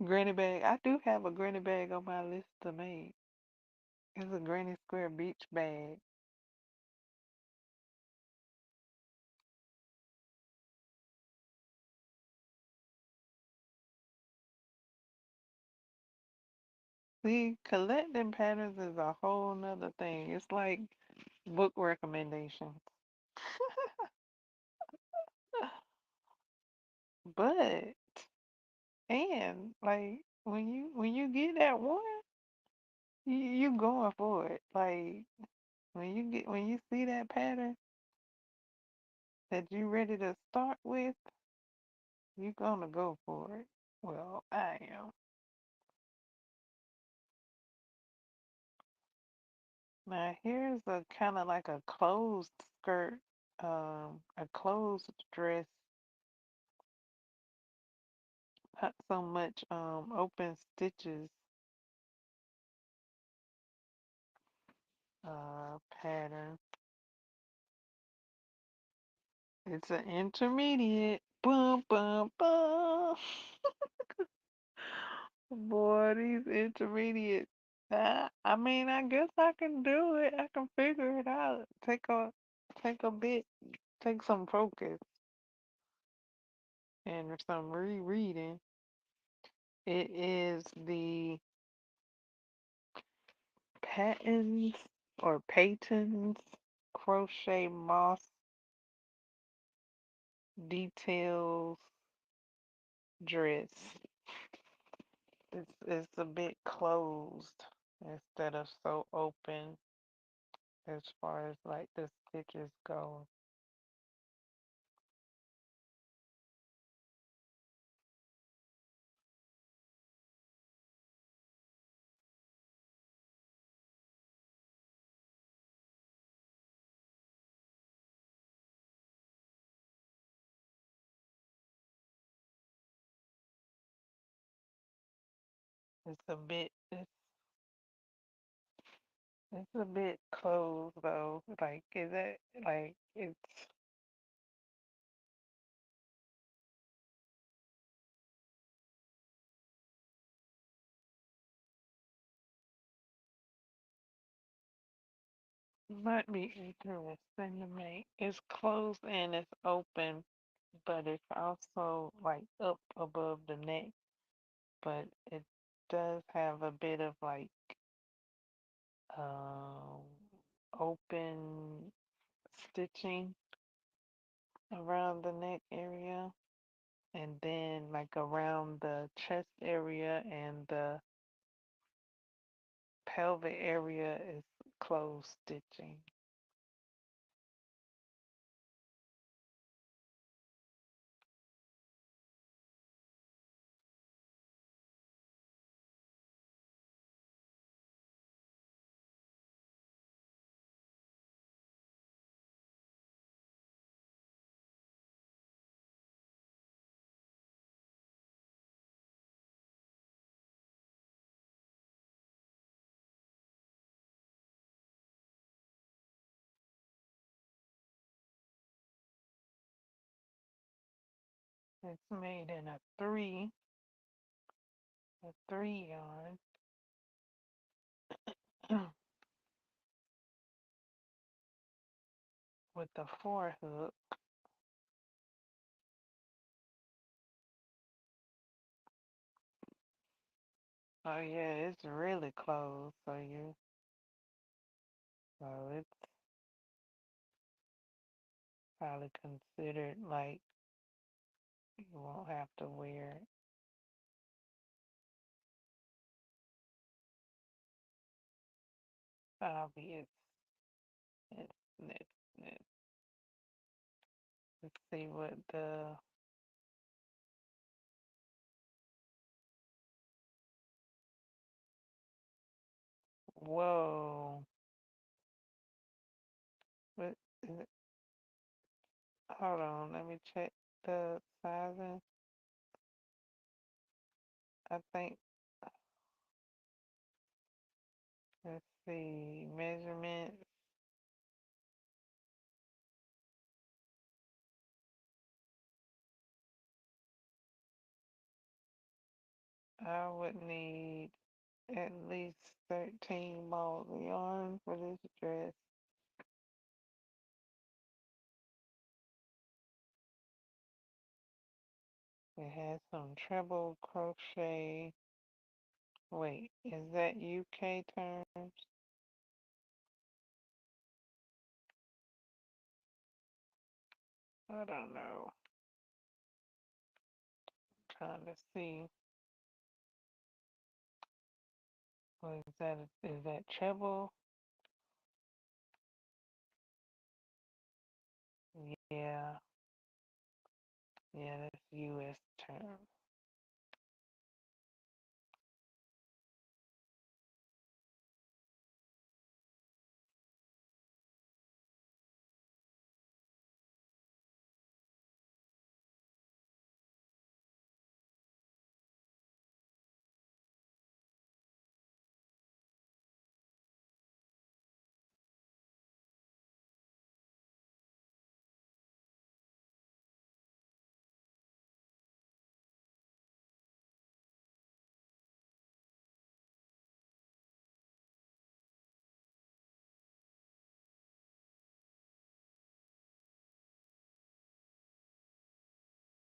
Granny bag. I do have a granny bag on my list to make. It's a granny square beach bag. See, collecting patterns is a whole nother thing. It's like book recommendations. But and like when you get that one, you going for it. Like when you see that pattern that you ready to start with, you gonna go for it. Well, I am. Now here's a kind of like a closed skirt, a closed dress, not so much open stitches pattern. It's an intermediate. Boom, boom, boom. Boy, these intermediate. I mean, I guess I can do it. I can figure it out. Take a bit, take some focus and some rereading. It is the Patons or Peyton's crochet moss details dress. It's a bit closed instead of so open as far as like the stitches go. It's a bit it's a bit closed though. Like is it like it's might be interesting to me. It's closed and it's open, but it's also like up above the neck. But it does have a bit of like um open stitching around the neck area, and then like around the chest area and the pelvic area is closed stitching. It's made in a three yarn with the 4 hook. Oh yeah, it's really closed, so it's probably considered like you won't have to wear it. Obvious. It's, it's, let's see what the whoa. What is it? Hold on, let me check the sizing. I think let's see measurements. I would need at least 13 balls of yarn for this dress. It has some treble crochet. Wait, is that UK terms? I don't know. Trying to see. What is that? Is that treble? Yeah. Yeah, that's US term.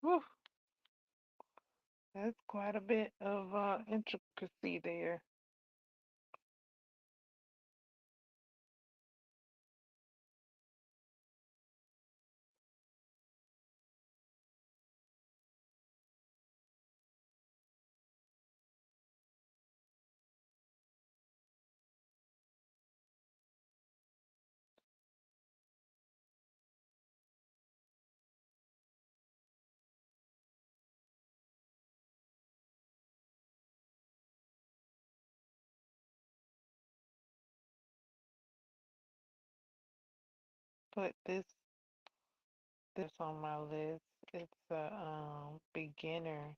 Whew, that's quite a bit of intricacy there. Put this on my list. It's a beginner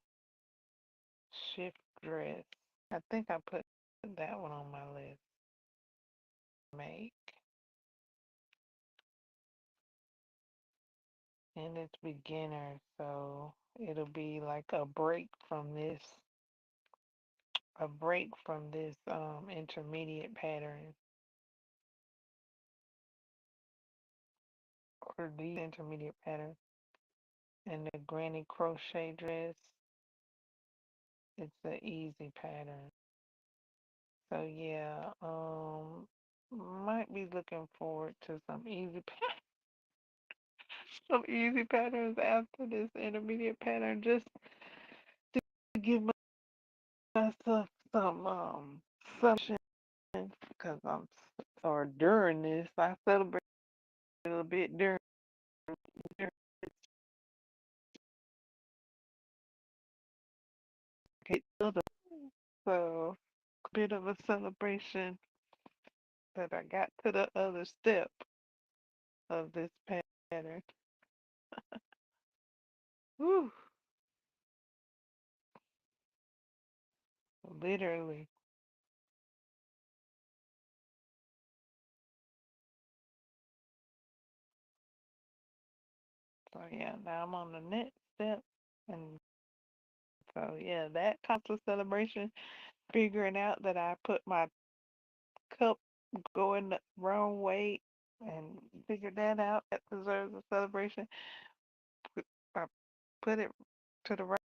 shift dress. I think I put that one on my list. Make. And it's beginner, so it'll be like a break from this intermediate pattern or these intermediate patterns. And the granny crochet dress, it's an easy pattern. So yeah, might be looking forward to some easy patterns after this intermediate pattern, just to give myself some because or during this I celebrate a little bit during so a bit of a celebration that I got to the other step of this pattern. Whew, literally. So yeah, now I'm on the next step, and so yeah, that constant celebration, figuring out that I put my cup going the wrong way and figured that out. That deserves a celebration. Put, I put it to the right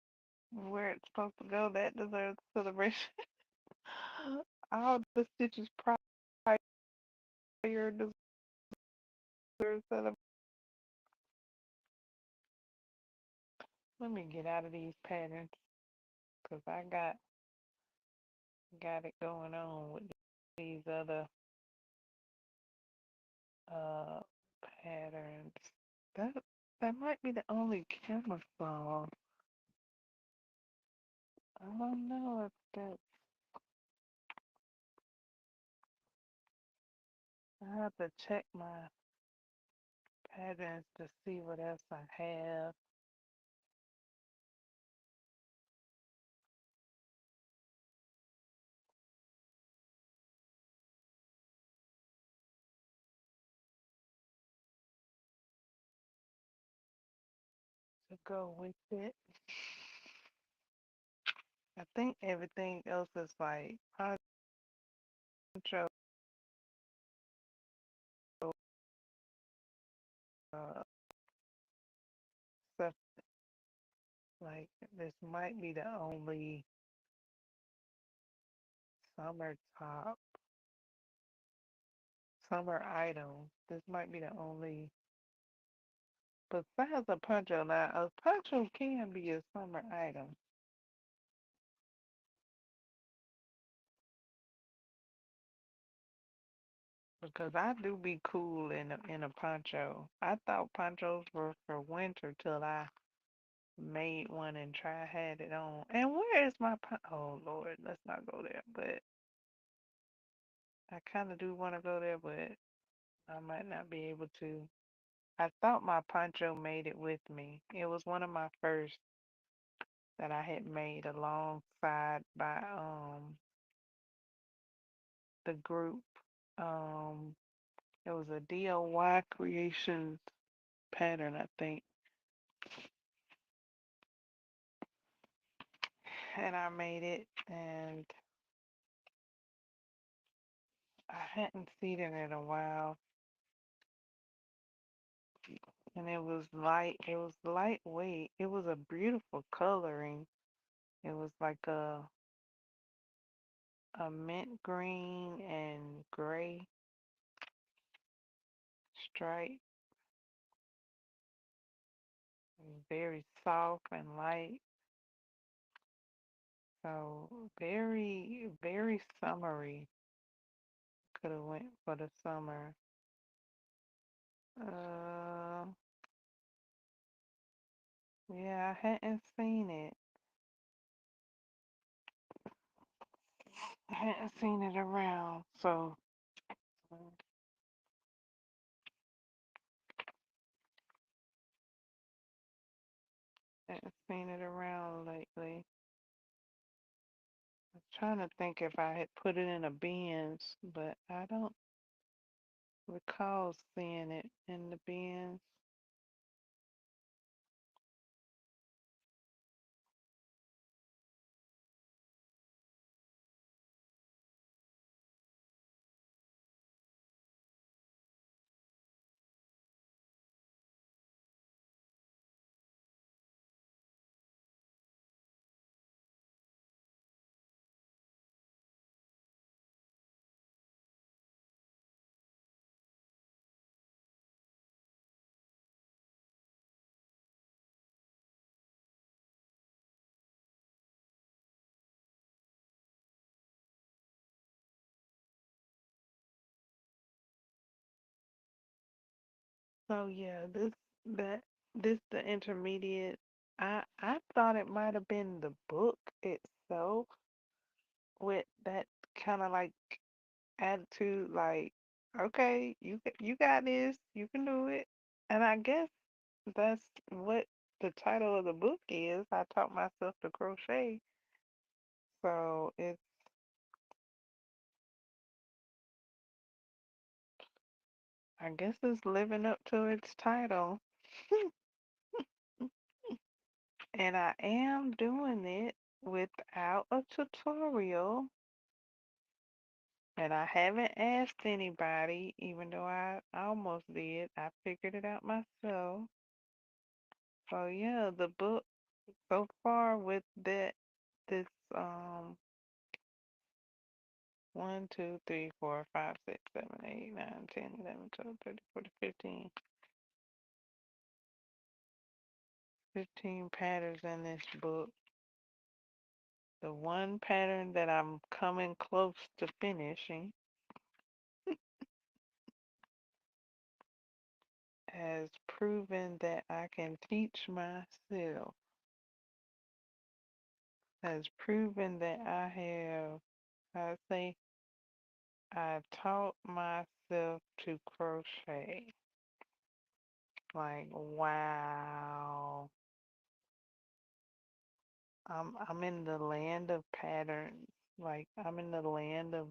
where it's supposed to go. That deserves a celebration. All the stitches prior deserve celebration. Let me get out of these patterns because I got it going on with these other uh patterns. That that might be the only camouflage. I don't know if that. I have to check my patterns to see what else I have to go with it. I think everything else is like poncho, uh, stuff like this might be the only summer top, summer item. This might be the only, besides a poncho. Now, a poncho can be a summer item because I do be cool in a poncho. I thought ponchos were for winter till I made one and had it on. And where is my oh Lord, let's not go there. But I kind of do want to go there, but I might not be able to. I thought my poncho made it with me. It was one of my first that I had made alongside by the group. Um it was a DIY creations pattern, I think. And I made it and I hadn't seen it in a while. And it was lightweight. It was a beautiful coloring. It was like a mint green and gray stripe, very soft and light. So very, very summery. Could have went for the summer. Uh, yeah, I hadn't seen it. I hadn't seen it around, so I hadn't seen it around lately. I'm trying to think if I had put it in a bins, but I don't recall seeing it in the bins. So yeah, that the intermediate. I thought it might have been the book itself with that kind of like attitude, like, okay, you got this, you can do it. And I guess that's what the title of the book is. I taught myself to crochet, so I guess it's living up to its title. And I am doing it without a tutorial. And I haven't asked anybody, even though I almost did. I figured it out myself. So yeah, the book so far with this 1, 2, 3, 4, 5, 6, 7, 8, 9, 10, 11, 12, 13, 14, 15 patterns in this book. The one pattern that I'm coming close to finishing has proven that I can teach myself, has proven that I say, I taught myself to crochet. Like, wow. I'm in the land of patterns. Like, I'm in the land of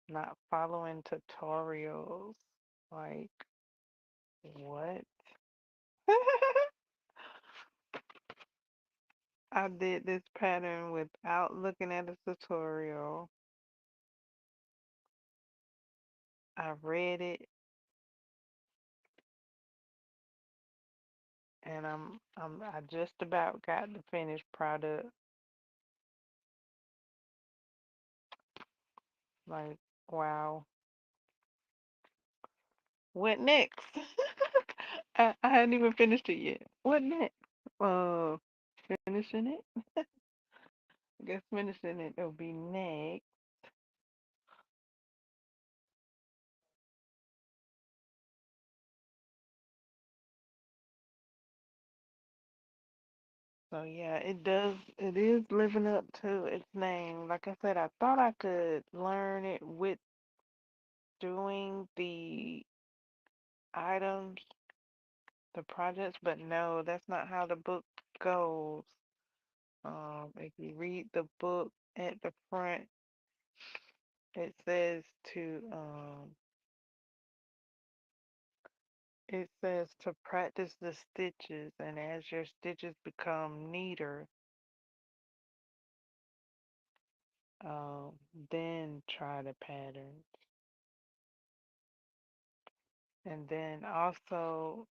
not following tutorials. Like, what? I did this pattern without looking at a tutorial. I read it and I just about got the finished product. Like, wow. What next? I hadn't even finished it yet. What next? Uh, finishing it? I guess finishing it will be next. So yeah, it is living up to its name. Like I said, I thought I could learn it with doing the items, the projects, but no, that's not how the book goes. If you read the book at the front, it says to practice the stitches, and as your stitches become neater, um, then try the patterns. And then also,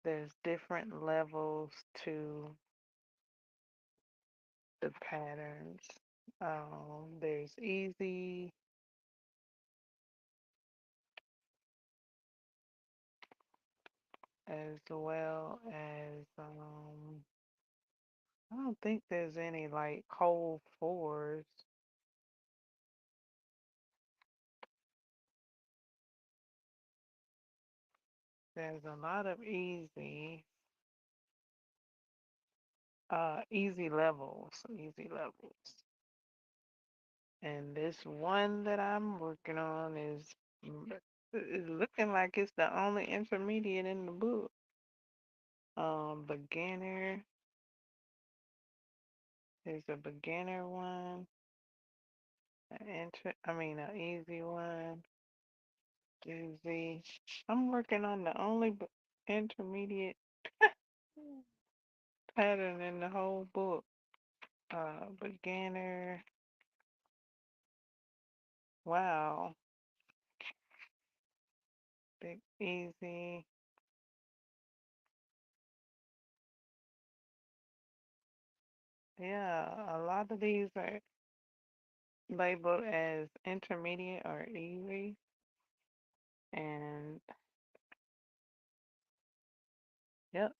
there's different levels to the patterns. There's easy, as well as I don't think there's any like whole fours. There's a lot of easy levels. And this one that I'm working on is looking like it's the only intermediate in the book. Beginner is a beginner one. An easy one. Easy. I'm working on the only intermediate pattern in the whole book. Beginner. Wow. Big easy. Yeah, a lot of these are labeled as intermediate or easy. And yep,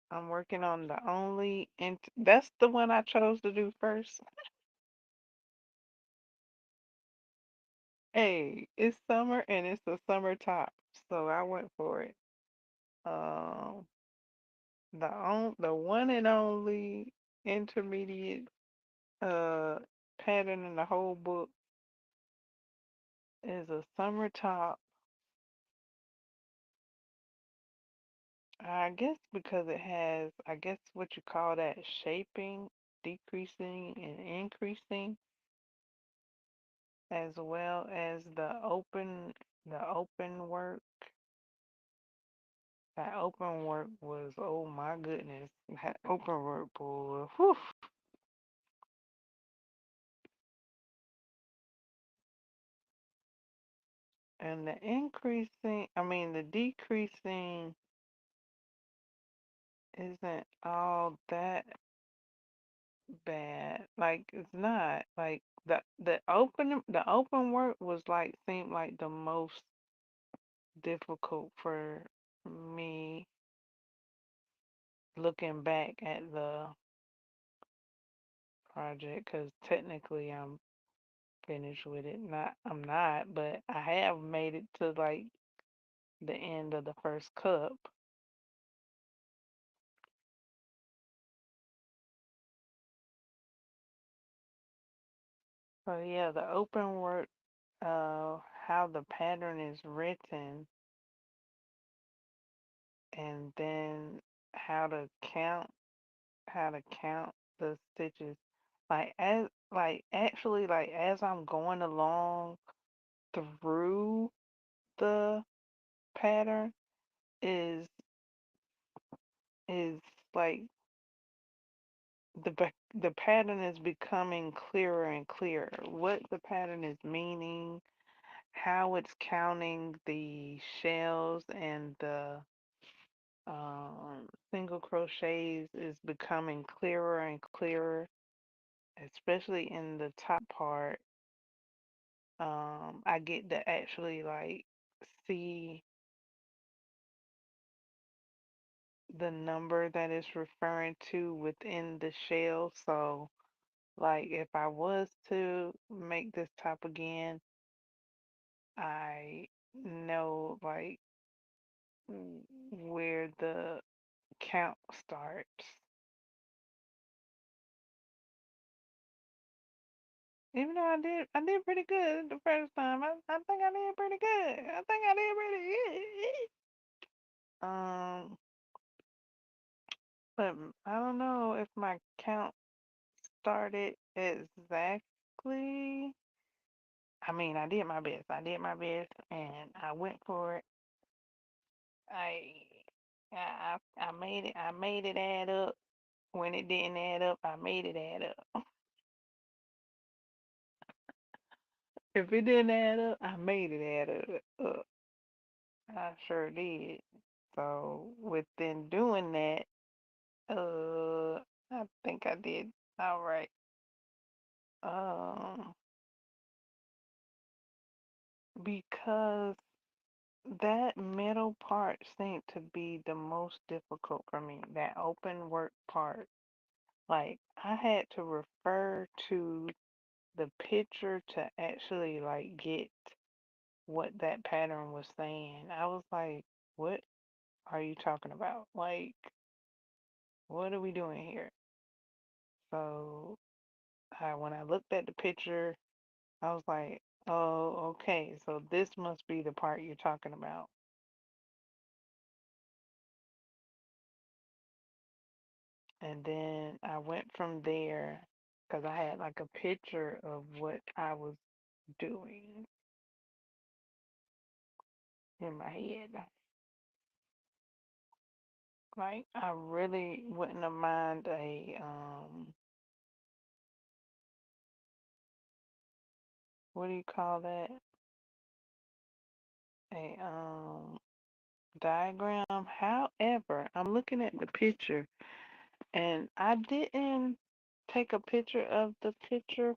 I'm working on the only, and that's the one I chose to do first. Hey, it's summer and it's a summer top, so I went for it. Um, the one and only intermediate uh pattern in the whole book is a summer top. I guess because it has, I guess what you call that shaping, decreasing and increasing, as well as the open work. That open work was, oh my goodness, that open work, boy. Whew. And the decreasing isn't all that bad. Like it's not. Like the open work was like seemed like the most difficult for me looking back at the project because technically I'm finished with it. Not I'm not, but I have made it to like the end of the first cup. So yeah, the open work, how the pattern is written, and then how to count, how to count the stitches. Like as I'm going along through the pattern is is like the pattern is becoming clearer and clearer. What the pattern is meaning, how it's counting the shells and the single crochets is becoming clearer and clearer, especially in the top part. I get to actually like see the number that it's referring to within the shell. So, like, if I was to make this top again, I know like where the count starts. Even though I did pretty good the first time. I think I did pretty good. I think I did pretty good. But I don't know if my count started exactly. I mean, I did my best. I did my best, and I went for it. I, I made it. I made it add up. When it didn't add up, I made it add up. If it didn't add up, I made it add up. I sure did. So within doing that, I think I did all right. Um, because that middle part seemed to be the most difficult for me. That open work part. Like I had to refer to the picture to actually like get what that pattern was saying. I was like, what are you talking about? Like, what are we doing here? So when I looked at the picture, I was like, oh, okay, so this must be the part you're talking about. And then I went from there because I had like a picture of what I was doing in my head. Like I really wouldn't have mind a what do you call that? A diagram. However, I'm looking at the picture and I didn't take a picture of the picture,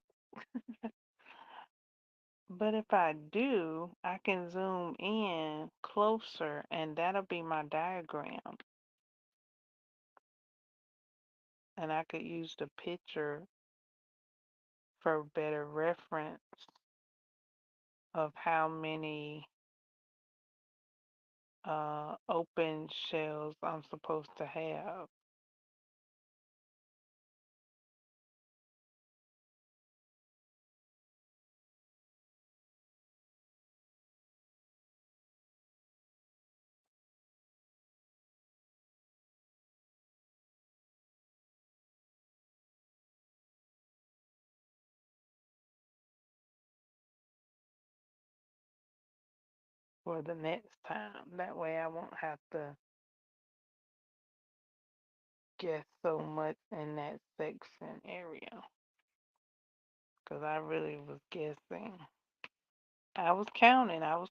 but if I do, I can zoom in closer and that'll be my diagram. And I could use the picture for better reference of how many open shells I'm supposed to have. For the next time. That way I won't have to guess so much in that section area. Because I really was guessing. I was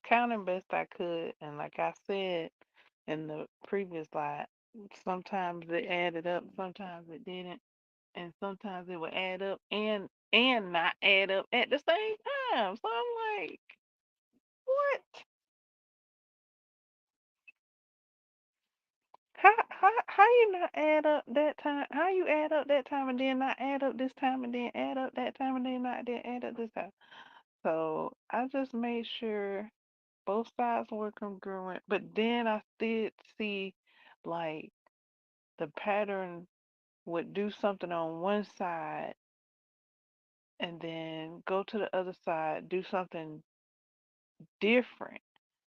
counting best I could, and like I said in the previous slide, sometimes it added up, sometimes it didn't, and sometimes it would add up and not add up at the same time. So I'm like, what? How you not add up that time? How you add up that time and then not add up this time and then add up that time and then not then add up this time? So I just made sure both sides were congruent, but then I did see like the pattern would do something on one side and then go to the other side, do something different.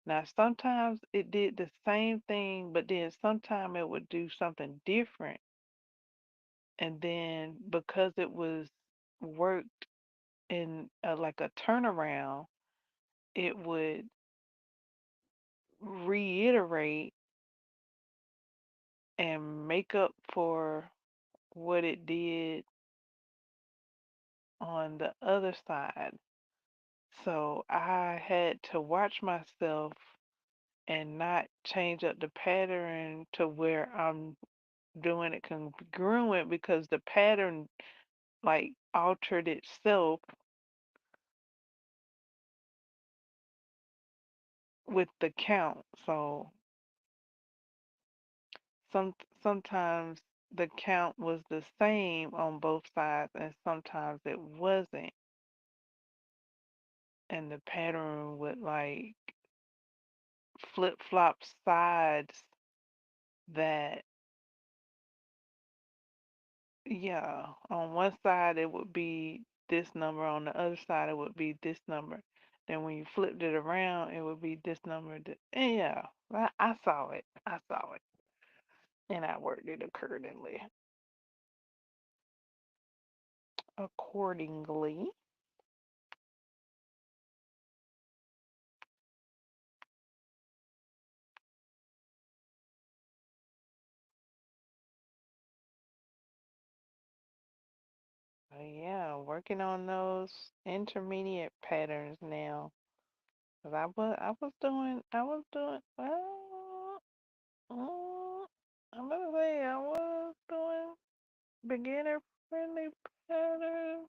Now, sometimes it did the same thing, but then sometimes it would do something different. And then because it was worked in like a turnaround, it would reiterate and make up for what it did on the other side. So I had to watch myself and not change up the pattern to where I'm doing it congruent because the pattern like altered itself with the count. So some sometimes the count was the same on both sides and sometimes it wasn't. And the pattern would like flip flop sides that yeah, on one side it would be this number, on the other side it would be this number. Then when you flipped it around, it would be this number. And yeah, I saw it. I saw it. And I worked it accordingly. So yeah, working on those intermediate patterns now. 'Cause I was doing, well, I'm gonna say I was doing beginner friendly patterns.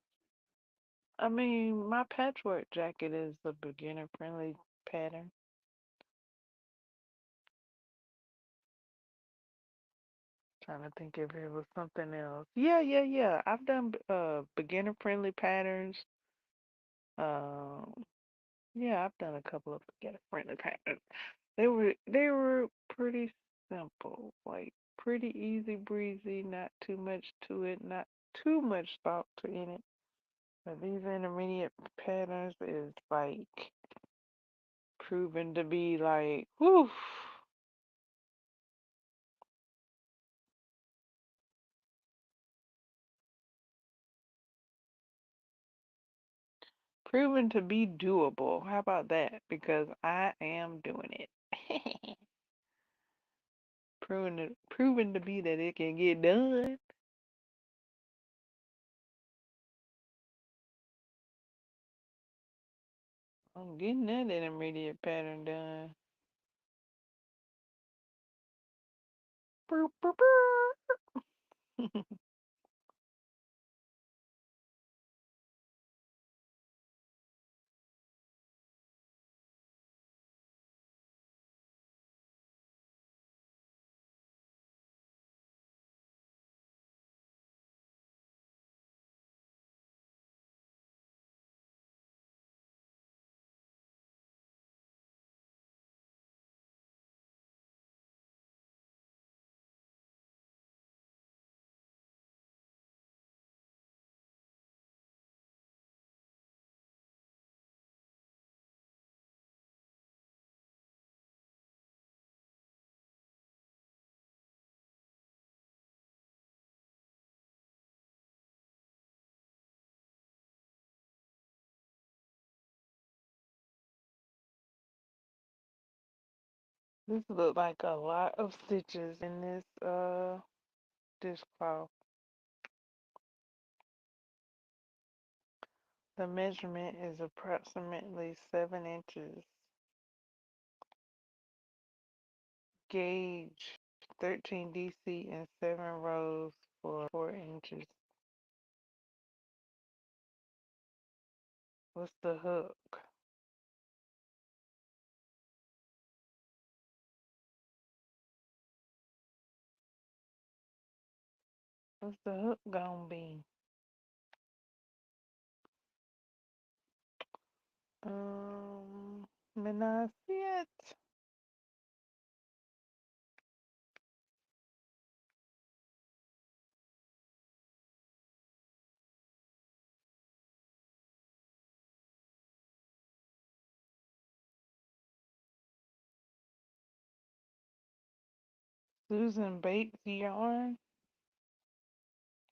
I mean, my patchwork jacket is a beginner friendly pattern. Trying to think if it was something else. Yeah. I've done beginner friendly patterns. Um, yeah, I've done a couple of beginner friendly patterns. They were pretty simple, like pretty easy breezy, not too much to it, not too much thought to in it. But these intermediate patterns is like proven to be like, whew, proven to be doable. How about that? Because I am doing it. Proven to be that it can get done. I'm getting that intermediate pattern done. Boop, boop, boop. This look like a lot of stitches in this dishcloth. The measurement is approximately 7 inches. Gauge 13 DC and 7 rows for 4 inches. What's the hook? What's the hook gonna be? May not see it. Susan Bates yarn.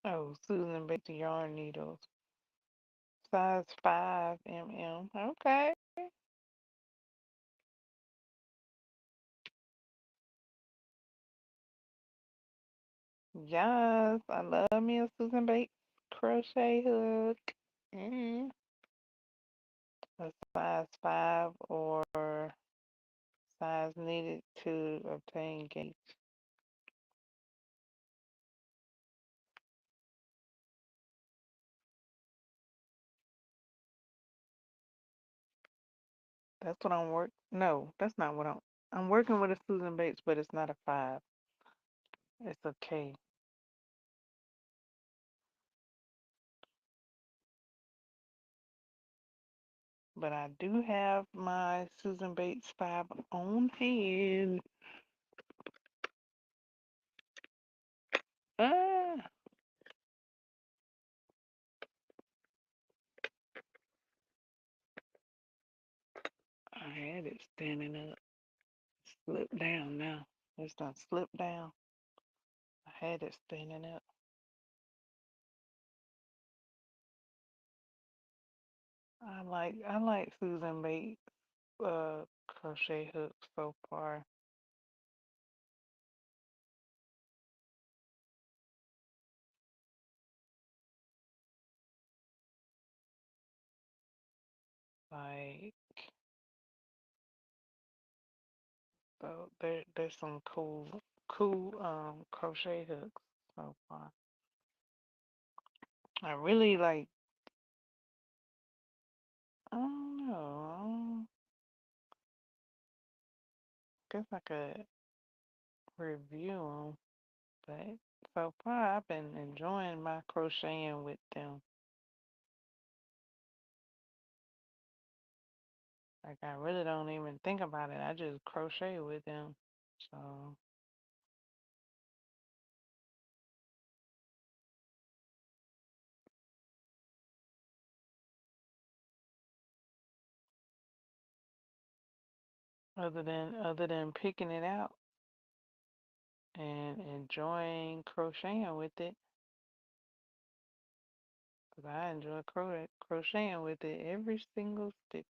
Oh, Susan Bates yarn needles. Size 5 mm. Okay. Yes, I love me a Susan Bates crochet hook. Mm. A size 5 or size needed to obtain gauge. That's what I'm work. No, that's not what I'm working with a Susan Bates, but it's not a 5. It's a K. But I do have my Susan Bates 5 on hand. Ah, I had it standing up. Slip down now. It's done slipped down. I had it standing up. I like Susan Bates crochet hooks so far. Like so there's some cool crochet hooks so far. I really like I don't know. Guess I could review them, but so far I've been enjoying my crocheting with them. Like I really don't even think about it. I just crochet with them. So other than picking it out and enjoying crocheting with it, 'cause I enjoy crocheting with it every single stitch.